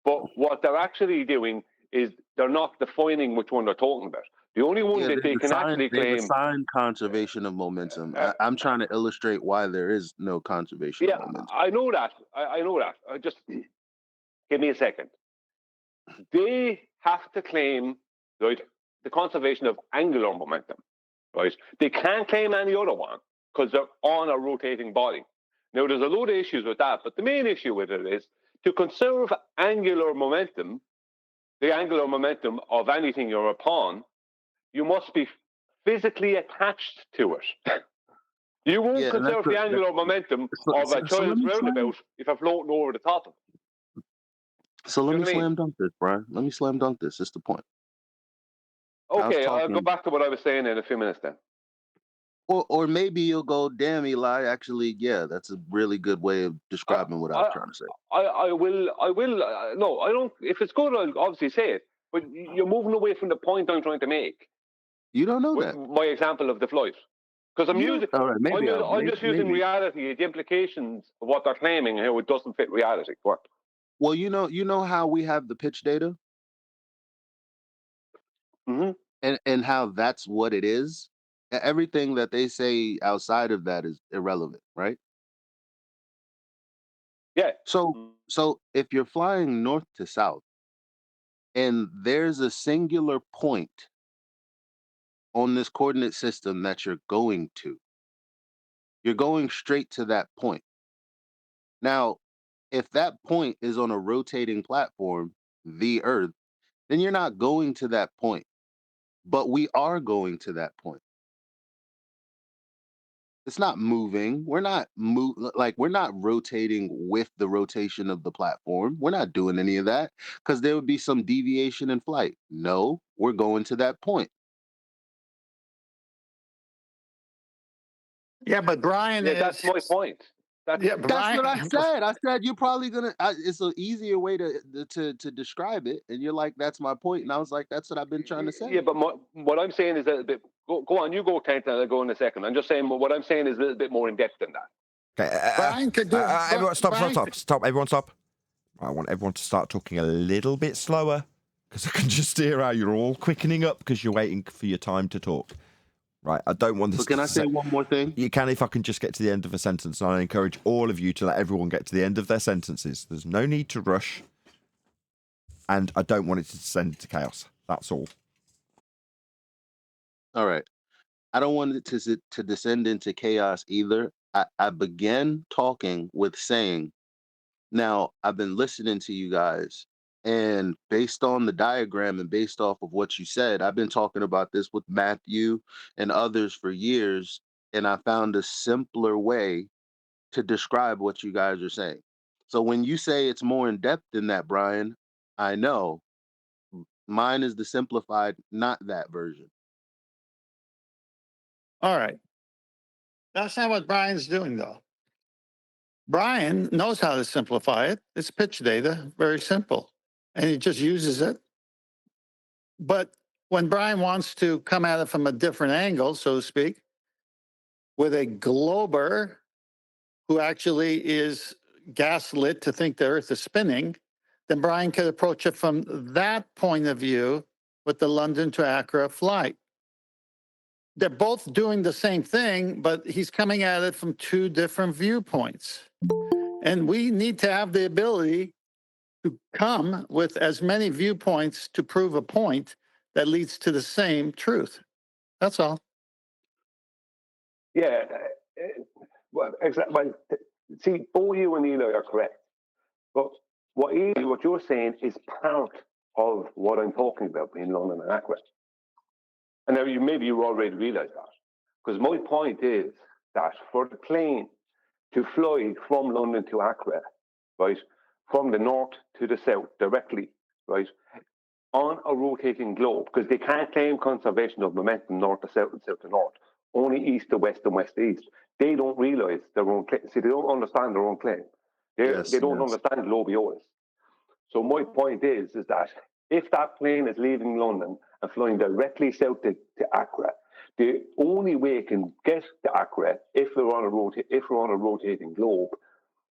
But what they're actually doing is they're not defining which one they're talking about. The only one that they can actually They've claim. assigned conservation of momentum. I'm trying to illustrate why there is no conservation Yeah, of momentum. I know that. I know that. Just give me a second. They have to claim, right, the conservation of angular momentum, right? They can't claim any other one because they're on a rotating body. Now, there's a load of issues with that, but the main issue with it is to conserve angular momentum, the angular momentum of anything you're upon, you must be physically attached to it. You won't conserve the angular momentum of a child's roundabout if you're floating over the top of it. So let me slam dunk this, Brian. Let me slam dunk this. That's the point. Okay, I'll go back to what I was saying in a few minutes then. Or maybe you'll go, damn, Eli, actually, yeah, that's a really good way of describing what I was trying to say. I will, no, I don't, if it's good, I'll obviously say it, but you're moving away from the point I'm trying to make. You don't know that. My example of the flight. Because I'm using, I'm just using reality, the implications of what they're claiming and how it doesn't fit reality. What? Well, you know how we have the pitch data? Mm-hmm. And how that's what it is? Everything that they say outside of that is irrelevant, right? Yeah. So if you're flying north to south and there's a singular point on this coordinate system that you're going to, you're going straight to that point. Now, if that point is on a rotating platform, the Earth, then you're not going to that point. But we are going to that point. It's not moving. We're not we're not rotating with the rotation of the platform. We're not doing any of that because there would be some deviation in flight. No, we're going to that point. Yeah, but Brian that's my point. That's what I said. I said you're probably gonna. It's an easier way to describe it, and you're like, "That's my point," and I was like, "That's what I've been trying to say." Yeah, but what I'm saying is that go on, you go, Kent, and I'll go in a second. I'm just saying what I'm saying is a little bit more in depth than that. Okay, Brian could do. Everyone, stop! Everyone, stop! I want everyone to start talking a little bit slower because I can just hear how you're all quickening up because you're waiting for your time to talk. Right, I don't want this But can I say one more thing? You can if I can just get to the end of a sentence, and I encourage all of you to let everyone get to the end of their sentences. There's no need to rush, and I don't want it to descend to chaos. That's all. All right. I don't want it to descend into chaos either. I began talking with saying, now I've been listening to you guys, and based on the diagram and based off of what you said, I've been talking about this with Matthew and others for years, and I found a simpler way to describe what you guys are saying. So when you say it's more in depth than that, Brian, I know mine is the simplified, not that version. All right. That's not what Brian's doing, though. Brian knows how to simplify it. It's pitch data, very simple, and he just uses it. But when Brian wants to come at it from a different angle, so to speak, with a glober who actually is gaslit to think the Earth is spinning, then Brian could approach it from that point of view with the London to Accra flight. They're both doing the same thing, but he's coming at it from two different viewpoints. And we need to have the ability to come with as many viewpoints to prove a point that leads to the same truth. That's all. Yeah. Well, exactly. Well, see, both you and Eli are correct. But what you're saying is part of what I'm talking about in London and Accra. And now maybe you already realise that. Because my point is that for the plane to fly from London to Accra, right, from the north to the south directly, right, on a rotating globe, because they can't claim conservation of momentum north to south and south to north, only east to west and west to east. They don't realise their own claim. See, they don't understand their own claim. They don't understand Globiolis. So my point is that if that plane is leaving London and flying directly south to Accra, the only way it can get to Accra if we're on a rotating globe,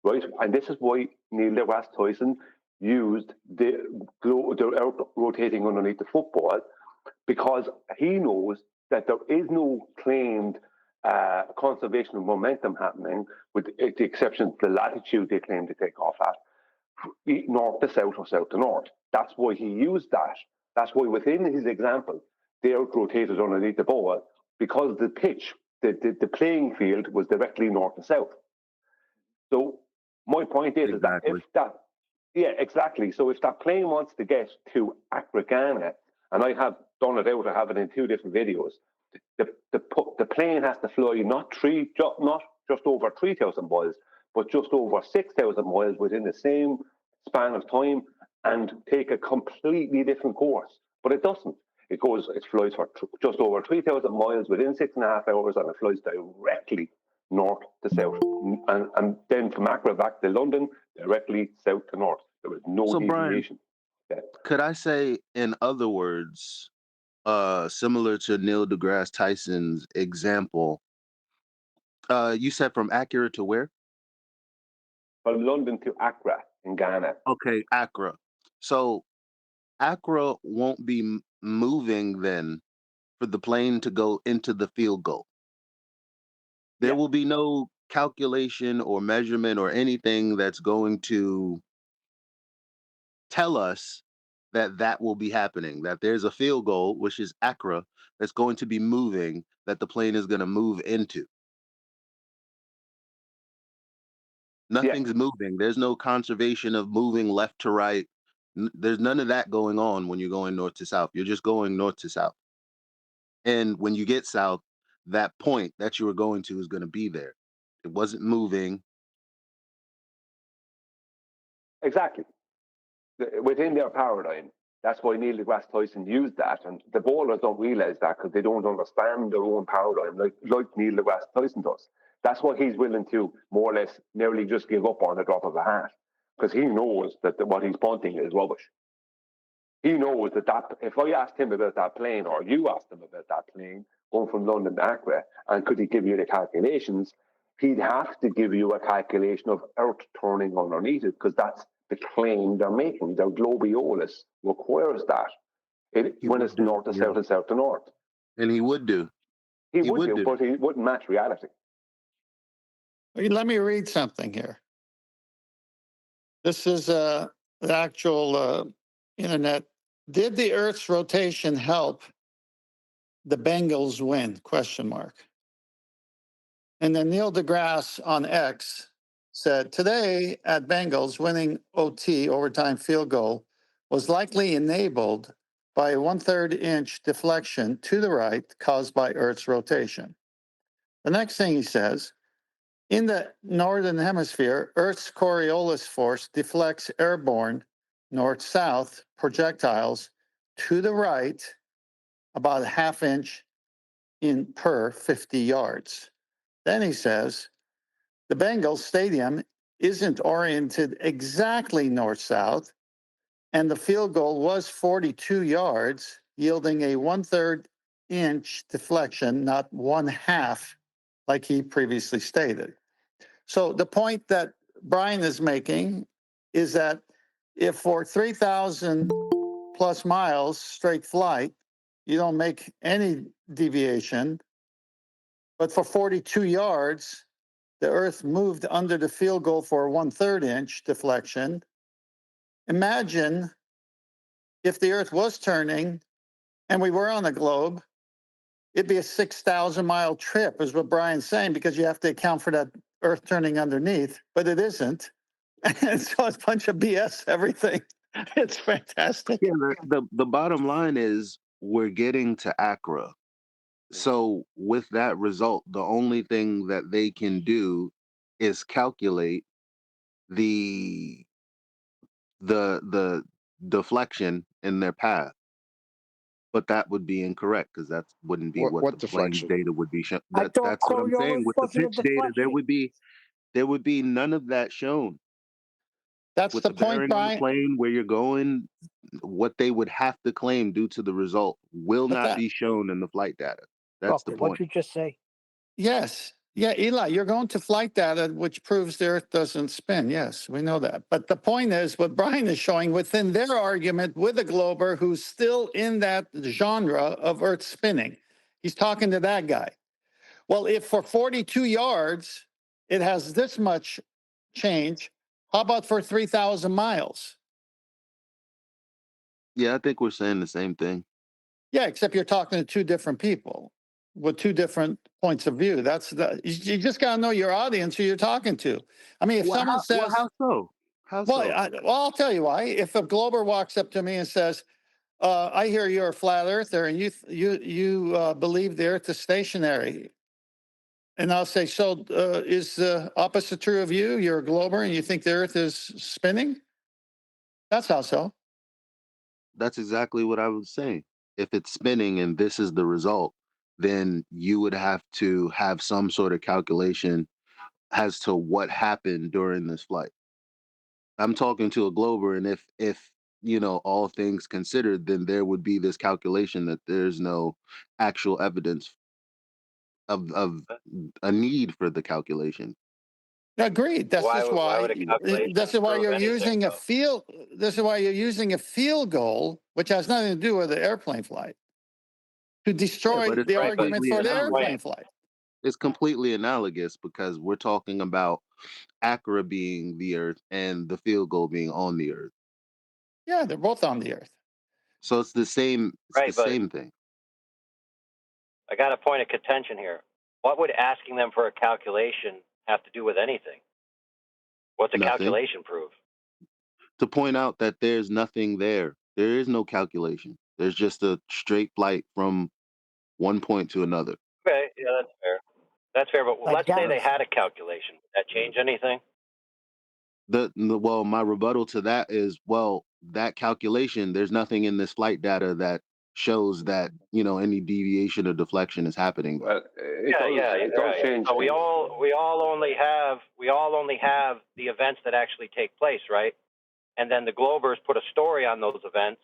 right? And this is why Neil deGrasse Tyson used the Earth rotating underneath the football, because he knows that there is no claimed conservation of momentum happening, with the exception of the latitude they claim to take off at, north to south or south to north. That's why he used that. That's why within his example, the Earth rotated underneath the ball, because the pitch, the playing field was directly north to south. So my point is that if that, yeah, exactly. So if that plane wants to get to Accra, Ghana, and I have done it out, I have it in 2 different videos, the plane has to fly not just over 3,000 miles, but just over 6,000 miles within the same span of time and take a completely different course. But it doesn't. It flies for just over 3,000 miles within 6.5 hours, and it flies directly north to south. And then from Accra back to London, directly south to north. There was no deviation. Brian, could I say, in other words, similar to Neil deGrasse Tyson's example, you said from Accra to where? From London to Accra in Ghana. Okay, Accra. So Accra won't be moving then for the plane to go into the field goal. There will be no calculation or measurement or anything that's going to tell us that will be happening, that there's a field goal, which is Accra, that's going to be moving, that the plane is going to move into. Nothing's moving. There's no conservation of moving left to right. There's none of that going on when you're going north to south. You're just going north to south. And when you get south, that point that you were going to is going to be there. It wasn't moving. Exactly. Within their paradigm. That's why Neil deGrasse Tyson used that. And the bowlers don't realize that because they don't understand their own paradigm like Neil deGrasse Tyson does. That's why he's willing to more or less nearly just give up on the drop of a hat, because he knows that what he's punting is rubbish. He knows that if I asked him about that plane, or you asked him about that plane going from London to Accra, and could he give you the calculations, he'd have to give you a calculation of Earth turning underneath it, because that's the claim they're making. Their Globiolis requires that when it's north to south and south to north. And he would do. He He would would do, do. but he wouldn't match reality. Let me read something here. This is the actual internet. Did the Earth's rotation help the Bengals win? Question mark. And then Neil deGrasse on X said, today at Bengals, winning OT, overtime field goal, was likely enabled by a 1/3 inch deflection to the right caused by Earth's rotation. The next thing he says, in the northern hemisphere, Earth's Coriolis force deflects airborne north-south projectiles to the right about a 1/2 inch in per 50 yards. Then he says, the Bengals stadium isn't oriented exactly north-south, and the field goal was 42 yards, yielding a 1/3 inch deflection, not 1/2, like he previously stated. So the point that Brian is making is that if for 3,000 plus miles straight flight, you don't make any deviation, but for 42 yards, the Earth moved under the field goal for a 1/3 inch deflection. Imagine if the Earth was turning and we were on a globe, it'd be a 6,000 mile trip, is what Brian's saying, because you have to account for that Earth turning underneath, but it isn't. And so it's a bunch of BS, everything. It's fantastic. Yeah, the bottom line is we're getting to Accra. So with that result, the only thing that they can do is calculate the the deflection in their path. But that would be incorrect because that wouldn't be what What the plane's deflection? data would be shown. I thought That's what I'm saying. Coriolis With the wasn't a pitch data, there deflection. would be none of that shown. That's With the the point, bearing on the Brian. plane where you're going, what they would have to claim due to the result will But not that, be shown in the flight data. That's the Okay, what point. you just say? yes. Yeah, Eli, you're going to flight data, which proves the Earth doesn't spin. Yes, we know that. But the point is, what Brian is showing within their argument with a glober who's still in that genre of Earth spinning, he's talking to that guy. Well, if for 42 yards it has this much change, how about for 3,000 miles? Yeah, I think we're saying the same thing. Yeah, except you're talking to two different people with two different points of view. You just got to know your audience who you're talking to. I mean, if someone says, how so? How well, so? I'll tell you why. If a glober walks up to me and says, I hear you're a flat earther and you believe the Earth is stationary. And I'll say, so is the opposite true of you? You're a glober and you think the Earth is spinning? That's how so. That's exactly what I was saying. If it's spinning and this is the result, then you would have to have some sort of calculation as to what happened during this flight. I'm talking to a glober, and if all things considered, then there would be this calculation that there's no actual evidence of a need for the calculation. Agreed. This is why you're using a field. This is why you're using a field goal, which has nothing to do with the airplane flight, to destroy but it's the argument completely for the analogous. airplane flight. It's completely analogous because we're talking about Accra being the Earth and the field goal being on the Earth. Yeah, they're both on the Earth. So it's the same. It's the same thing. I got a point of contention here. What would asking them for a calculation have to do with anything? What's a Nothing. calculation prove? To point out that there's nothing there. There is no calculation. There's just a straight flight from one point to another. Okay, yeah, that's fair. That's fair, but Like let's say they Dallas. had a calculation. Would that change anything? Well, my rebuttal to that is, well, that calculation, there's nothing in this flight data that shows that any deviation or deflection is happening. Well, it does change. So we all only have the events that actually take place, right? And then the globers put a story on those events,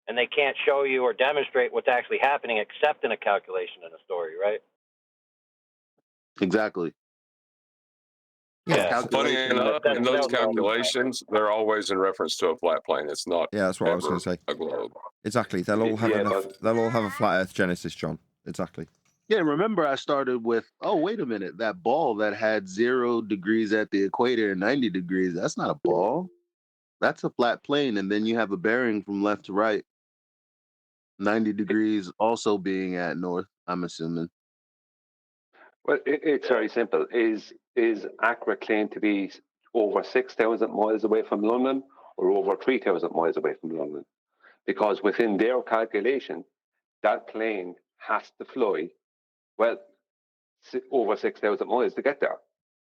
and they can't show you or demonstrate what's actually happening except in a calculation in a story, right? Exactly. Yeah. Funny enough, in those calculations, they're always in reference to a flat plane. It's not. Yeah, that's what I was going to say. A globe. Exactly. They'll all have a flat Earth genesis, John. Exactly. Yeah, remember I started with, oh, wait a minute, that ball that had 0 degrees at the equator and 90 degrees, that's not a ball. That's a flat plane. And then you have a bearing from left to right, 90 degrees also being at north, I'm assuming. Well, it's very simple. Is Accra claimed to be over 6,000 miles away from London or over 3,000 miles away from London? Because within their calculation, that plane has to fly, well, over 6,000 miles to get there.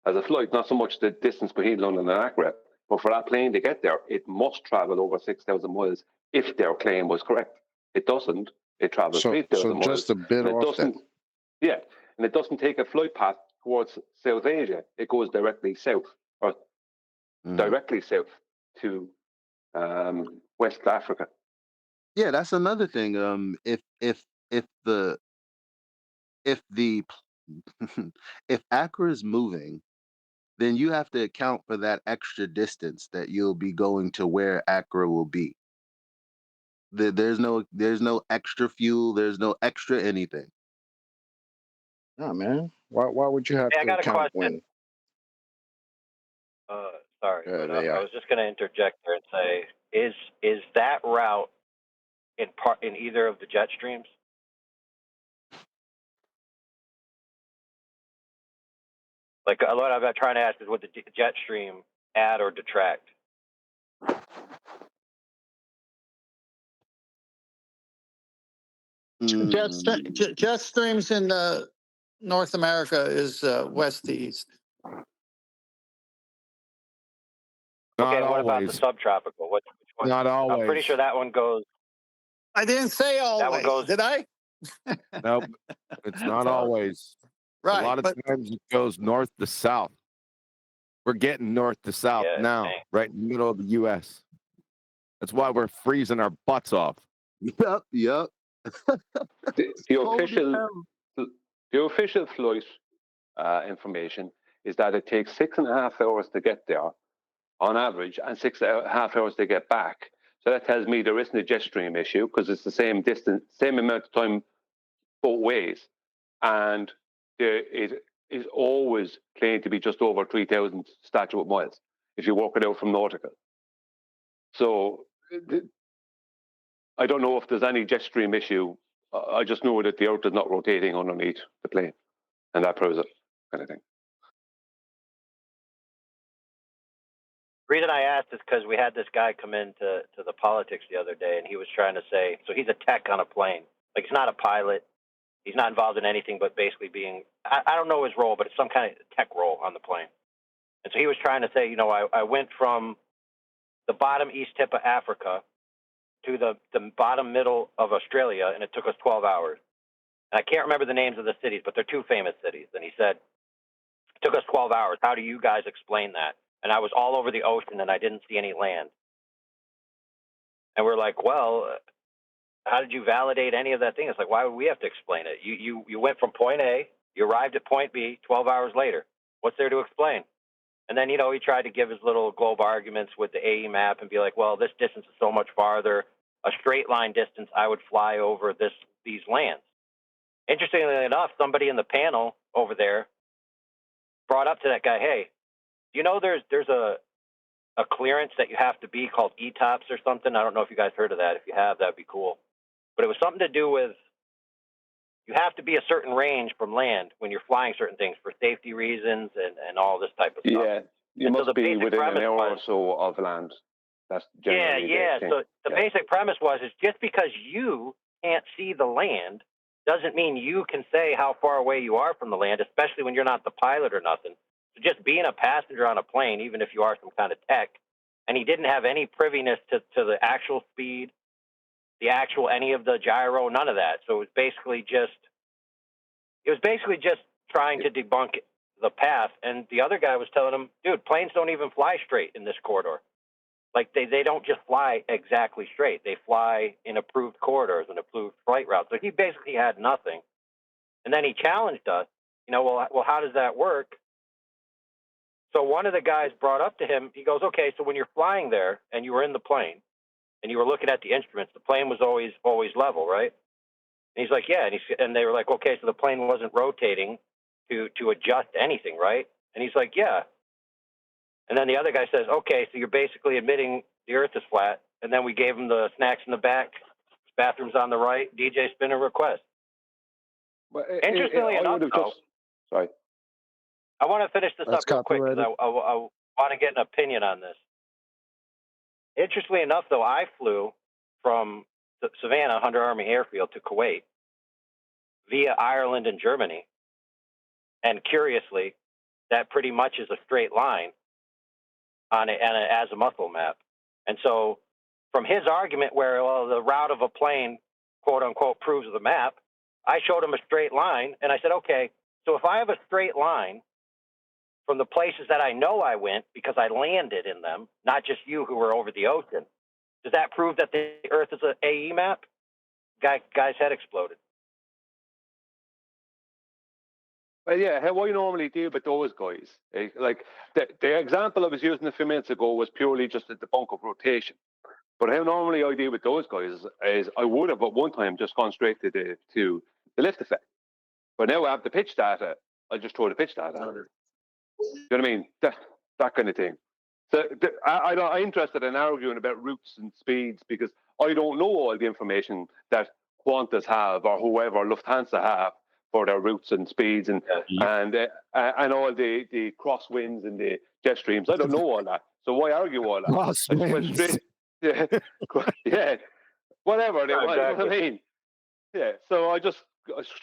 As a flight, not so much the distance between London and Accra, but for that plane to get there, it must travel over 6,000 miles if their claim was correct. It doesn't. It travels So 3,000 miles. just a bit And it off that. doesn't. Yeah, and it doesn't take a flight path towards South Asia. It goes directly south, or directly south to West Africa. Yeah, that's another thing. If the if the if Accra is moving, then you have to account for that extra distance that you'll be going to where Accra will be. There's no extra fuel. There's no extra anything. Nah, man. Why would you have Hey, I to got a account question. when? Sorry, Good, but I AI. was just going to interject there and say, is that route in either of the jet streams? Like what I'm trying to ask is, would the jet stream add or detract? Jet streams in North America is west to east. Okay, Not what about the always. subtropical? Which one? Not I'm pretty always. sure that one goes. I didn't say always. That one goes. Did I? Nope. It's not So, always. right, A lot of but times it goes north to south. We're getting north to south Yeah, now, dang. right in the middle of the U.S. That's why we're freezing our butts off. Yep. The official flight information is that it takes 6.5 hours to get there on average and 6.5 hours to get back. So that tells me there isn't a jet stream issue because it's the same distance, same amount of time both ways. And it is always claimed to be just over 3,000 statute miles if you work it out from nautical. So I don't know if there's any jet stream issue. I just know that the Earth is not rotating underneath the plane, and that proves it, kind of thing. The reason I asked is because we had this guy come into the politics the other day, and he was trying to say, so he's a tech on a plane. Like, he's not a pilot. He's not involved in anything but basically being, I don't know his role, but it's some kind of tech role on the plane. And so he was trying to say, you know, I went from the bottom east tip of Africa to the bottom middle of Australia, and it took us 12 hours. And I can't remember the names of the cities, but they're two famous cities. And he said, it took us 12 hours. How do you guys explain that? And I was all over the ocean, and I didn't see any land. And we're like, well, how did you validate any of that thing? It's like, why would we have to explain it? You went from point A, you arrived at point B 12 hours later. What's there to explain? And then, you know, he tried to give his little globe arguments with the AE map and be like, well, this distance is so much farther. A straight line distance, I would fly over these lands. Interestingly enough, somebody in the panel over there brought up to that guy, hey, you know there's a clearance that you have to be called ETOPS or something? I don't know if you guys heard of that. If you have, that'd be cool. But it was something to do with you have to be a certain range from land when you're flying certain things for safety reasons and all this type of stuff. Yeah, you And so must the be basic within an premise hour was- or so of land. That's generally Yeah. the thing. So the basic premise is just because you can't see the land doesn't mean you can say how far away you are from the land, especially when you're not the pilot or nothing. So just being a passenger on a plane, even if you are some kind of tech, and he didn't have any priviness to the actual speed, the actual any of the gyro, none of that. So it was basically just trying to debunk the path. And the other guy was telling him, dude, planes don't even fly straight in this corridor. Like they don't just fly exactly straight. They fly in approved corridors and approved flight routes. So he basically had nothing. And then he challenged us, you know, well, how does that work? So one of the guys brought up to him, he goes, okay, so when you're flying there and you were in the plane and you were looking at the instruments, the plane was always level, right? And he's like, yeah. And they were like, okay, so the plane wasn't rotating to adjust anything, right? And he's like, yeah. And then the other guy says, okay, so you're basically admitting the Earth is flat. And then we gave him the snacks in the back, bathrooms on the right, DJ spin a request. But Interestingly enough, though, sorry, I want to finish this That's up real quick because I want to get an opinion on this. Interestingly enough, though, I flew from Savannah, Hunter Army Airfield, to Kuwait via Ireland and Germany. And curiously, that pretty much is a straight line on an azimuthal map. And so from his argument where, well, the route of a plane, quote unquote, proves the map, I showed him a straight line. And I said, okay, so if I have a straight line from the places that I know I went because I landed in them, not just you who were over the ocean, does that prove that the Earth is an AE map? Guy's head exploded. Well, yeah, how I normally deal with those guys, like the example I was using a few minutes ago was purely just a debunk of rotation. But how normally I deal with those guys is I would have at one time just gone straight to the lift effect. But now I have the pitch data, I just throw the pitch data at it. You know what I mean? That kind of thing. So I'm interested in arguing about routes and speeds because I don't know all the information that Qantas have or whoever Lufthansa have for their routes and speeds and all the crosswinds and the jet streams. I don't know all that. So why argue all that? Crosswinds. Yeah, whatever. Yeah, You know what I mean? Yeah. So I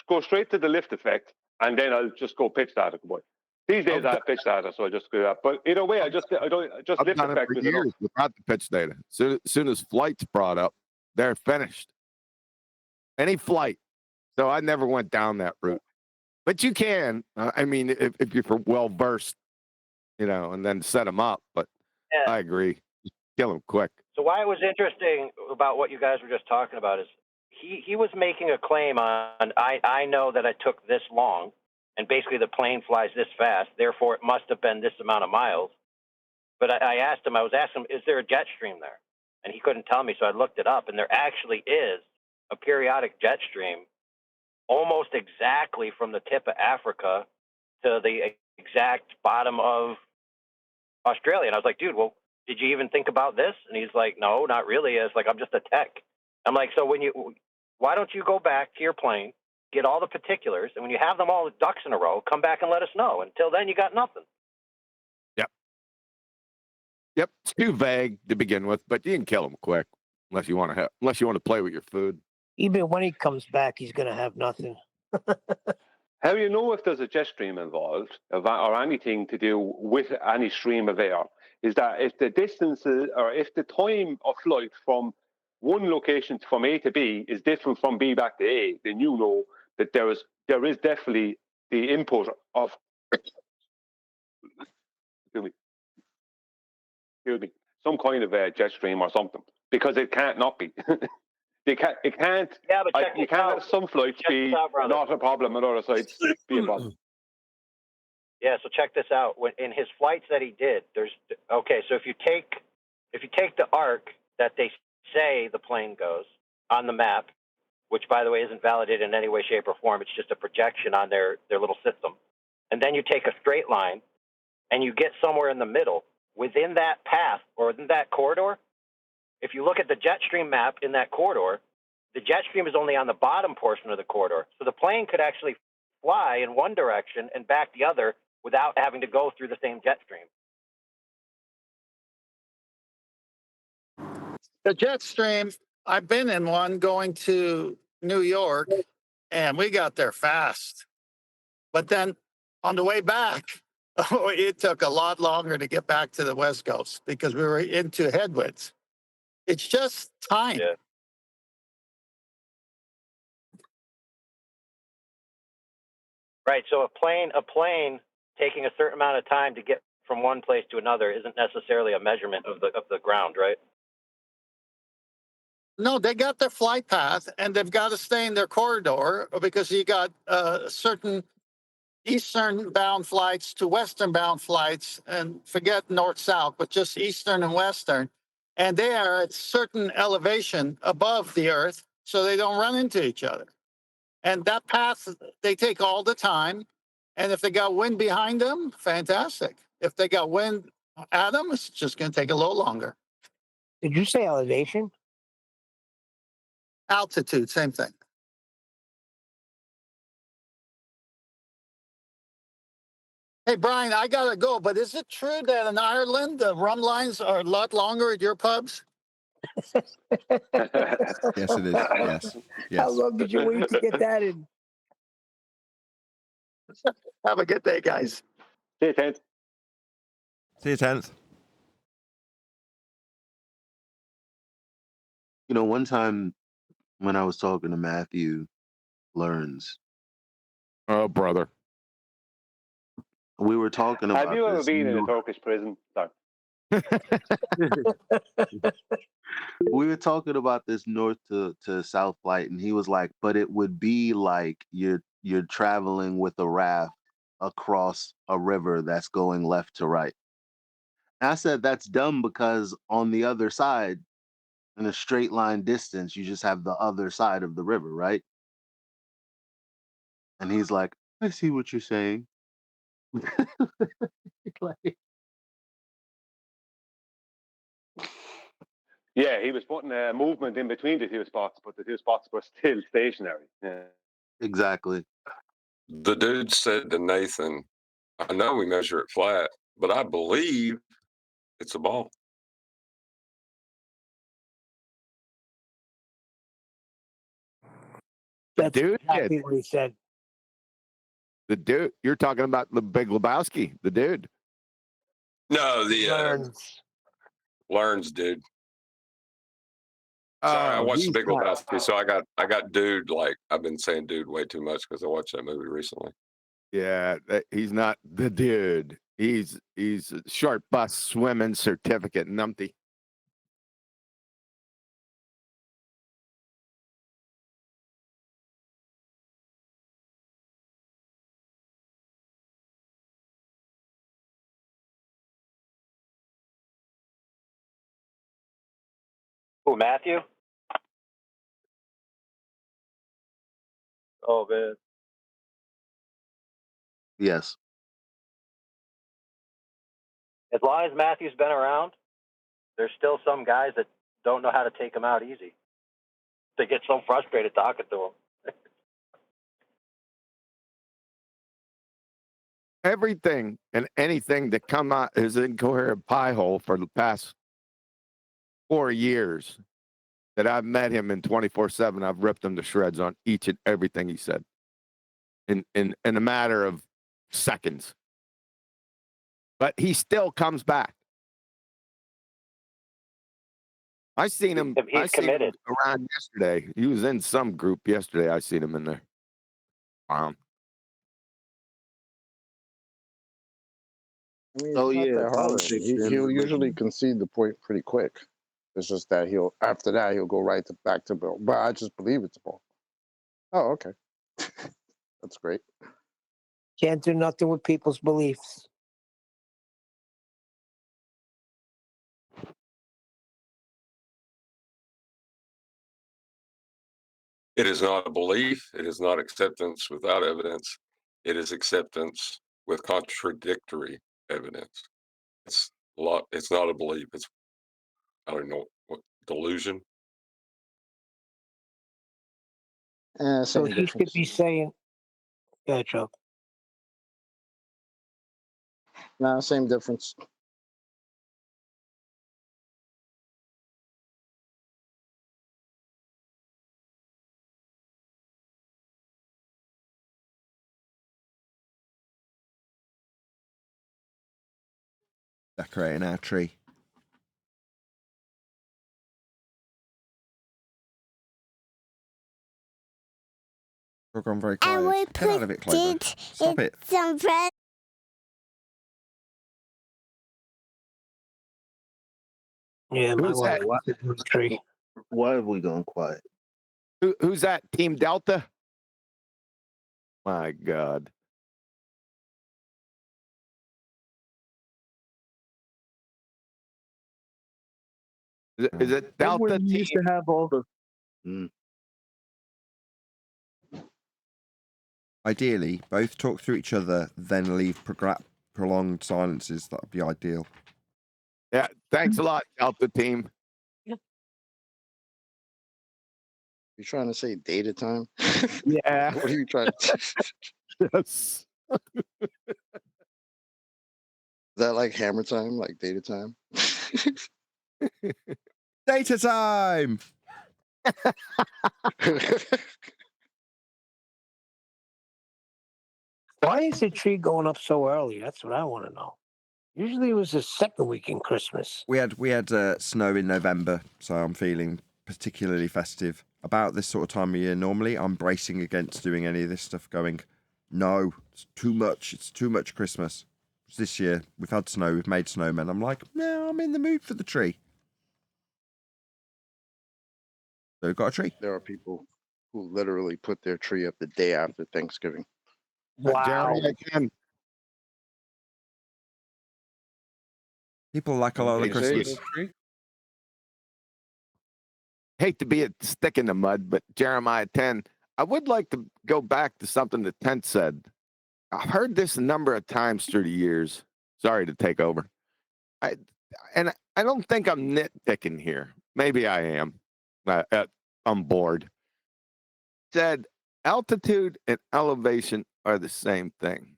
go straight to the lift effect, and then I'll just go pitch data. Boy, these days I have pitch data, so I just do that. But either way, I just I've lift done it effect for is years enough. without the pitch data. Soon as flight's brought up, they're finished. Any flight. So I never went down that route. But you can. I mean, if you're well versed, and then set them up. But Yeah. I agree. Just kill them quick. So why it was interesting about what you guys were just talking about is he was making a claim on I know that I took this long, and basically the plane flies this fast, therefore it must have been this amount of miles. But I was asking him, is there a jet stream there? And he couldn't tell me, so I looked it up, and there actually is a periodic jet stream almost exactly from the tip of Africa to the exact bottom of Australia. And I was like, dude, well, did you even think about this? And he's like, no, not really. It's like, I'm just a tech. I'm like, so why don't you go back to your plane, get all the particulars, and when you have them all ducks in a row, come back and let us know. Until then, you got nothing. Yep. It's too vague to begin with, but you can kill them quick unless you want to play with your food. Even when he comes back, he's going to have nothing. How do you know if there's a jet stream involved or anything to do with any stream of air? Is that if the distances or if the time of flight from one location from A to B is different from B back to A, then you know that there is definitely the input of some kind of a jet stream or something, because it can't not be. It can't. Yeah, but check you this can't out. have some flights Check be this out, brother. not a problem and other sides be a problem. Yeah, so check this out. In his flights that he did, so if you take the arc that they say the plane goes on the map, which by the way isn't validated in any way, shape, or form, it's just a projection on their little system, and then you take a straight line and you get somewhere in the middle within that path or within that corridor. If you look at the jet stream map in that corridor, the jet stream is only on the bottom portion of the corridor. So the plane could actually fly in one direction and back the other without having to go through the same jet stream. The jet stream, I've been in one going to New York, and we got there fast. But then on the way back, it took a lot longer to get back to the West Coast because we were into headwinds. It's just time. Yeah. Right. So a plane taking a certain amount of time to get from one place to another isn't necessarily a measurement of the ground, right? No, they got their flight path, and they've got to stay in their corridor because you got certain eastern bound flights to western bound flights, and forget north south, but just eastern and western. And they are at certain elevation above the earth, so they don't run into each other. And that path, they take all the time. And if they got wind behind them, fantastic. If they got wind at them, it's just going to take a little longer. Did you say elevation? Altitude, same thing. Hey, Brian, I got to go, but is it true that in Ireland, the rum lines are a lot longer at your pubs? Yes, it is. Yes. Yes. How long did you wait to get that in? Have a good day, guys. See you, 10th. See you 10th. You know, one time when I was talking to Matthew Learns, Oh, brother. we were talking Have about you ever this. been in a Turkish prison? Sorry. We were talking about this north to south flight, and he was like, but it would be like you're traveling with a raft across a river that's going left to right. And I said that's dumb because on the other side, in a straight line distance, you just have the other side of the river, right? And he's like, I see what you're saying. Like, Yeah, he was putting a movement in between the two spots, but the two spots were still stationary. Yeah. exactly. The dude said to Nathan, I know we measure it flat, but I believe it's a ball. That's Dude, exactly what he said. the dude, you're talking about the Big Lebowski, the dude. No, the Learns. Learns dude. Sorry, I watched he's Big not- Lebowski, so I got dude. Like I've been saying dude way too much because I watched that movie recently. Yeah, he's not the dude. He's a short bus swimming certificate numpty. Who, Matthew? Oh, man. Yes. As long as Matthew's been around, there's still some guys that don't know how to take him out easy. They get so frustrated talking to him. Everything and anything that come out is incoherent pie hole for the past 4 years that I've met him in 24/7. I've ripped him to shreds on each and everything he said in a matter of seconds. But he still comes back. I seen him. He's I seen him committed. around yesterday. He was in some group yesterday. I seen him in there. Wow. I mean, Oh it's not yeah, that hard. politics and He'll usually religion. concede the point pretty quick. It's just that after that he'll go right back to Bill. But I just believe it's a ball. Oh, okay. That's great. Can't do nothing with people's beliefs. It is not a belief. It is not acceptance without evidence. It is acceptance with contradictory evidence. It's It's not a belief. It's I don't know what delusion. So Same he should difference. be saying, yeah, Chuck. Nah, same difference. Decorating our tree. We're gone very quiet. Get out of it, Clover. Stop it. Yeah, my Who's wife that? wants to do the tree. Why have we gone quiet? Who's that? Team Delta? My God. Is it Delta Remember when you Team? used to have all the. Mm. Ideally, both talk through each other, then leave prolonged silences. That would be ideal. Yeah, thanks a lot, Alpha Team. You trying to say data time? Yeah. What are you trying to? Yes. Is that like hammer time, like data time? Data time! Why is the tree going up so early? That's what I want to know. Usually it was the second week in Christmas. We had snow in November, so I'm feeling particularly festive. About this sort of time of year, normally I'm bracing against doing any of this stuff. Going, no, it's too much. It's too much Christmas. This year we've had snow, we've made snowmen. I'm like, no, I'm in the mood for the tree. So we've got a tree. There are people who literally put their tree up the day after Thanksgiving. Wow. Jeremy, again. People like a lot of Christmas. Hate to be a stick in the mud, but Jeremiah 10, I would like to go back to something that Tent said. I've heard this a number of times through the years. Sorry to take over. I don't think I'm nitpicking here. Maybe I am. I'm bored. Said altitude and elevation are the same thing.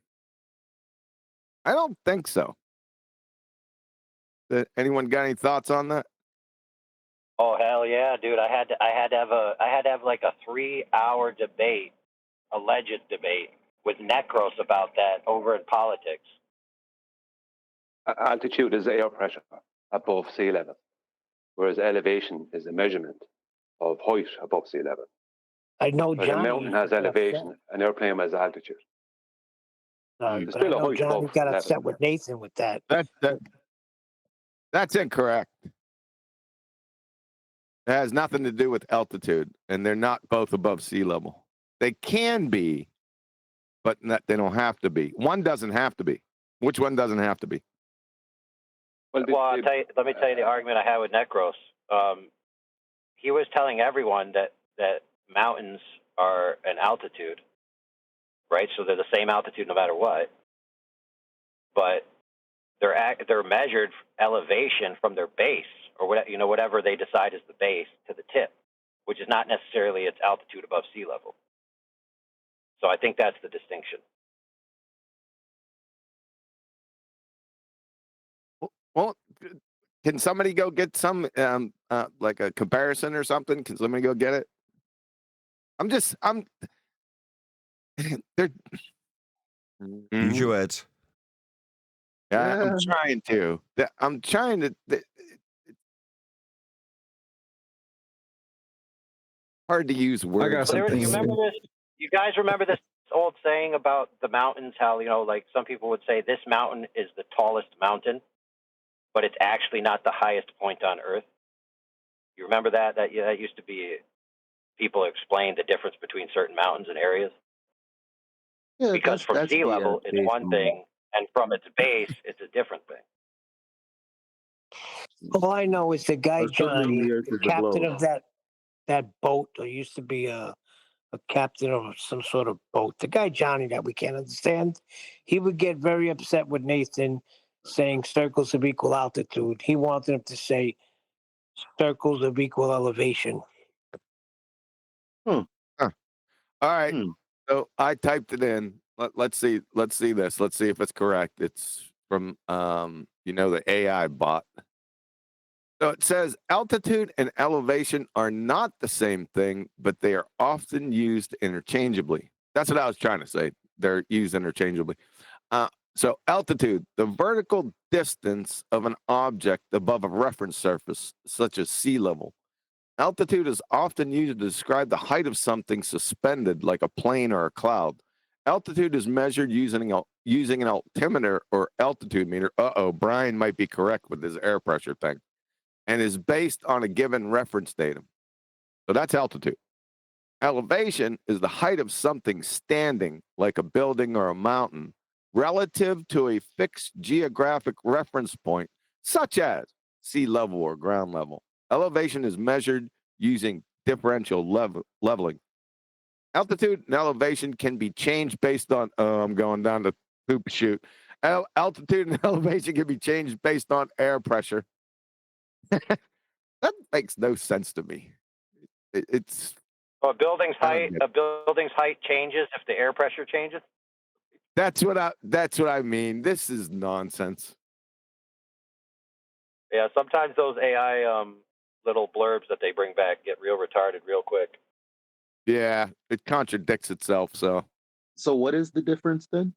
I don't think so. Anyone got any thoughts on that? Oh hell yeah, dude! I had to have like a 3-hour debate, alleged debate, with Necros about that over in politics. Altitude is air pressure above sea level, whereas elevation is a measurement of height above sea level. I know But Johnny. a mountain has elevation, an airplane has altitude. There's But I still a know height Johnny above got level. upset with Nathan with that. That's incorrect. It has nothing to do with altitude, and they're not both above sea level. They can be, but they don't have to be. One doesn't have to be. Which one doesn't have to be? Well, let me tell you the argument I had with Necros. He was telling everyone that mountains are an altitude, right? So they're the same altitude no matter what. But they're measured elevation from their base, or whatever they decide is the base, to the tip, which is not necessarily its altitude above sea level. So I think that's the distinction. Well, can somebody go get some like a comparison or something? Can somebody go get it? They're Use your words. Yeah, I'm trying to. I'm trying to. Hard to use words. You guys remember this old saying about the mountains? How like some people would say this mountain is the tallest mountain, but it's actually not the highest point on Earth. You remember that? That used to be. People explain the difference between certain mountains and areas. Yeah, because from sea level, it's one thing, and from its base, it's a different thing. All I know is the guy Johnny, the Earth the is a captain globe. of that boat. There used to be a captain of some sort of boat. The guy Johnny that we can't understand. He would get very upset with Nathan saying circles of equal altitude. He wanted him to say circles of equal elevation. All right. So I typed it in. Let's see. Let's see this. Let's see if it's correct. It's from the AI bot. So it says altitude and elevation are not the same thing, but they are often used interchangeably. That's what I was trying to say. They're used interchangeably. So altitude, the vertical distance of an object above a reference surface, such as sea level. Altitude is often used to describe the height of something suspended, like a plane or a cloud. Altitude is measured using an altimeter or altitude meter. Brian might be correct with his air pressure thing. And is based on a given reference datum. So that's altitude. Elevation is the height of something standing, like a building or a mountain, relative to a fixed geographic reference point, such as sea level or ground level. Elevation is measured using differential leveling. Altitude and elevation can be changed based on. Oh, I'm going down the poop chute. Altitude and elevation can be changed based on air pressure. That makes no sense to me. It's a building's height changes if the air pressure changes. that's what I mean. This is nonsense. Yeah, sometimes those AI little blurbs that they bring back get real retarded real quick. Yeah, it contradicts itself. So what is the difference then?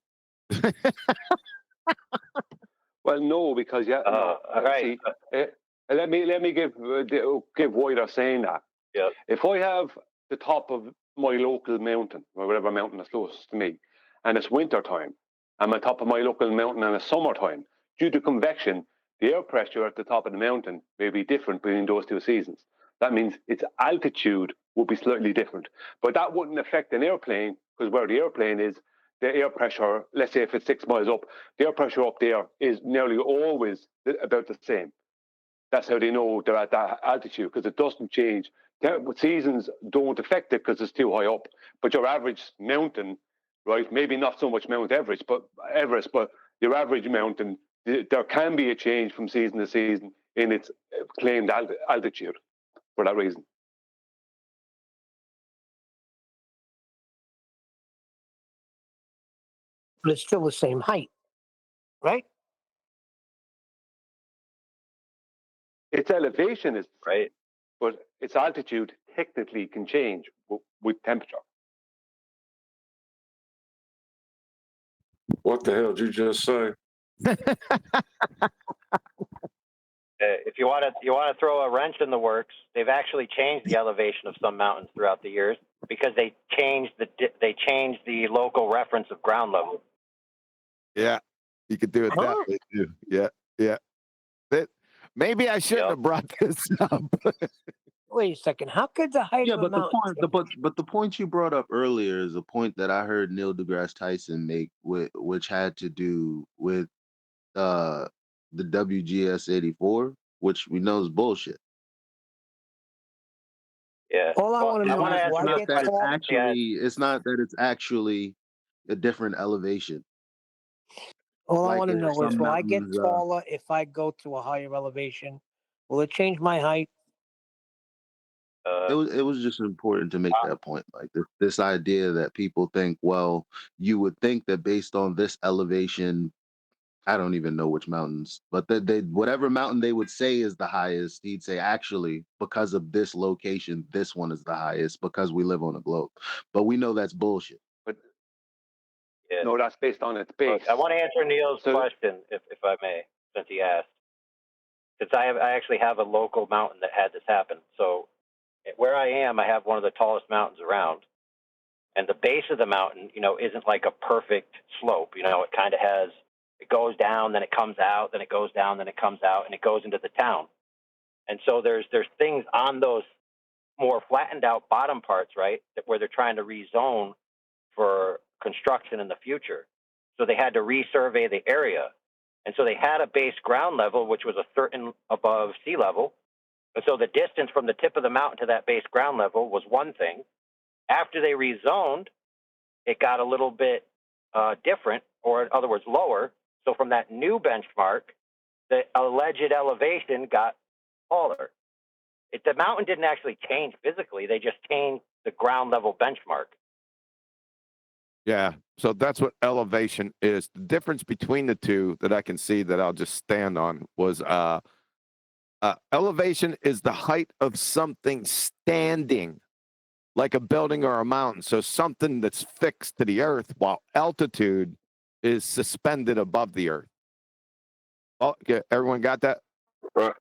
Well, no, because right. See, let me give why they're saying that. Yeah. If I have the top of my local mountain, or whatever mountain is closest to me, and it's winter time, I'm on top of my local mountain and it's summertime, due to convection, the air pressure at the top of the mountain may be different between those two seasons. That means its altitude will be slightly different. But that wouldn't affect an airplane, because where the airplane is, the air pressure, let's say if it's 6 miles up, the air pressure up there is nearly always about the same. That's how they know they're at that altitude, because it doesn't change. Seasons don't affect it because it's too high up. But your average mountain, right, maybe not so much Mount Everest, but your average mountain, there can be a change from season to season in its claimed altitude for that reason. But it's still the same height, right? Its elevation is right, but its altitude technically can change with temperature. What the hell did you just say? If you want to throw a wrench in the works, they've actually changed the elevation of some mountains throughout the years because they changed the local reference of ground level. Yeah, you could do it that way too. Yeah. Maybe I shouldn't have brought this up. Wait a second. How could the height of a mountain? But the point you brought up earlier is a point that I heard Neil deGrasse Tyson make, which had to do with the WGS-84, which we know is bullshit. Yeah. All I want to know is why get tall. It's not that it's actually a different elevation. All I want to know is, will I get taller if I go to a higher elevation? Will it change my height? It was just important to make that point. Like this idea that people think, well, you would think that based on this elevation, I don't even know which mountains, but they whatever mountain they would say is the highest, he'd say actually because of this location, this one is the highest because we live on a globe. But we know that's bullshit. But no, that's based on its base. I want to answer Neil's question, if I may, since he asked. Since I actually have a local mountain that had this happen. So where I am, I have one of the tallest mountains around. And the base of the mountain, isn't like a perfect slope. It kind of has, it goes down, then it comes out, then it goes down, then it comes out, and it goes into the town. And so there's things on those more flattened out bottom parts, right, where they're trying to rezone for construction in the future. So they had to resurvey the area. And so they had a base ground level, which was a certain above sea level. And so the distance from the tip of the mountain to that base ground level was one thing. After they rezoned, it got a little bit different, or in other words, lower. So from that new benchmark, the alleged elevation got taller. The mountain didn't actually change physically. They just changed the ground level benchmark. Yeah, so that's what elevation is. The difference between the two that I can see that I'll just stand on was elevation is the height of something standing, like a building or a mountain. So something that's fixed to the earth, while altitude is suspended above the earth. Oh, okay, everyone got that? Right.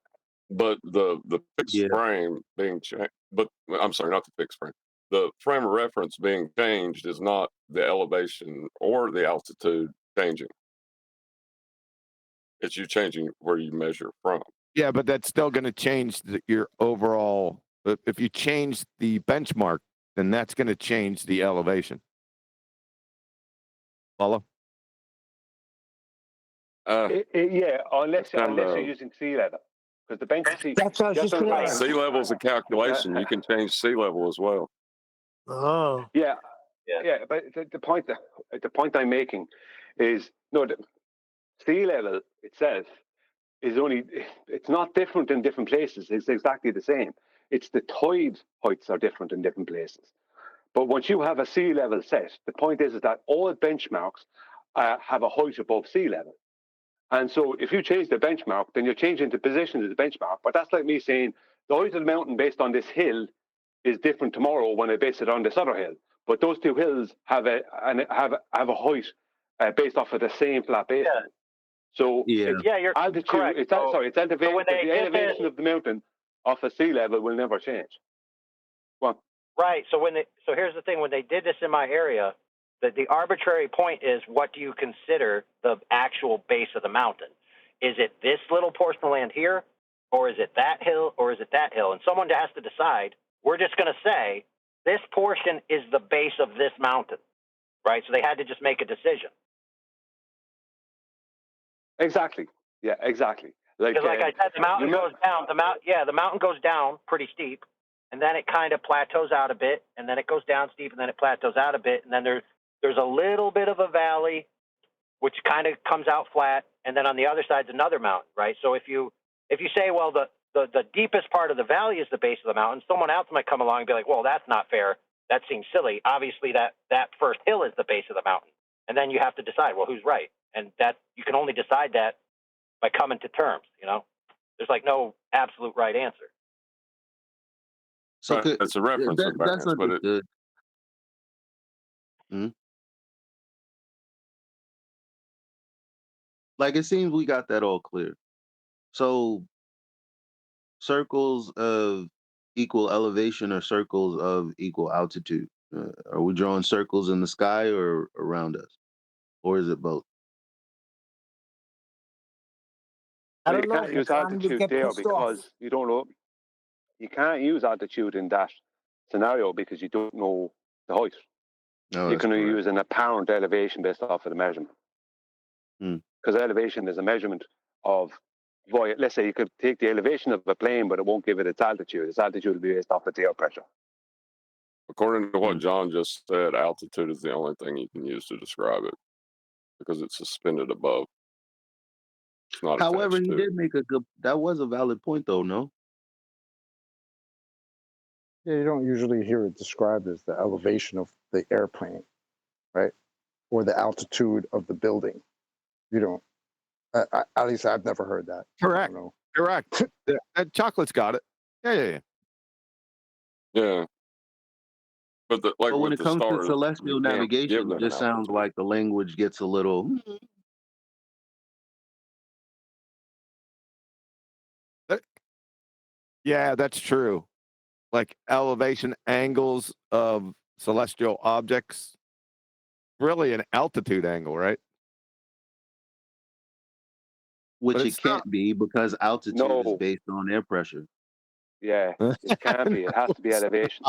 But the fixed frame being changed, but I'm sorry, not the fixed frame. The frame of reference being changed is not the elevation or the altitude changing. It's you changing where you measure from. Yeah, but that's still going to change your overall. If you change the benchmark, then that's going to change the elevation. Follow? Unless you're using sea level. Because the bench sea level is a calculation. You can change sea level as well. Oh. Yeah, Yeah. yeah. But the point I'm making is no, the sea level itself is only, it's not different in different places. It's exactly the same. It's the tide heights are different in different places. But once you have a sea level set, the point is that all benchmarks have a height above sea level. And so if you change the benchmark, then you're changing the position of the benchmark. But that's like me saying the height of the mountain based on this hill is different tomorrow when I base it on this other hill. But those two hills have a height based off of the same flat basin. Yeah. So Yeah. it's Yeah, you're altitude. correct. It's So- sorry, it's elevation. so when they the did elevation this- of the mountain off of sea level will never change. Well, Right. So so here's the thing: when they did this in my area, the arbitrary point is, what do you consider the actual base of the mountain? Is it this little portion of land here, or is it that hill, or is it that hill? And someone has to decide. We're just going to say this portion is the base of this mountain, right? So they had to just make a decision. exactly. Yeah, exactly. Because, like I said, the mountain goes down. The mountain goes down pretty steep, and then it kind of plateaus out a bit, and then it goes down steep, and then it plateaus out a bit, and then there's a little bit of a valley, which kind of comes out flat, and then on the other side's another mountain, right? So if you say, well, the deepest part of the valley is the base of the mountain, someone else might come along and be like, well, that's not fair. That seems silly. Obviously, that first hill is the base of the mountain, and then you have to decide, well, who's right? And that you can only decide that by coming to terms. There's like no absolute right answer. So Right, it's a reference that's invariance, but it, understood. Like it seems we got that all clear. So circles of equal elevation or circles of equal altitude? Are we drawing circles in the sky or around us? Or is it both? I you don't know. can't use altitude there because you don't know. You can't use altitude in that scenario because you don't know the height. No, you that's can correct. use an apparent elevation based off of the measurement. Because elevation is a measurement of, let's say you could take the elevation of a plane, but it won't give it its altitude. Its altitude will be based off its air pressure. according to what John just said, altitude is the only thing you can use to describe it because it's suspended above. It's not However, attached he to did make that was a valid point though, no? Yeah, you don't usually hear it described as the elevation of the airplane, right? Or the altitude of the building. You don't. At least I've never heard that. Correct. Correct. That chocolate's got it. Yeah. Yeah. But But when with it the comes to stars, celestial you can't give navigation, them it an just sounds altitude. like the language gets a little. Yeah, that's true. Like elevation angles of celestial objects, really an altitude angle, right? Which But it it's not. can't be because altitude is No. based on air pressure. Yeah, it can't be. It has to be elevation.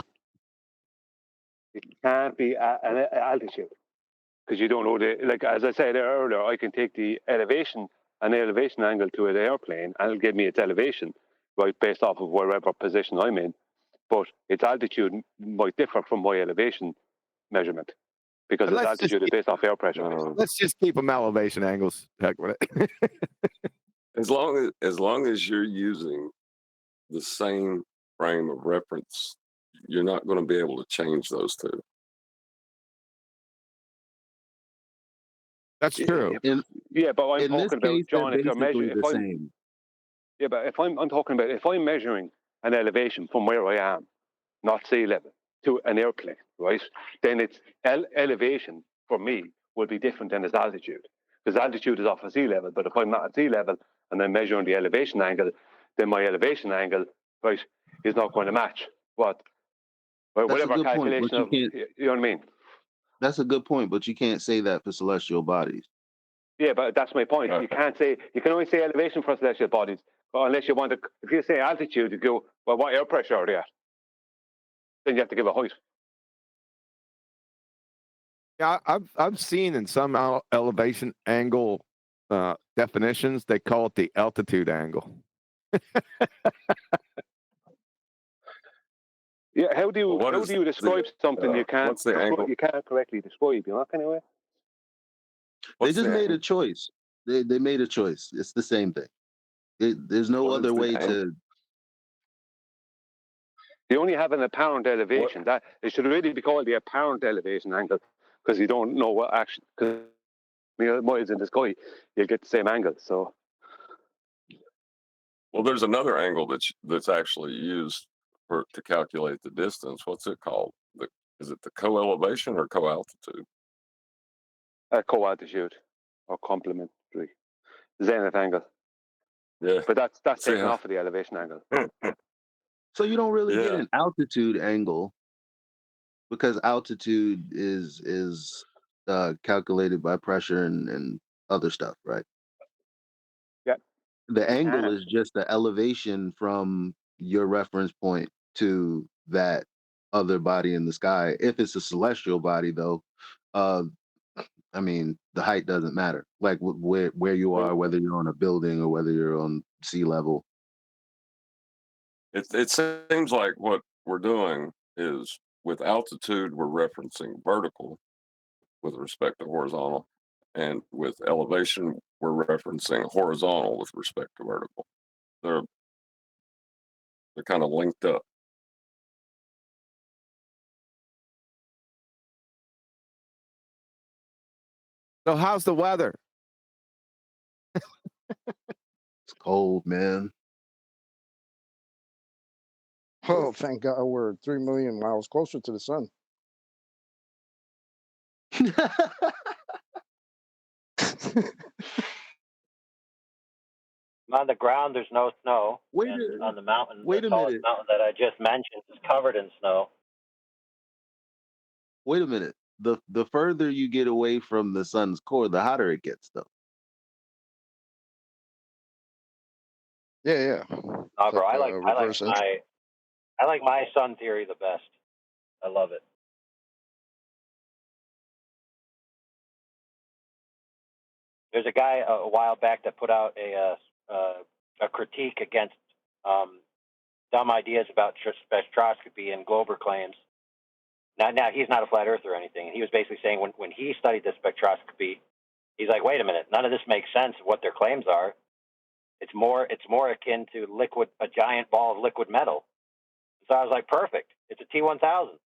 It can't be an altitude because you don't know like as I said earlier, I can take an elevation angle to an airplane, and it'll give me its elevation, right, based off of wherever position I'm in. But its altitude might differ from my elevation measurement because But its altitude is based off air pressure. Let's just keep them elevation angles. Heck with it. As long as you're using the same frame of reference, you're not going to be able to change those two. That's true. Yeah, but I'm in this talking about, case, John, they're if you're basically measuring, the same. Yeah, but if I'm talking about, if I'm measuring an elevation from where I am, not sea level, to an airplane, right? Then its elevation for me will be different than its altitude, because altitude is off of sea level. But if I'm not at sea level and I'm measuring the elevation angle, then my elevation angle, right, is not going to match whatever good point, calculation but of, you know what I mean? That's a good point, but you can't say that for celestial bodies. Yeah, but that's my point. You can't say, you can only say elevation for celestial bodies, unless you want to, if you say altitude, you go, well, what air pressure are they at? Then you have to give a height. Yeah, I've seen in some elevation angle definitions they call it the altitude angle. Yeah, how do Well, what you is the describe something what's the angle? you can't correctly describe? You know, anyway. They What's just the made a ang- choice. They made a choice. It's the same thing. There's no what is other the way angle? to. You only have an apparent elevation. That it should really be called the apparent elevation angle, because you don't know what actually. Because miles in the sky, you'll get the same angle. So Well, there's another angle that's actually used to calculate the distance. What's it called? Is it the co-elevation or co-altitude? co-altitude or complementary zenith angle. Yeah, But that's See taken how- off of the elevation angle. So you don't really get Yeah. an altitude angle because altitude is calculated by pressure and other stuff, right? Yeah. The angle is just the elevation from your reference point to that other body in the sky. If it's a celestial body, though, I mean, the height doesn't matter. Like where you are, whether you're on a building or whether you're on sea level. It seems like what we're doing is with altitude, we're referencing vertical with respect to horizontal, and with elevation, we're referencing horizontal with respect to vertical. They're kind of linked up. So how's the weather? It's cold, man. Oh, thank God we're 3 million miles closer to the sun. On the ground, there's no snow. Wait and a- on the mountain, wait the a tallest minute. mountain that I just mentioned is covered in snow. Wait a minute. The further you get away from the sun's core, the hotter it gets, though. Yeah. No, bro, I like reverse entropy. my sun theory the best. I love it. There's a guy a while back that put out a critique against dumb ideas about spectroscopy and Glober claims. Now he's not a flat earther or anything. He was basically saying when he studied the spectroscopy, he's like, wait a minute, none of this makes sense of what their claims are. It's more akin to a giant ball of liquid metal. So I was like, perfect. It's a T1000.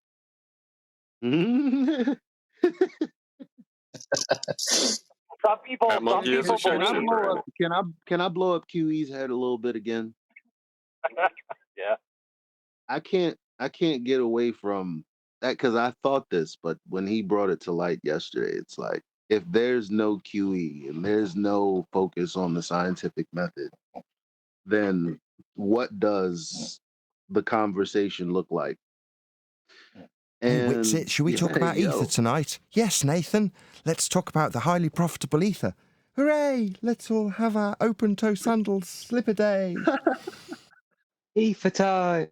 Some people believe it. Can I blow up QE's head a little bit again? Yeah. I can't get away from that because I thought this, but when he brought it to light yesterday, it's like if there's no QE and there's no focus on the scientific method, then what does the conversation look like? Hey, Witsit, should we talk about ether tonight? Yes, Nathan. Let's talk about the highly profitable ether. Hooray! Let's all have our open-toe sandals slip a day. Ether time.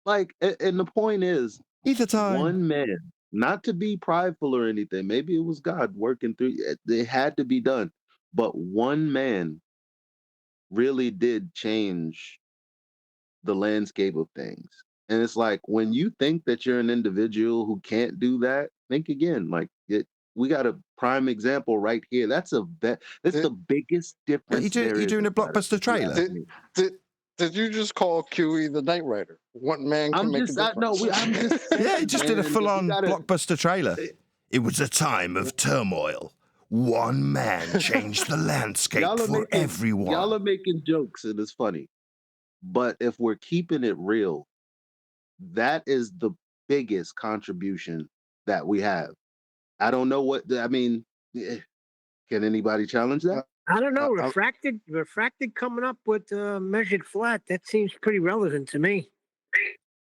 Like, and the point is, ether time. One man, not to be prideful or anything. Maybe it was God working through. It had to be done, but one man really did change the landscape of things. And it's like when you think that you're an individual who can't do that, think again. Like we got a prime example right here. That's the biggest difference. What, you doing a blockbuster trailer? Did you just call QE the Knight Rider? One man can make a difference. I'm just saying, yeah, he just did a full-on blockbuster trailer. It was a time of turmoil. One man changed the landscape for everyone. Y'all are making jokes and it's funny. But if we're keeping it real, that is the biggest contribution that we have. I don't know I mean, can anybody challenge that? I don't know. Refracted coming up with measured flat. That seems pretty relevant to me.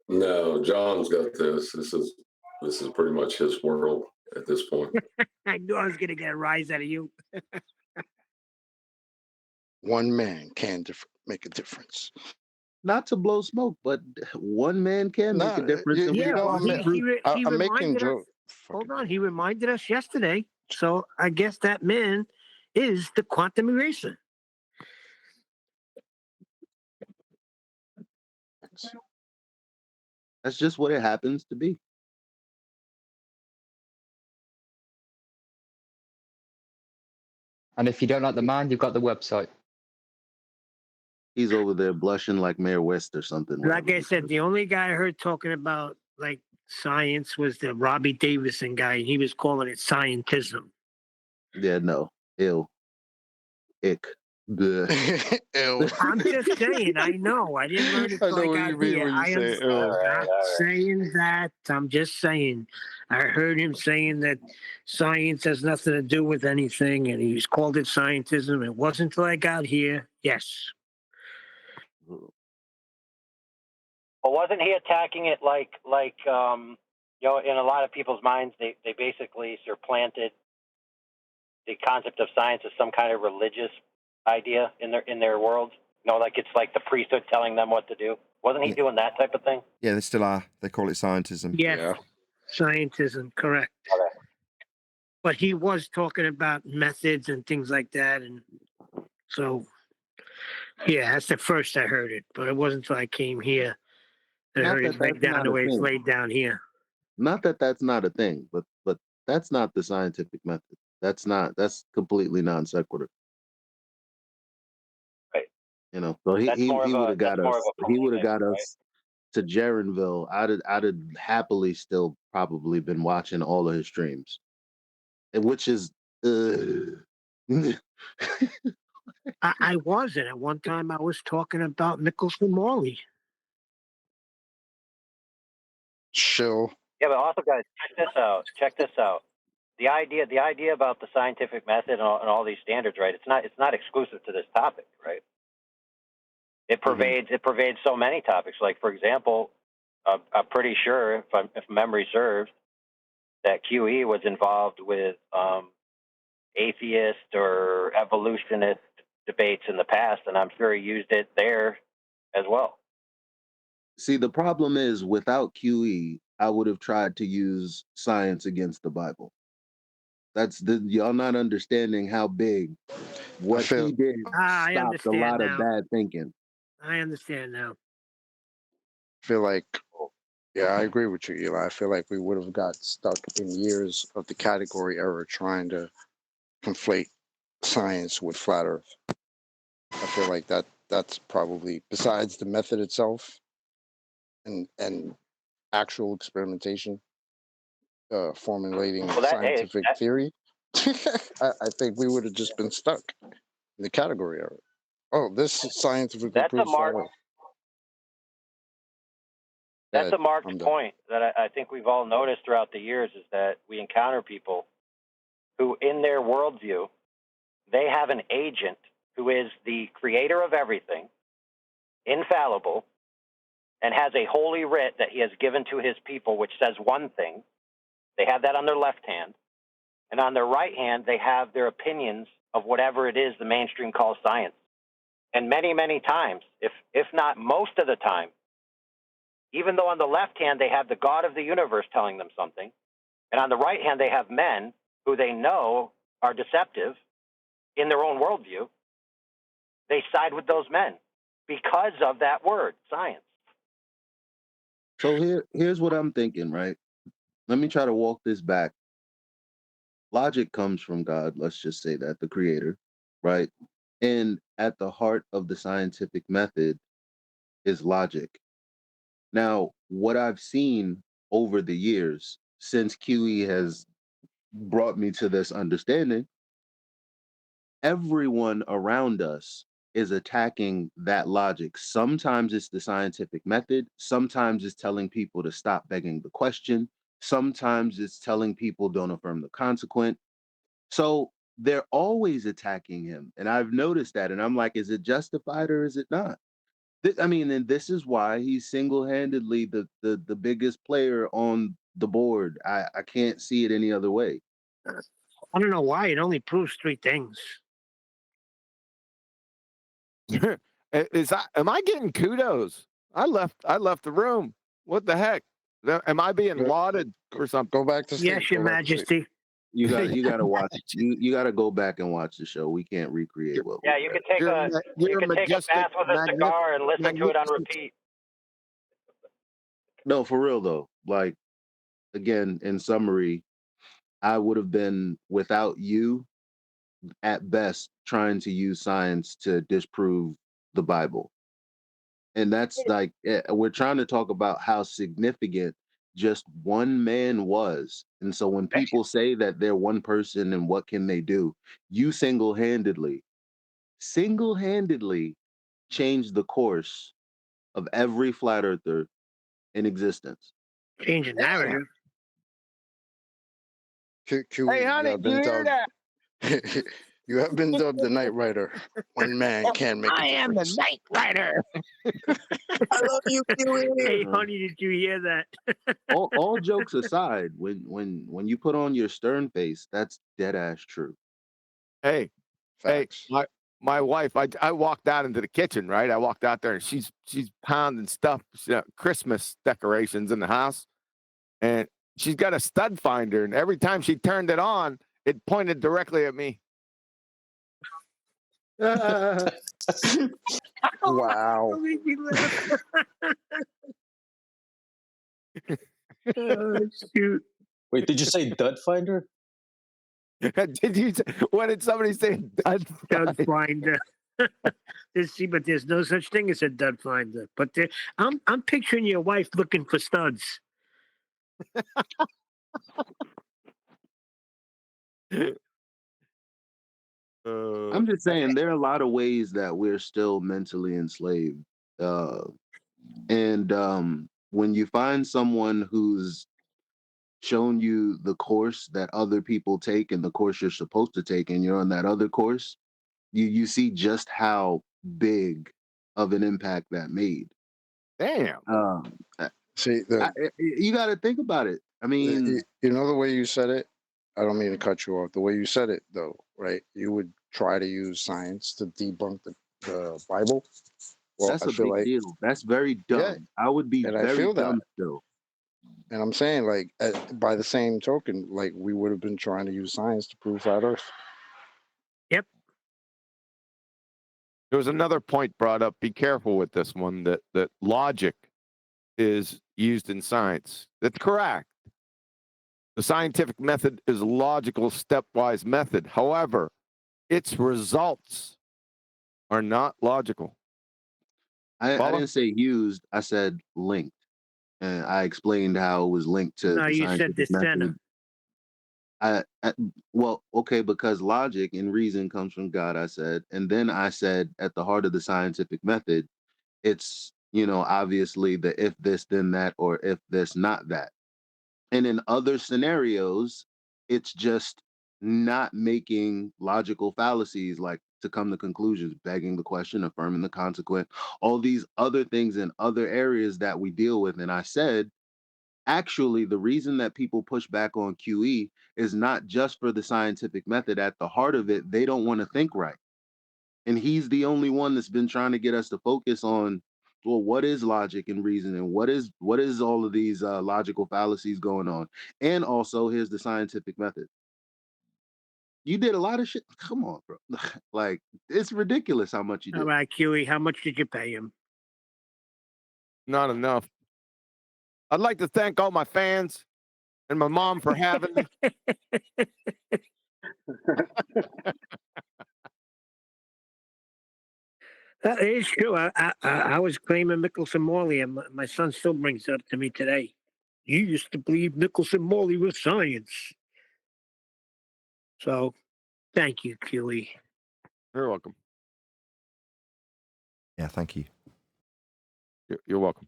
No, John's got this. This is pretty much his world at this point. I knew I was going to get a rise out of you. One man can make a difference. Not to blow smoke, but one man can make a difference. I'm making jokes. Hold on, he reminded us yesterday. So I guess that man is the quantum eraser. That's just what it happens to be. And if you don't like the man, you've got the website. He's over there blushing like Mayor West or something. Like I said, the only guy I heard talking about like science was the Robbie Davison guy, and he was calling it scientism. Yeah, no. Ew. Ick. Bleh. Ew. I'm just saying, I know. I didn't learn it I till know I what got you mean here. when you I say understand. ew. I'm not saying that. I'm just saying. I heard him saying that science has nothing to do with anything, and he's called it scientism. It wasn't until I got here. Yes. Well, wasn't he attacking it like you know, in a lot of people's minds, they basically supplanted the concept of science as some kind of religious idea in their world. You know, like it's like the priesthood telling them what to do. Wasn't he doing that type of thing? Yeah, they still are. They call it scientism. Yes. Yeah. Scientism, correct. Okay. But he was talking about methods and things like that, and so yeah, that's the first I heard it. But it wasn't until I came here that I Not heard that it laid that's down not the a way it's thing. laid down here. Not that that's not a thing, but that's not the scientific method. That's completely non sequitur. Right. You know, so That's he more of would a have got that's more us. of a He would have polemic, got right? us to Jarenville. I'd have happily still probably been watching all of his streams, which is. I wasn't. At one time, I was talking about Nichols and Morley. Chill. Yeah, but also, guys, check this out. The idea about the scientific method and all these standards, right? It's not exclusive to this topic, right? It pervades so many topics. Like, for example, I'm pretty sure, if memory serves, that QE was involved with atheist or evolutionist debates in the past, and I'm sure he used it there as well. See, the problem is without QE, I would have tried to use science against the Bible. That's y'all not understanding how big what feel- he did I stopped a understand lot now. of bad thinking. I understand now. Feel like, yeah, I agree with you, Eli. I feel like we would have got stuck in years of the category error trying to conflate science with flat Earth. I feel like that's probably, besides the method itself and actual experimentation, formulating scientific theory, I think we would have just been stuck in the category error. Oh, this is scientifically proved flat Earth. That's a marked point that I think we've all noticed throughout the years, is that we encounter people who, in their worldview, they have an agent who is the creator of everything, infallible, and has a holy writ that he has given to his people, which says one thing. They have that on their left hand. And on their right hand, they have their opinions of whatever it is the mainstream calls science. And many, many times, if not most of the time, even though on the left hand they have the God of the universe telling them something, and on the right hand they have men who they know are deceptive in their own worldview, they side with those men because of that word, science. So here's what I'm thinking, right? Let me try to walk this back. Logic comes from God, let's just say that, the creator, right? And at the heart of the scientific method is logic. Now, what I've seen over the years since QE has brought me to this understanding, everyone around us is attacking that logic. Sometimes it's the scientific method. Sometimes it's telling people to stop begging the question. Sometimes it's telling people don't affirm the consequent. So they're always attacking him. And I've noticed that. And I'm like, is it justified or is it not? I mean, and this is why he's single-handedly the biggest player on the board. I can't see it any other way. I don't know why. It only proves three things. Am I getting kudos? I left the room. What the heck? Am I being lauded or something? Go back to sleep. Yes, Your Majesty. You gotta watch. You gotta go back and watch the show. We can't recreate what. Yeah, you can take a bath with a cigar and listen to it on repeat. No, for real though. Like again, in summary, I would have been without you at best trying to use science to disprove the Bible. And that's like we're trying to talk about how significant just one man was. And so when people say that they're one person and what can they do, you single-handedly changed the course of every flat earther in existence. Change the narrative. Hey, honey, have do you been hear dubbed. that? You have been dubbed the Night Rider. One man can make a I am the difference. Night Rider. I love you, Hey, Kiwi. honey, did you hear that? All jokes aside, when you put on your stern face, that's dead ass true. Hey, Facts. my wife. I walked out into the kitchen, right? I walked out there, and she's pounding stuff, Christmas decorations in the house, and she's got a stud finder, and every time she turned it on, it pointed directly at me. Wow. Make me laugh. Oh, shoot. Wait, did you say dud finder? Did you? What did somebody say? Dud Dud finder. finder. See, but there's no such thing as a dud finder. But I'm picturing your wife looking for studs. I'm just saying there are a lot of ways that we're still mentally enslaved. And when you find someone who's shown you the course that other people take and the course you're supposed to take, and you're on that other course, you see just how big of an impact that made. Damn. See, You got to think about it. I mean, you know the way you said it? I don't mean to cut you off. The way you said it, though, right? You would try to use science to debunk the Bible. Well, that's I a feel big like, deal. That's very dumb. Yeah, I would be and I very feel that. dumb still. And I'm saying, like, by the same token, like, we would have been trying to use science to prove flat Earth. Yep. There was another point brought up. Be careful with this one. That logic is used in science. That's correct. The scientific method is a logical, stepwise method. However, its results are not logical. I didn't say used. I said linked. And I explained how it was linked to No, the you said the scientific method. center. Well, okay, because logic and reason comes from God, I said. And then I said at the heart of the scientific method, it's, obviously the if this, then that, or if this, not that. And in other scenarios, it's just not making logical fallacies like to come to conclusions, begging the question, affirming the consequent, all these other things in other areas that we deal with. And I said, actually, the reason that people push back on QE is not just for the scientific method. At the heart of it, they don't want to think right. And he's the only one that's been trying to get us to focus on, well, what is logic and reason, and what is all of these logical fallacies going on? And also, here's the scientific method. You did a lot of shit. Come on, bro. Like, it's ridiculous how much you did. All right, QE, how much did you pay him? Not enough. I'd like to thank all my fans and my mom for having me. It is true. I was claiming Mickelson Morley, and my son still brings it up to me today. You used to believe Mickelson Morley was science. So, thank you, QE. You're welcome. Yeah, thank you. You're welcome.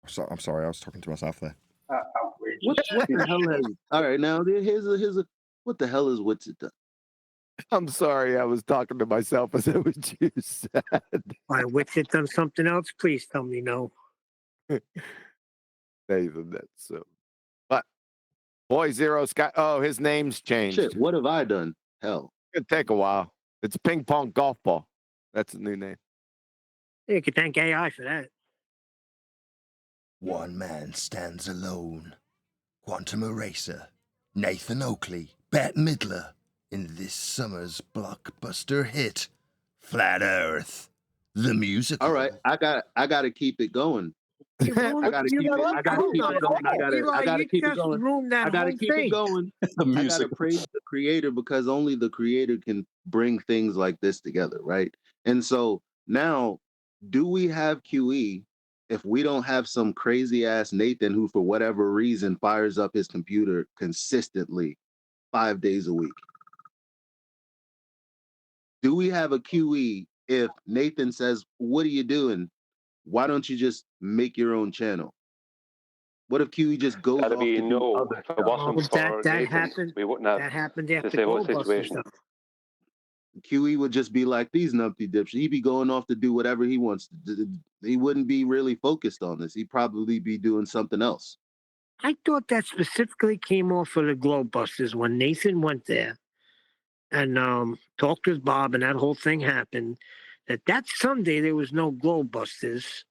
So, I'm sorry, I was talking to myself there. What the hell has? All right, now here's a. What the hell is what's it done? I'm sorry, I was talking to myself as it was you said. Why, Witsit done something else? Please tell me no. Nathan, that's so. But Boy Zero Sky. Oh, his name's changed. Shit, what have I done? Hell, it'd take a while. It's ping pong golf ball. That's the new name. You could thank AI for that. One man stands alone. Quantum Eraser, Nathan Oakley, Bette Midler, in this summer's blockbuster hit, Flat Earth. The musical. All right, I got to keep it going. I got to keep it. I got to keep it going. I got to keep it going. I got to keep it going. I got to praise the creator because only the creator can bring things like this together, right? And so now, do we have QE if we don't have some crazy ass Nathan who, for whatever reason, fires up his computer consistently 5 days a week? Do we have a QE if Nathan says, "What are you doing? Why don't you just make your own channel?" What if QE just goes That'd off be to do no. other If it stuff? wasn't for that Nathan, happened. we wouldn't have That happened the after same old Goldbusters, situation. though. QE would just be like these numpty dips. He'd be going off to do whatever he wants to do. He wouldn't be really focused on this. He'd probably be doing something else. I thought that specifically came off of the Globebusters when Nathan went there and talked with Bob, and that whole thing happened. That Sunday there was no Globebusters,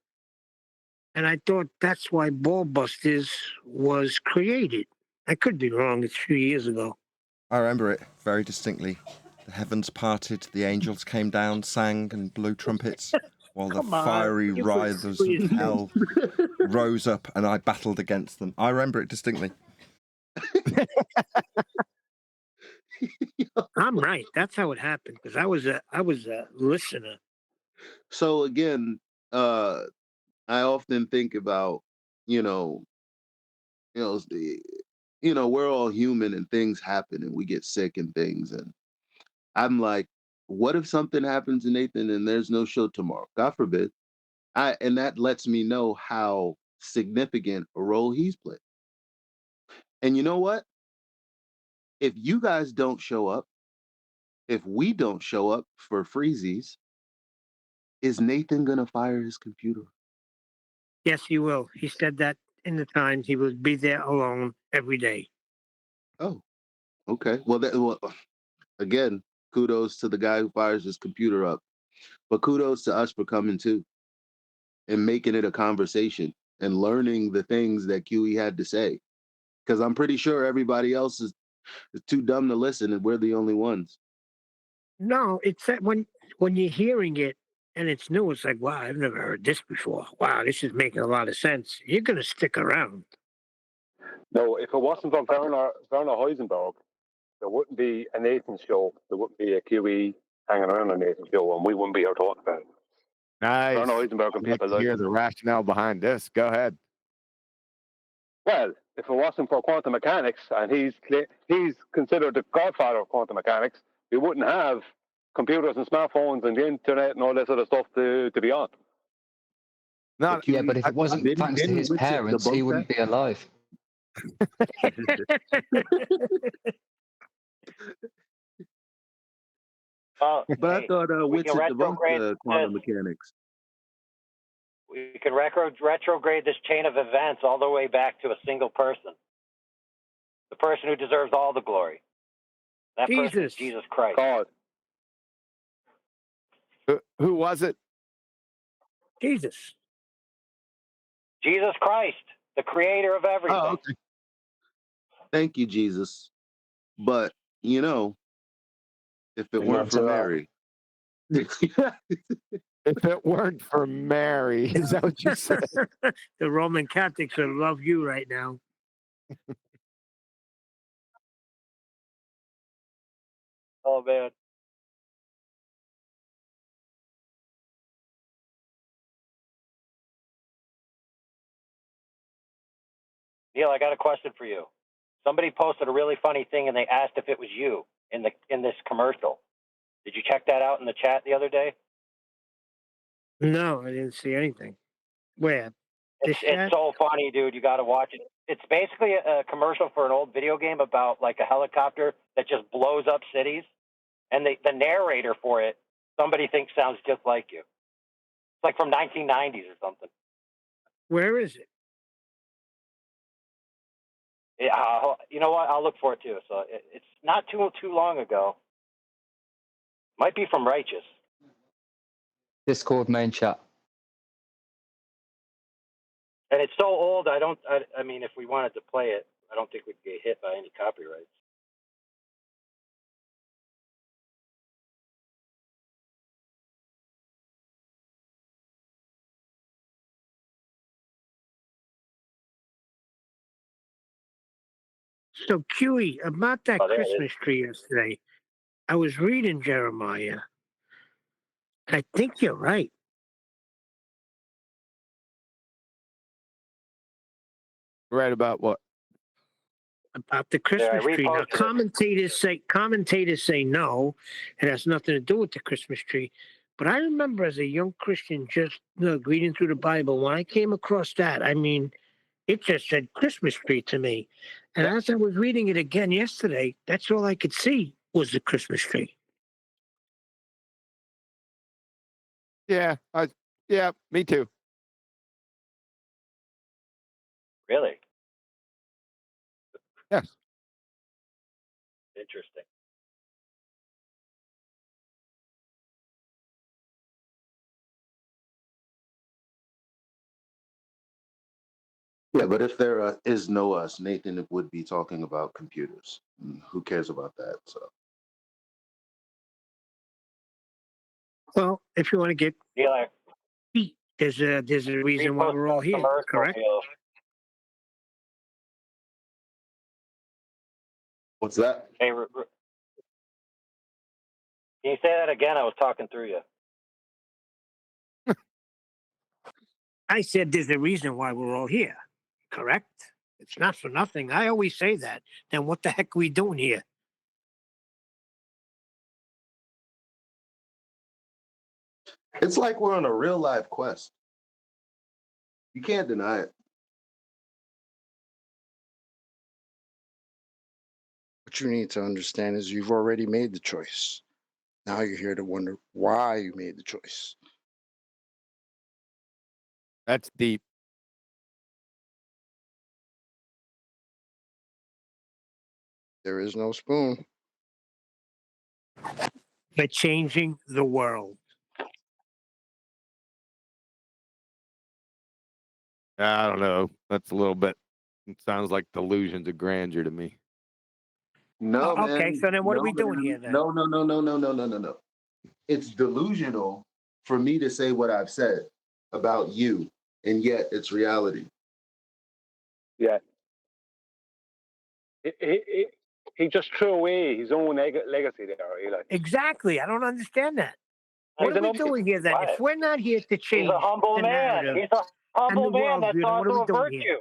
and I thought that's why Ballbusters was created. I could be wrong. It's a few years ago. I remember it very distinctly. The heavens parted, the angels came down, sang and blew trumpets, while the Come on, fiery it was writhers sweet. of hell rose up, and I battled against them. I remember it distinctly. I'm right. That's how it happened because I was a listener. So again, I often think about, you know, we're all human and things happen and we get sick and things. And I'm like, what if something happens to Nathan and there's no show tomorrow? God forbid. And that lets me know how significant a role he's played. And you know what? If you guys don't show up, if we don't show up for freezies, is Nathan gonna fire his computer? Yes, he will. He said that in the Times. He would be there alone every day. Oh, okay. Well, again, kudos to the guy who fires his computer up, but kudos to us for coming too and making it a conversation and learning the things that QE had to say. Because I'm pretty sure everybody else is too dumb to listen, and we're the only ones. No, it's that when you're hearing it and it's new, it's like, wow, I've never heard this before. Wow, this is making a lot of sense. You're gonna stick around. No, if it wasn't for Werner Heisenberg, there wouldn't be a Nathan show. There wouldn't be a QE hanging around a Nathan show, and we wouldn't be here talking about it. Nice. Werner Heisenberg and I'd like people to like hear him. the rationale behind this. Go ahead. Well, if it wasn't for quantum mechanics, and he's considered the godfather of quantum mechanics, we wouldn't have computers and smartphones and the internet and all this other stuff to be on. No, Yeah, but if it wasn't thanks to his parents, he wouldn't be alive. Well, But I thought we can Witsit debunked retrograde quantum this. mechanics. We can retrograde this chain of events all the way back to a single person. The person who deserves all the glory. That person is Jesus Christ. God. Who was it? Jesus. Jesus Christ, the creator of everything. Oh, okay. Thank you, Jesus. But, if it weren't for Mary. If it weren't for Mary, is that what you said? The Roman Catholics would love you right now. Oh, man. Neil, I got a question for you. Somebody posted a really funny thing, and they asked if it was you in this commercial. Did you check that out in the chat the other day? No, I didn't see anything. Where? It's so funny, dude. You got to watch it. It's basically a commercial for an old video game about like a helicopter that just blows up cities, and the narrator for it, somebody thinks sounds just like you. It's like from 1990s or something. Where is it? Yeah, you know what? I'll look for it too. So it's not too long ago. Might be from Righteous. Discord main chat. And it's so old. I mean, if we wanted to play it, I don't think we'd get hit by any copyrights. So, QE, about that Oh, there it is. Christmas tree yesterday, I was reading Jeremiah, and I think you're right. Right about what? About the Yeah, I Christmas tree. Now, reposted it. commentators say no, it has nothing to do with the Christmas tree. But I remember as a young Christian just reading through the Bible, when I came across that, I mean, it just said Christmas tree to me. And as I was reading it again yesterday, that's all I could see was the Christmas tree. Yeah, yeah, me too. Really? Yes. Interesting. Yeah, but if there is no us, Nathan would be talking about computers. Who cares about that? So Well, if you want to get Neil, deep, there's a reason why we're all here, commercial correct? deal. what's that? Hey, can you say that again? I was talking through you. I said there's a reason why we're all here, correct? It's not for nothing. I always say that. Then what the heck are we doing here? It's like we're on a real life quest. You can't deny it. What you need to understand is you've already made the choice. Now you're here to wonder why you made the choice. That's deep. There is no spoon. They're changing the world. I don't know. That's a little bit. It sounds like delusions of grandeur to me. No, man. Okay, so then what are we doing man. here then? No. It's delusional for me to say what I've said about you, and yet it's reality. Yeah. He just threw away his own legacy there, Eli. Exactly. I don't understand that. What are we doing here then? If we're not here to change He's a humble the man. narrative He's a and the humble man. That's worldview, then what are we also a doing here? virtue.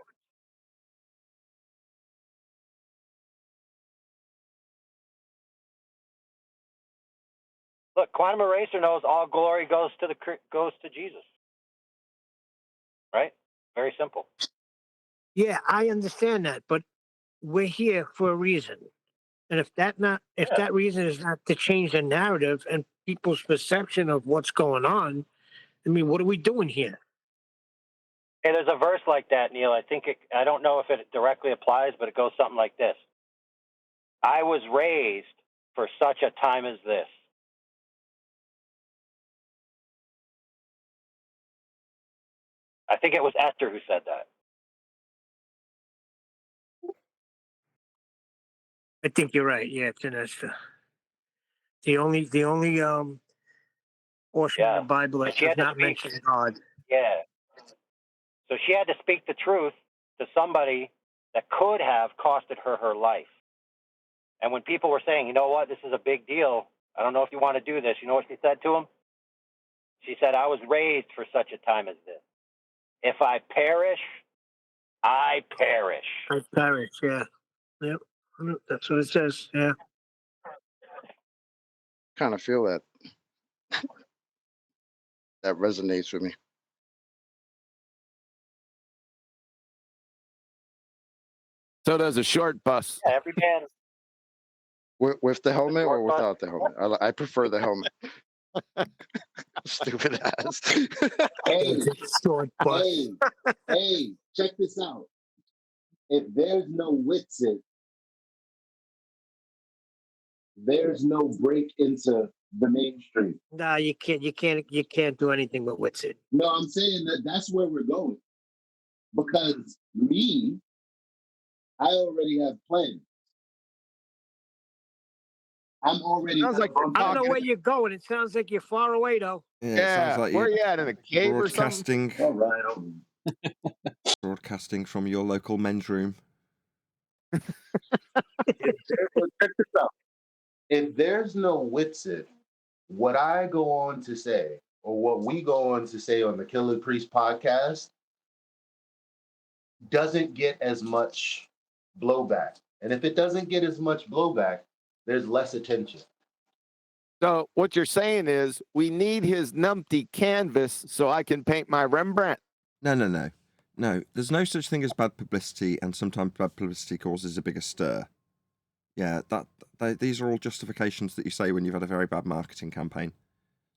Look, Quantum Eraser knows all glory goes to Jesus. Right? Very simple. Yeah, I understand that, but we're here for a reason. And if that reason is not to change the narrative and people's perception of what's going on, I mean, what are we doing here? Hey, there's a verse like that, Neil. I don't know if it directly applies, but it goes something like this. I was raised for such a time as this. I think it was Esther who said that. I think you're right. Yeah, it's in Esther. The only portion of the Bible that does not mention God. Yeah. So she had to speak the truth to somebody that could have costed her life. And when people were saying, you know what, this is a big deal. I don't know if you want to do this. You know what she said to him? She said, I was raised for such a time as this. If I perish, I perish. I perish, yeah. Yep. That's what it says, yeah. Kind of feel that. That resonates with me. So does a short bus. Yeah, every man. With the helmet or without the helmet? I prefer the helmet. Stupid ass. Hey, check this out. If there's no Witsit, there's no break into the mainstream. No, you can't do anything but Witsit. No, I'm saying that's where we're going. Because me, I already have plans. I'm already. Sounds like I don't know where you're going. It sounds like you're far away, though. Yeah, it sounds like where you're you at, in a cave or something? broadcasting. Broadcasting from your local men's room. Check this out. If there's no Witsit, what I go on to say, or what we go on to say on the Killer Priest podcast, doesn't get as much blowback. And if it doesn't get as much blowback, there's less attention. So what you're saying is we need his numpty canvas so I can paint my Rembrandt. No, there's no such thing as bad publicity, and sometimes bad publicity causes a bigger stir. Yeah, these are all justifications that you say when you've had a very bad marketing campaign.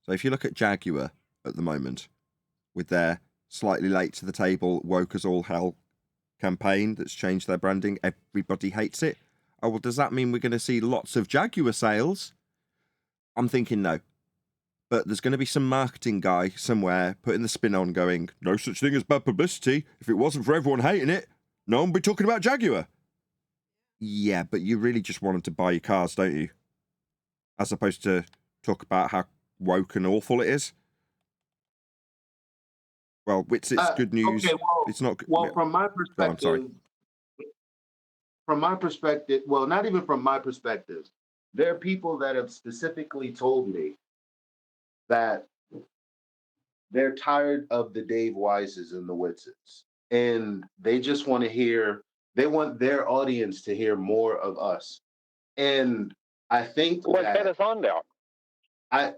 So if you look at Jaguar at the moment, with their slightly late to the table, woke as all hell campaign that's changed their branding, everybody hates it. Oh, well, does that mean we're going to see lots of Jaguar sales? I'm thinking no. But there's going to be some marketing guy somewhere putting the spin on going, no such thing as bad publicity. If it wasn't for everyone hating it, no one would be talking about Jaguar. Yeah, but you really just wanted to buy your cars, don't you? As opposed to talk about how woke and awful it is. Well, it's good news. Okay, well, it's not good. Well, from my perspective, well, not even from my perspective, there are people that have specifically told me that they're tired of the Dave Wises and the Witzes, and they just want to hear, they want their audience to hear more of us. And I think get us on there.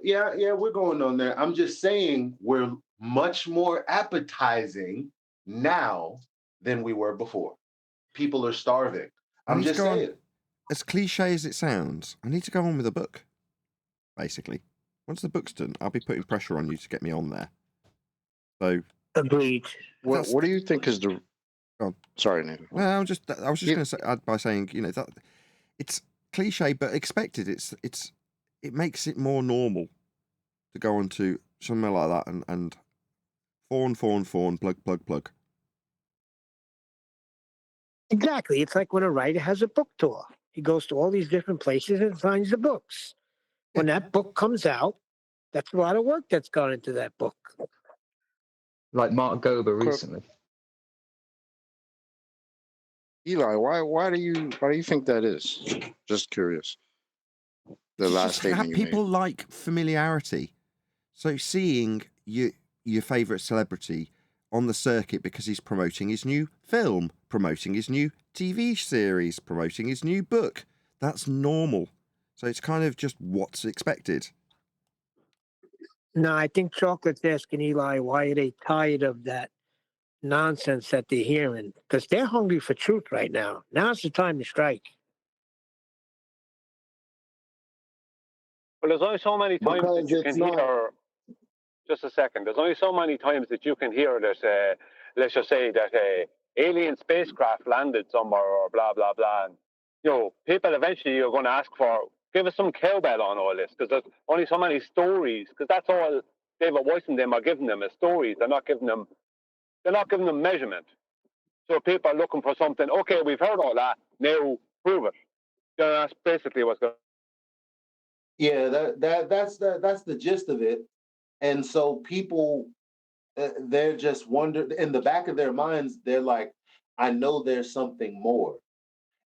Yeah, we're going on there. I'm just saying we're much more appetizing now than we were before. People are starving. I'm just saying. As cliche as it sounds, I need to go on with a book, basically. Once the book's done, I'll be putting pressure on you to get me on there. So agreed. What do you think is the? Oh, sorry, Nathan. No, I was just going to say by saying, that it's cliche but expected. It makes it more normal to go on to something like that and fawn, plug. Exactly. It's like when a writer has a book tour. He goes to all these different places and finds the books. When that book comes out, that's a lot of work that's gone into that book. Like Mark Gober recently. Eli, why do you think that is? Just curious. The last statement you people made. like familiarity. So seeing your favourite celebrity on the circuit because he's promoting his new film, promoting his new TV series, promoting his new book, that's normal. So it's kind of just what's expected. No, I think Chocolate's asking Eli, why are they tired of that nonsense that they're hearing? Because they're hungry for truth right now. Now's the time to strike. Well, there's only so many times that you can hear. Just a second. There's only so many times that you can hear that. Let's just say that alien spacecraft landed somewhere, or blah blah blah. And people eventually are going to ask for, give us some cowbell on all this, because there's only so many stories. Because that's all David Weiss and them are giving them is stories. They're not giving them measurement. So people are looking for something. Okay, we've heard all that. Now prove it. That's basically what's going. Yeah, that's the gist of it. And so people, they're just wondering, in the back of their minds, they're like, I know there's something more.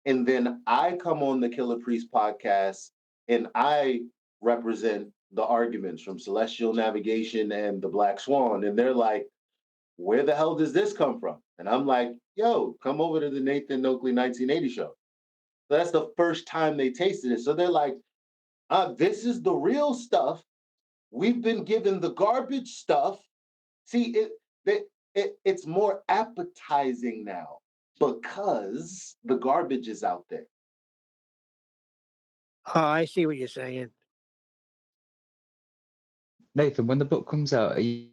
And then I come on the Killer Priest podcast and I represent the arguments from Celestial Navigation and the Black Swan. And they're like, where the hell does this come from? And I'm like, yo, come over to the Nathan Oakley 1980 show. So that's the first time they tasted it. So they're like, this is the real stuff. We've been given the garbage stuff. See, it's more appetizing now because the garbage is out there. Oh, I see what you're saying. Nathan, when the book comes out, are you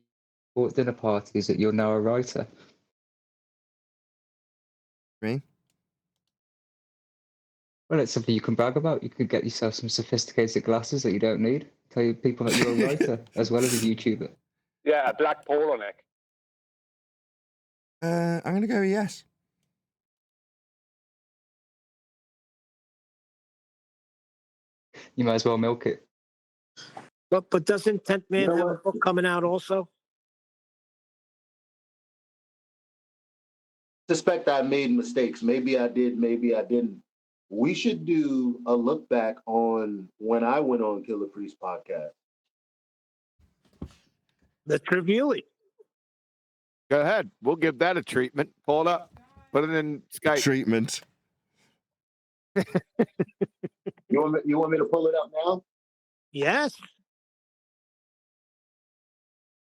at dinner parties that you're now a writer? Me? Well, it's something you can brag about. You could get yourself some sophisticated glasses that you don't need. Tell people that you're a writer as well as a YouTuber. Yeah, a black polo neck. I'm going to go yes. You might as well milk it. But doesn't Tent Man have a book coming out also? suspect I made mistakes. Maybe I did, maybe I didn't. We should do a look back on when I went on Killer Priest podcast. Let's review it. Go ahead. We'll give that a treatment. Pull it up. Put it in Skype. Treatment. You want me to pull it up now? Yes.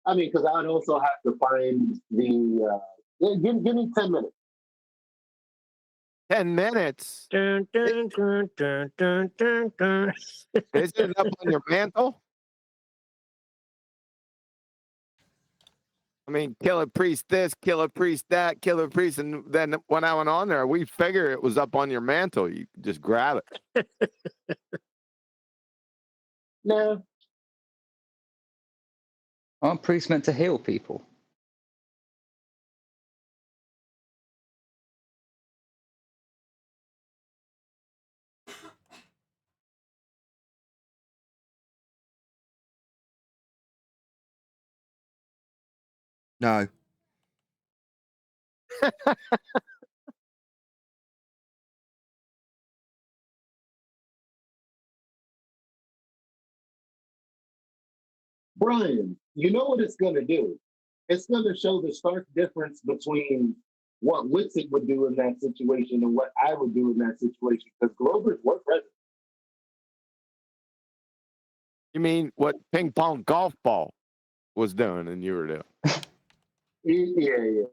I mean, because I'd also have to find the. Give me 10 minutes. 10 minutes. Dun, dun, dun, dun, dun, dun, dun. Is it up on your mantle? I mean, Killer Priest this, Killer Priest that, Killer Priest. And then when I went on there, we figure it was up on your mantle. You could just grab it. No. Aren't priests meant to heal people? No. Brian, you know what it's going to do? It's going to show the stark difference between what Witsit would do in that situation and what I would do in that situation, because Glover's were present. You mean what ping pong golf ball was doing and you were doing? Yeah.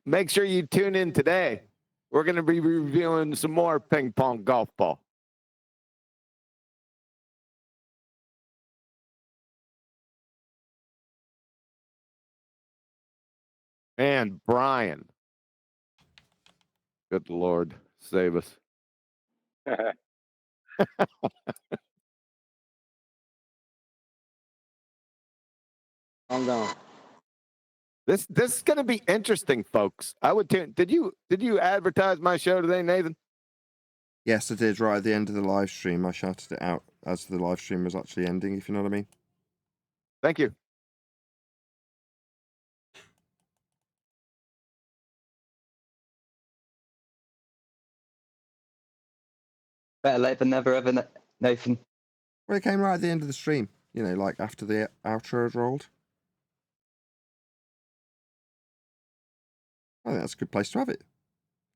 Make sure you tune in today. We're going to be reviewing some more ping pong golf ball. And Brian. Good Lord, save us. I'm down. This is going to be interesting, folks. I would tune. Did you advertise my show today, Nathan? Yes, I did. Right at the end of the live stream, I shouted it out as the live stream was actually ending. If you know what I mean. Thank you. Better late than never, ever, Nathan. Well, it came right at the end of the stream. You know, like after the outro had rolled. I think that's a good place to have it.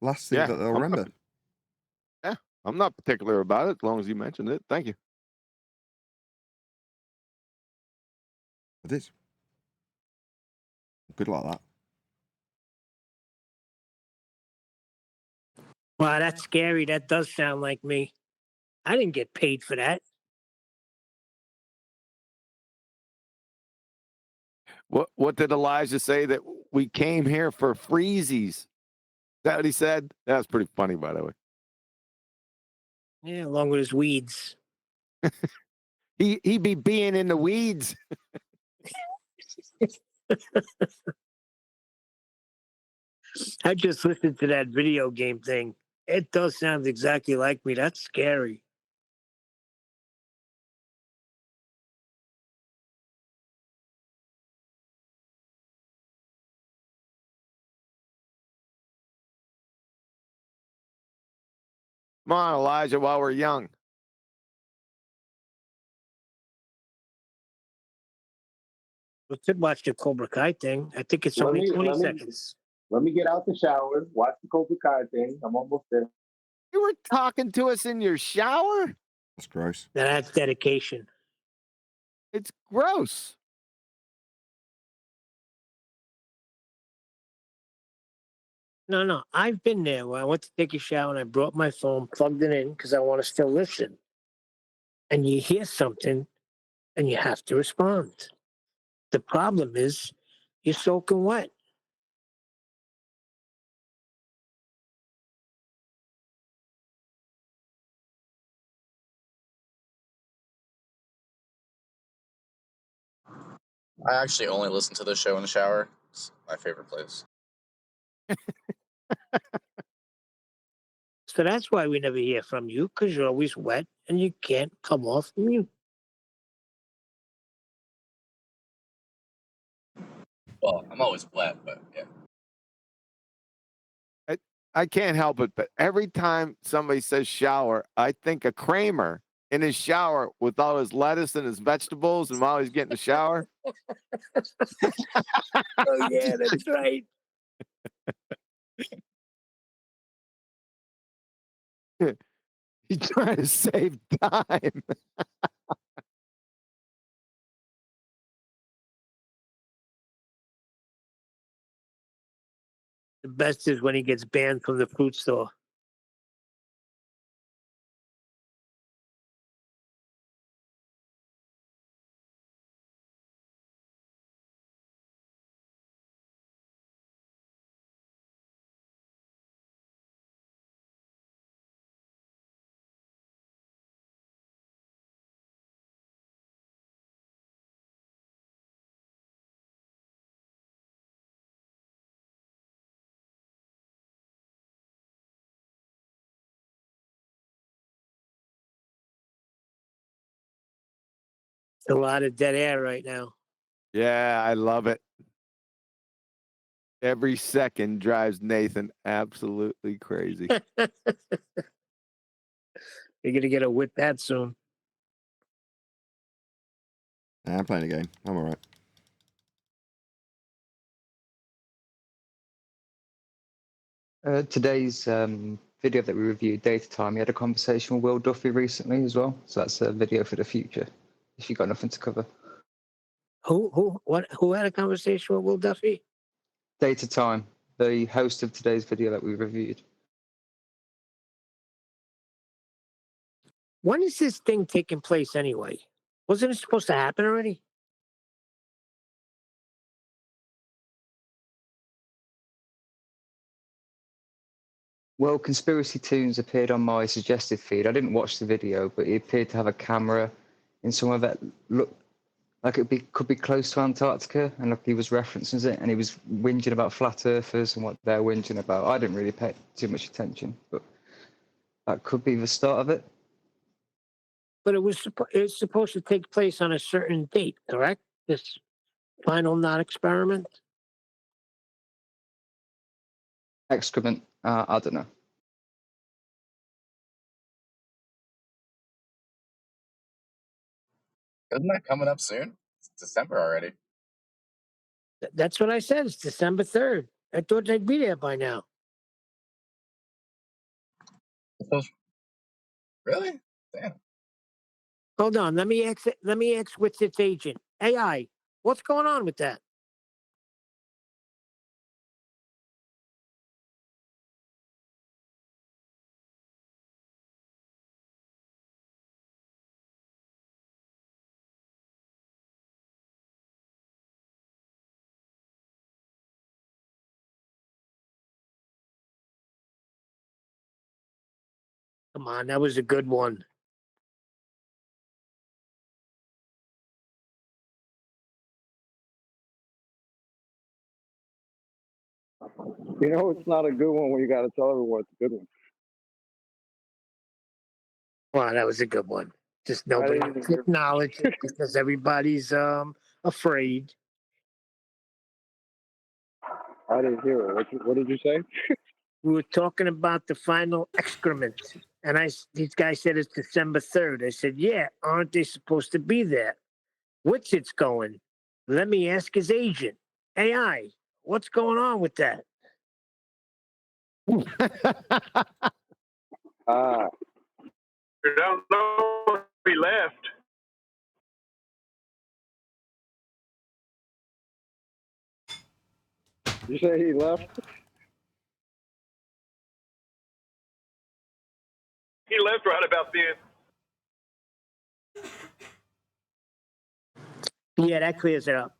Last thing that they'll remember. I'm not particular about it as long as you mentioned it. Thank you. It is. Good like that. Wow, that's scary. That does sound like me. I didn't get paid for that. What did Elijah say? That we came here for freezies? Is that what he said? That was pretty funny, by the way. Yeah, along with his weeds. He be being in the weeds. I just listened to that video game thing. It does sound exactly like me. That's scary. Come on, Elijah, while we're young. We could watch the Cobra Kai thing. I think it's only 20 seconds. Let me get out the shower, watch the Cobra Kai thing. I'm almost there. You were talking to us in your shower? That's gross. That's dedication. It's gross. No. I've been there where I went to take a shower and I brought my phone, plugged it in because I want to still listen. And you hear something and you have to respond. The problem is you're soaking wet. I actually only listen to this show in the shower. It's my favorite place. So that's why we never hear from you, because you're always wet and you can't come off mute. Well, I'm always wet, but yeah. I can't help it, but every time somebody says shower, I think of Kramer in his shower with all his lettuce and his vegetables, and while he's getting the shower. Oh yeah, that's right. He's trying to save time. The best is when he gets banned from the fruit store. A lot of dead air right now. Yeah, I love it. Every second drives Nathan absolutely crazy. You're gonna get a with that soon. I'm playing a game. I'm all right. Today's video that we reviewed, Data Time, we had a conversation with Will Duffy recently as well. So that's a video for the future, if you've got nothing to cover. Who had a conversation with Will Duffy? Data Time, the host of today's video that we reviewed. When is this thing taking place anyway? Wasn't it supposed to happen already? Well, Conspiracy Tunes appeared on my suggested feed. I didn't watch the video, but he appeared to have a camera in somewhere that looked like it could be close to Antarctica, and like he was referencing it, and he was whinging about flat earthers and what they're whinging about. I didn't really pay too much attention, but that could be the start of it. But it's supposed to take place on a certain date, correct? This final not experiment. Excrement, I don't know. Isn't that coming up soon? It's December already. That's what I said. It's December 3rd. I thought they'd be there by now. Really? Damn. Hold on. Let me ask what's its agent. AI. What's going on with that? Come on, that was a good one. You know, it's not a good one when you got to tell everyone it's a good one. Wow, that was a good one. Just nobody acknowledged it because everybody's afraid. I didn't hear it. What did you say? We were talking about the final excrement, and these guys said it's December 3rd. I said, yeah, aren't they supposed to be there? What's it's going? Let me ask his agent. AI, what's going on with that? You don't know if he left. You say he left? He left right about then. Yeah, that clears it up.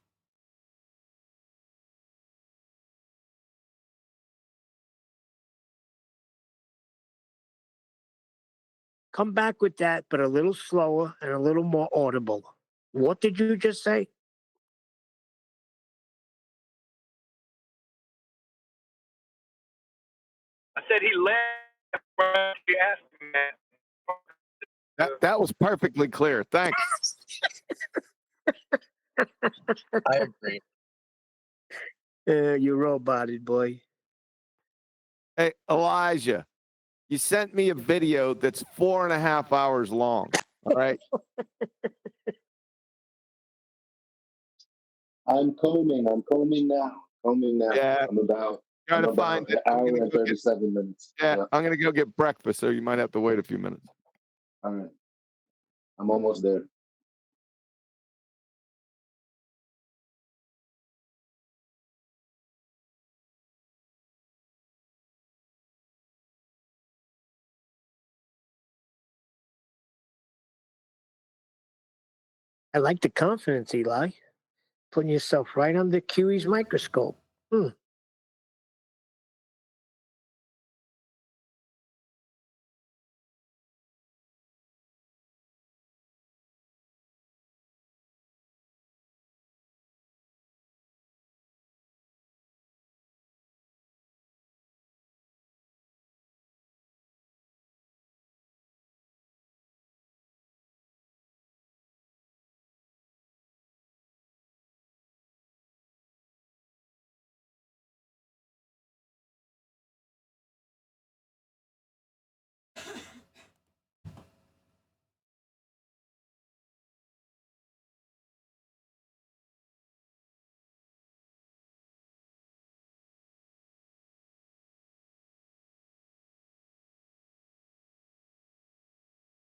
Come back with that, but a little slower and a little more audible. What did you just say? I said he left right after you asked him that. That was perfectly clear. Thanks. I agree. You roboted, boy. Hey, Elijah, you sent me a video that's 4.5 hours long. All right. I'm combing now. Yeah. I'm about Trying to an find it. I'm hour gonna and go get, 37 minutes. yeah, I'm gonna go get breakfast, so you might have to wait a few minutes. All right. I'm almost there. I like the confidence, Eli. Putting yourself right under QE's microscope.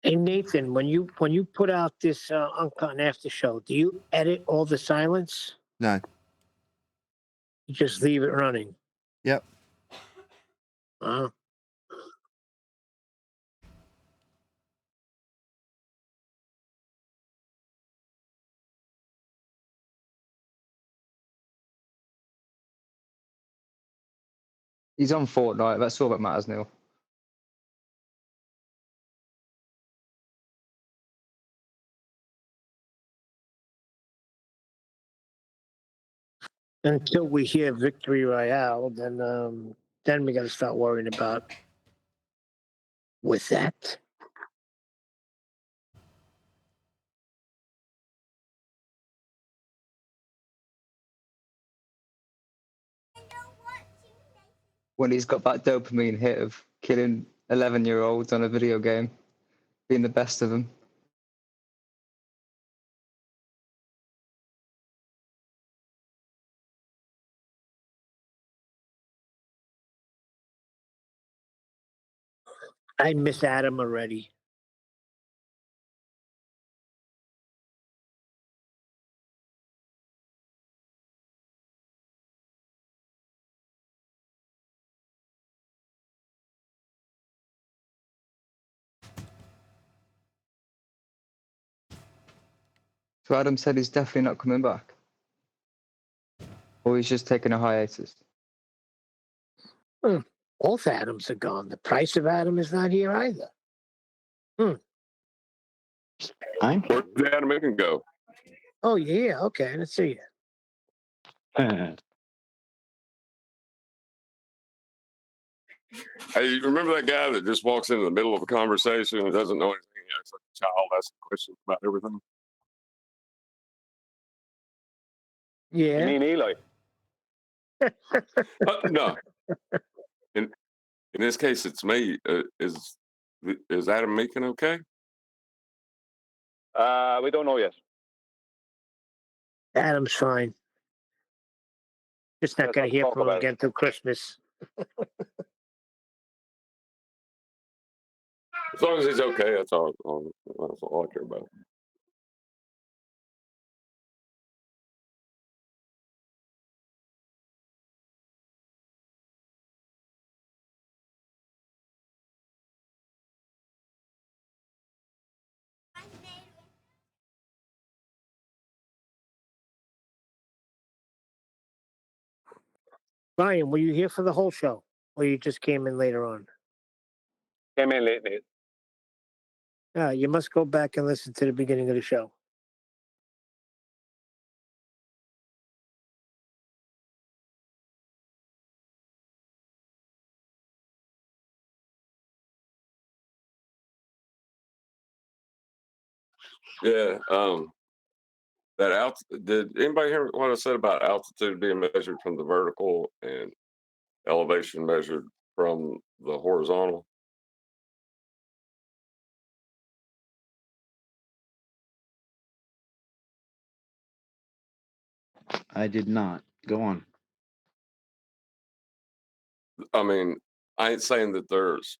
Hey Nathan, when you put out this Uncut and After show, do you edit all the silence? No. You just leave it running. Yep. He's on Fortnite. That's all that matters, Neil. Until we hear Victory Royale, then we got to start worrying about with that. When he's got that dopamine hit of killing 11-year-olds on a video game, being the best of them. I miss Adam already. So Adam said he's definitely not coming back. Or he's just taking a hiatus. Both Adams are gone. The price of Adam is not here either. Where did Adam Aiken go? Oh yeah, okay, let's see it. Hey, you remember that guy that just walks into the middle of a conversation and doesn't know anything? He acts like a child, asking questions about everything. Yeah. You mean Eli? No. In this case, it's me. Is Adam Meekin okay? We don't know yet. Adam's fine. Just not Let's going not to hear talk from him about it. again till Christmas. As long as he's okay, that's all I care about. Brian, were you here for the whole show, or you just came in later on? Came in late, Nate. You must go back and listen to the beginning of the show. Yeah. Did anybody hear what I said about altitude being measured from the vertical and elevation measured from the horizontal? I did not. Go on. I mean, I ain't saying that there's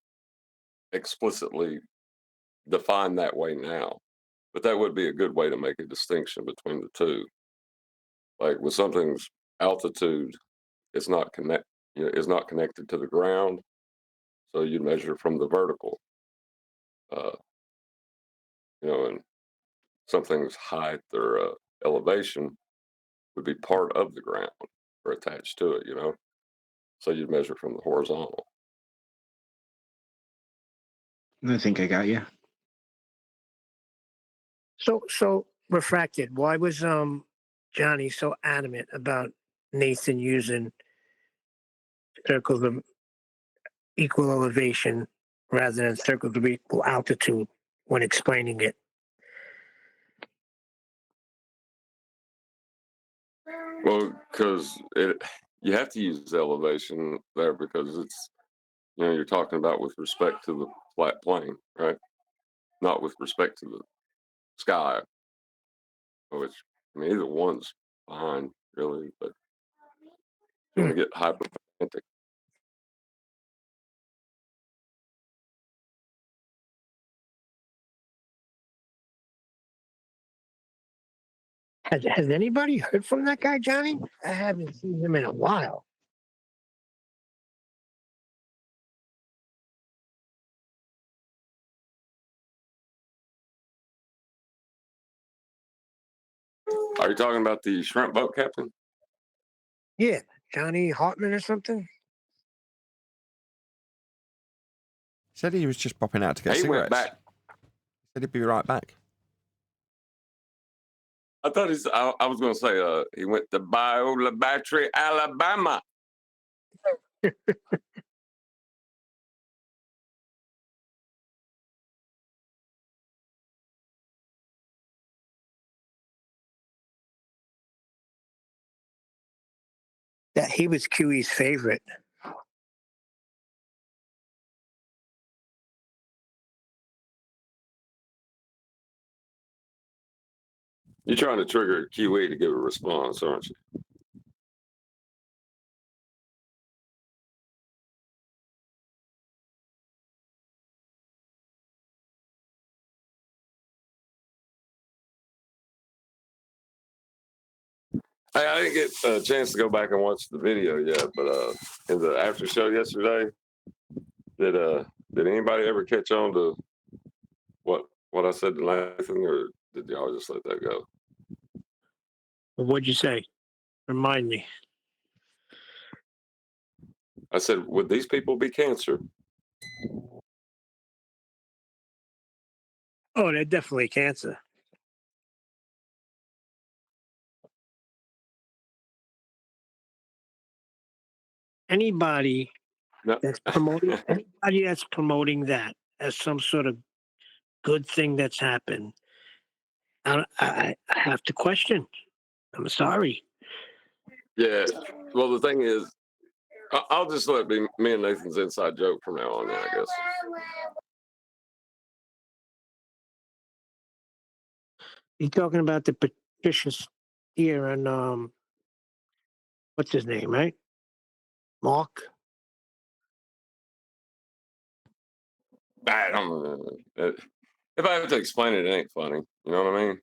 explicitly defined that way now, but that would be a good way to make a distinction between the two. Like with something's altitude, it's not is not connected to the ground, so you measure from the vertical. And something's height or elevation would be part of the ground or attached to it. So you'd measure from the horizontal. I think I got you. So refracted. Why was Johnny so adamant about Nathan using circles of equal elevation rather than circles of equal altitude when explaining it? Well, because you have to use elevation there because it's you're talking about with respect to the flat plane, right? Not with respect to the sky, which either one's fine, really, but you want to get hyperkinetic. Has anybody heard from that guy, Johnny? I haven't seen him in a while. Are you talking about the shrimp boat captain? Yeah, Johnny Hartman or something. He said he was just popping out to get He cigarettes. went back. He said he'd be right back. I thought I was going to say he went to Biola Battery, Alabama. That he was QE's favorite. You're trying to trigger QE to give a response, aren't you? Hey, I didn't get a chance to go back and watch the video yet, but in the after show yesterday, did anybody ever catch on to what I said to Nathan, or did y'all just let that go? What'd you say? Remind me. I said, would these people be cancer? Oh, they're definitely cancer. Anybody that's promoting that as some sort of good thing that's happened, I have to question. I'm sorry. Yeah. Well, the thing is, I'll just let it be me and Nathan's inside joke from now on, I guess. You're talking about the Patricia here and what's his name, right? Mark. I don't know. If I have to explain it, it ain't funny. You know what I mean?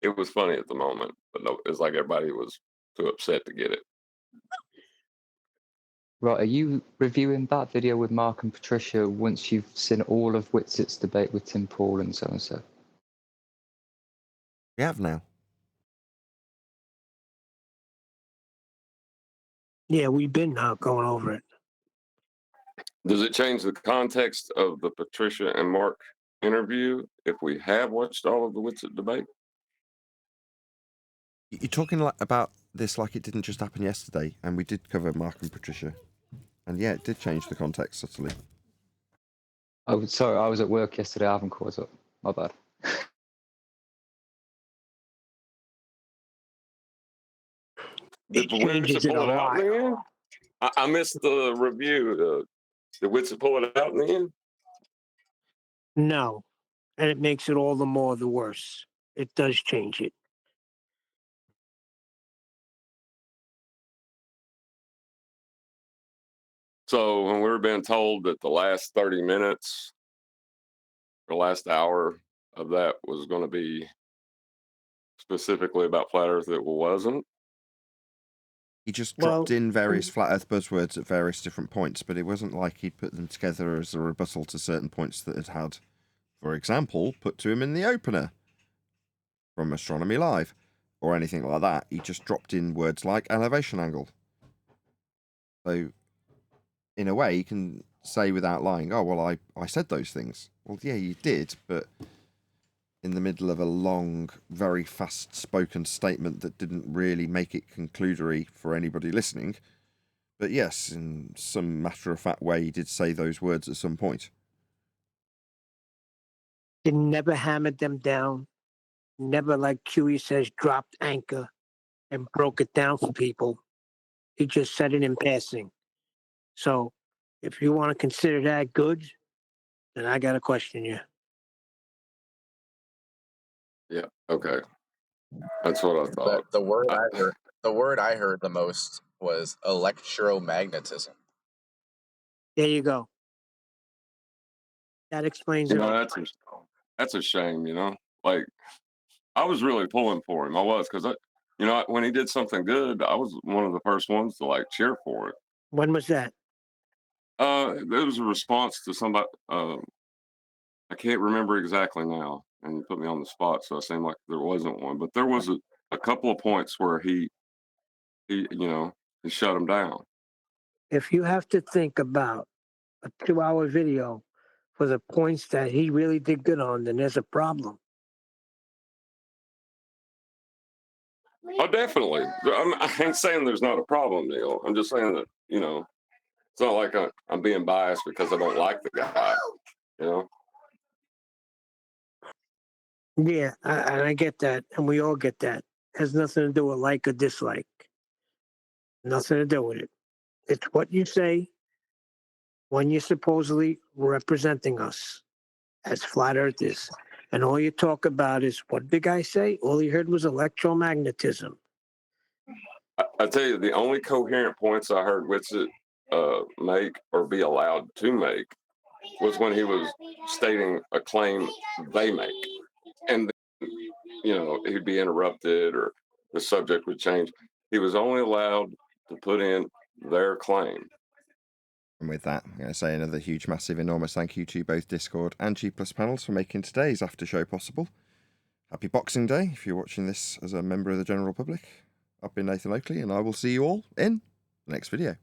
It was funny at the moment, but no, it's like everybody was too upset to get it. Right, are you reviewing that video with Mark and Patricia once you've seen all of Whitsitt's debate with Tim Paul and so and so? We have now. Yeah, we've been going over it. Does it change the context of the Patricia and Mark interview if we have watched all of the Whitsitt debate? You're talking about this like it didn't just happen yesterday, and we did cover Mark and Patricia. And yeah, it did change the context subtly. Oh, sorry, I was at work yesterday. I haven't caught up. My bad. Did the Witcher changes it pull a it out lot. in the end? I missed the review. Did Witcher pull it out in the end? No, and it makes it all the more the worse. It does change it. So when we were being told that the last 30 minutes, the last hour of that was going to be specifically about flat Earth, it wasn't. He just dropped in various flat Earth buzzwords at various different points, but it wasn't like he'd put them together as a rebuttal to certain points that it had, for example, put to him in the opener from Astronomy Live, or anything like that. He just dropped in words like elevation angle. So, in a way, you can say without lying, oh, well, I said those things. Well, yeah, you did, but in the middle of a long, very fast-spoken statement that didn't really make it conclusory for anybody listening. But yes, in some matter-of-fact way, he did say those words at some point. He never hammered them down. Never, like Huey says, dropped anchor and broke it down for people. He just said it in passing. So if you want to consider that good, then I got to question you. Yeah. Okay. That's what I thought. The word I heard the most was electromagnetism. There you go. That explains it all. That's a shame, you know. Like, I was really pulling for him. I was, because when he did something good, I was one of the first ones to like cheer for it. When was that? It was a response to somebody. I can't remember exactly now, and you put me on the spot, so it seemed like there wasn't one. But there was a couple of points where he shut him down. If you have to think about a 2-hour video for the points that he really did good on, then there's a problem. Oh, definitely. I ain't saying there's not a problem, Neil. I'm just saying that, it's not like I'm being biased because I don't like the guy, you know? Yeah, I get that, and we all get that. It has nothing to do with like or dislike. Nothing to do with it. It's what you say when you're supposedly representing us as flat earthers. And all you talk about is, what did the guy say? All he heard was electromagnetism. I tell you, the only coherent points I heard Witsit make or be allowed to make was when he was stating a claim they make. And, he'd be interrupted or the subject would change. He was only allowed to put in their claim. And with that, I'm going to say another huge, massive, enormous thank you to both Discord and G Plus panels for making today's after show possible. Happy Boxing Day if you're watching this as a member of the general public. I've been Nathan Oakley, and I will see you all in the next video.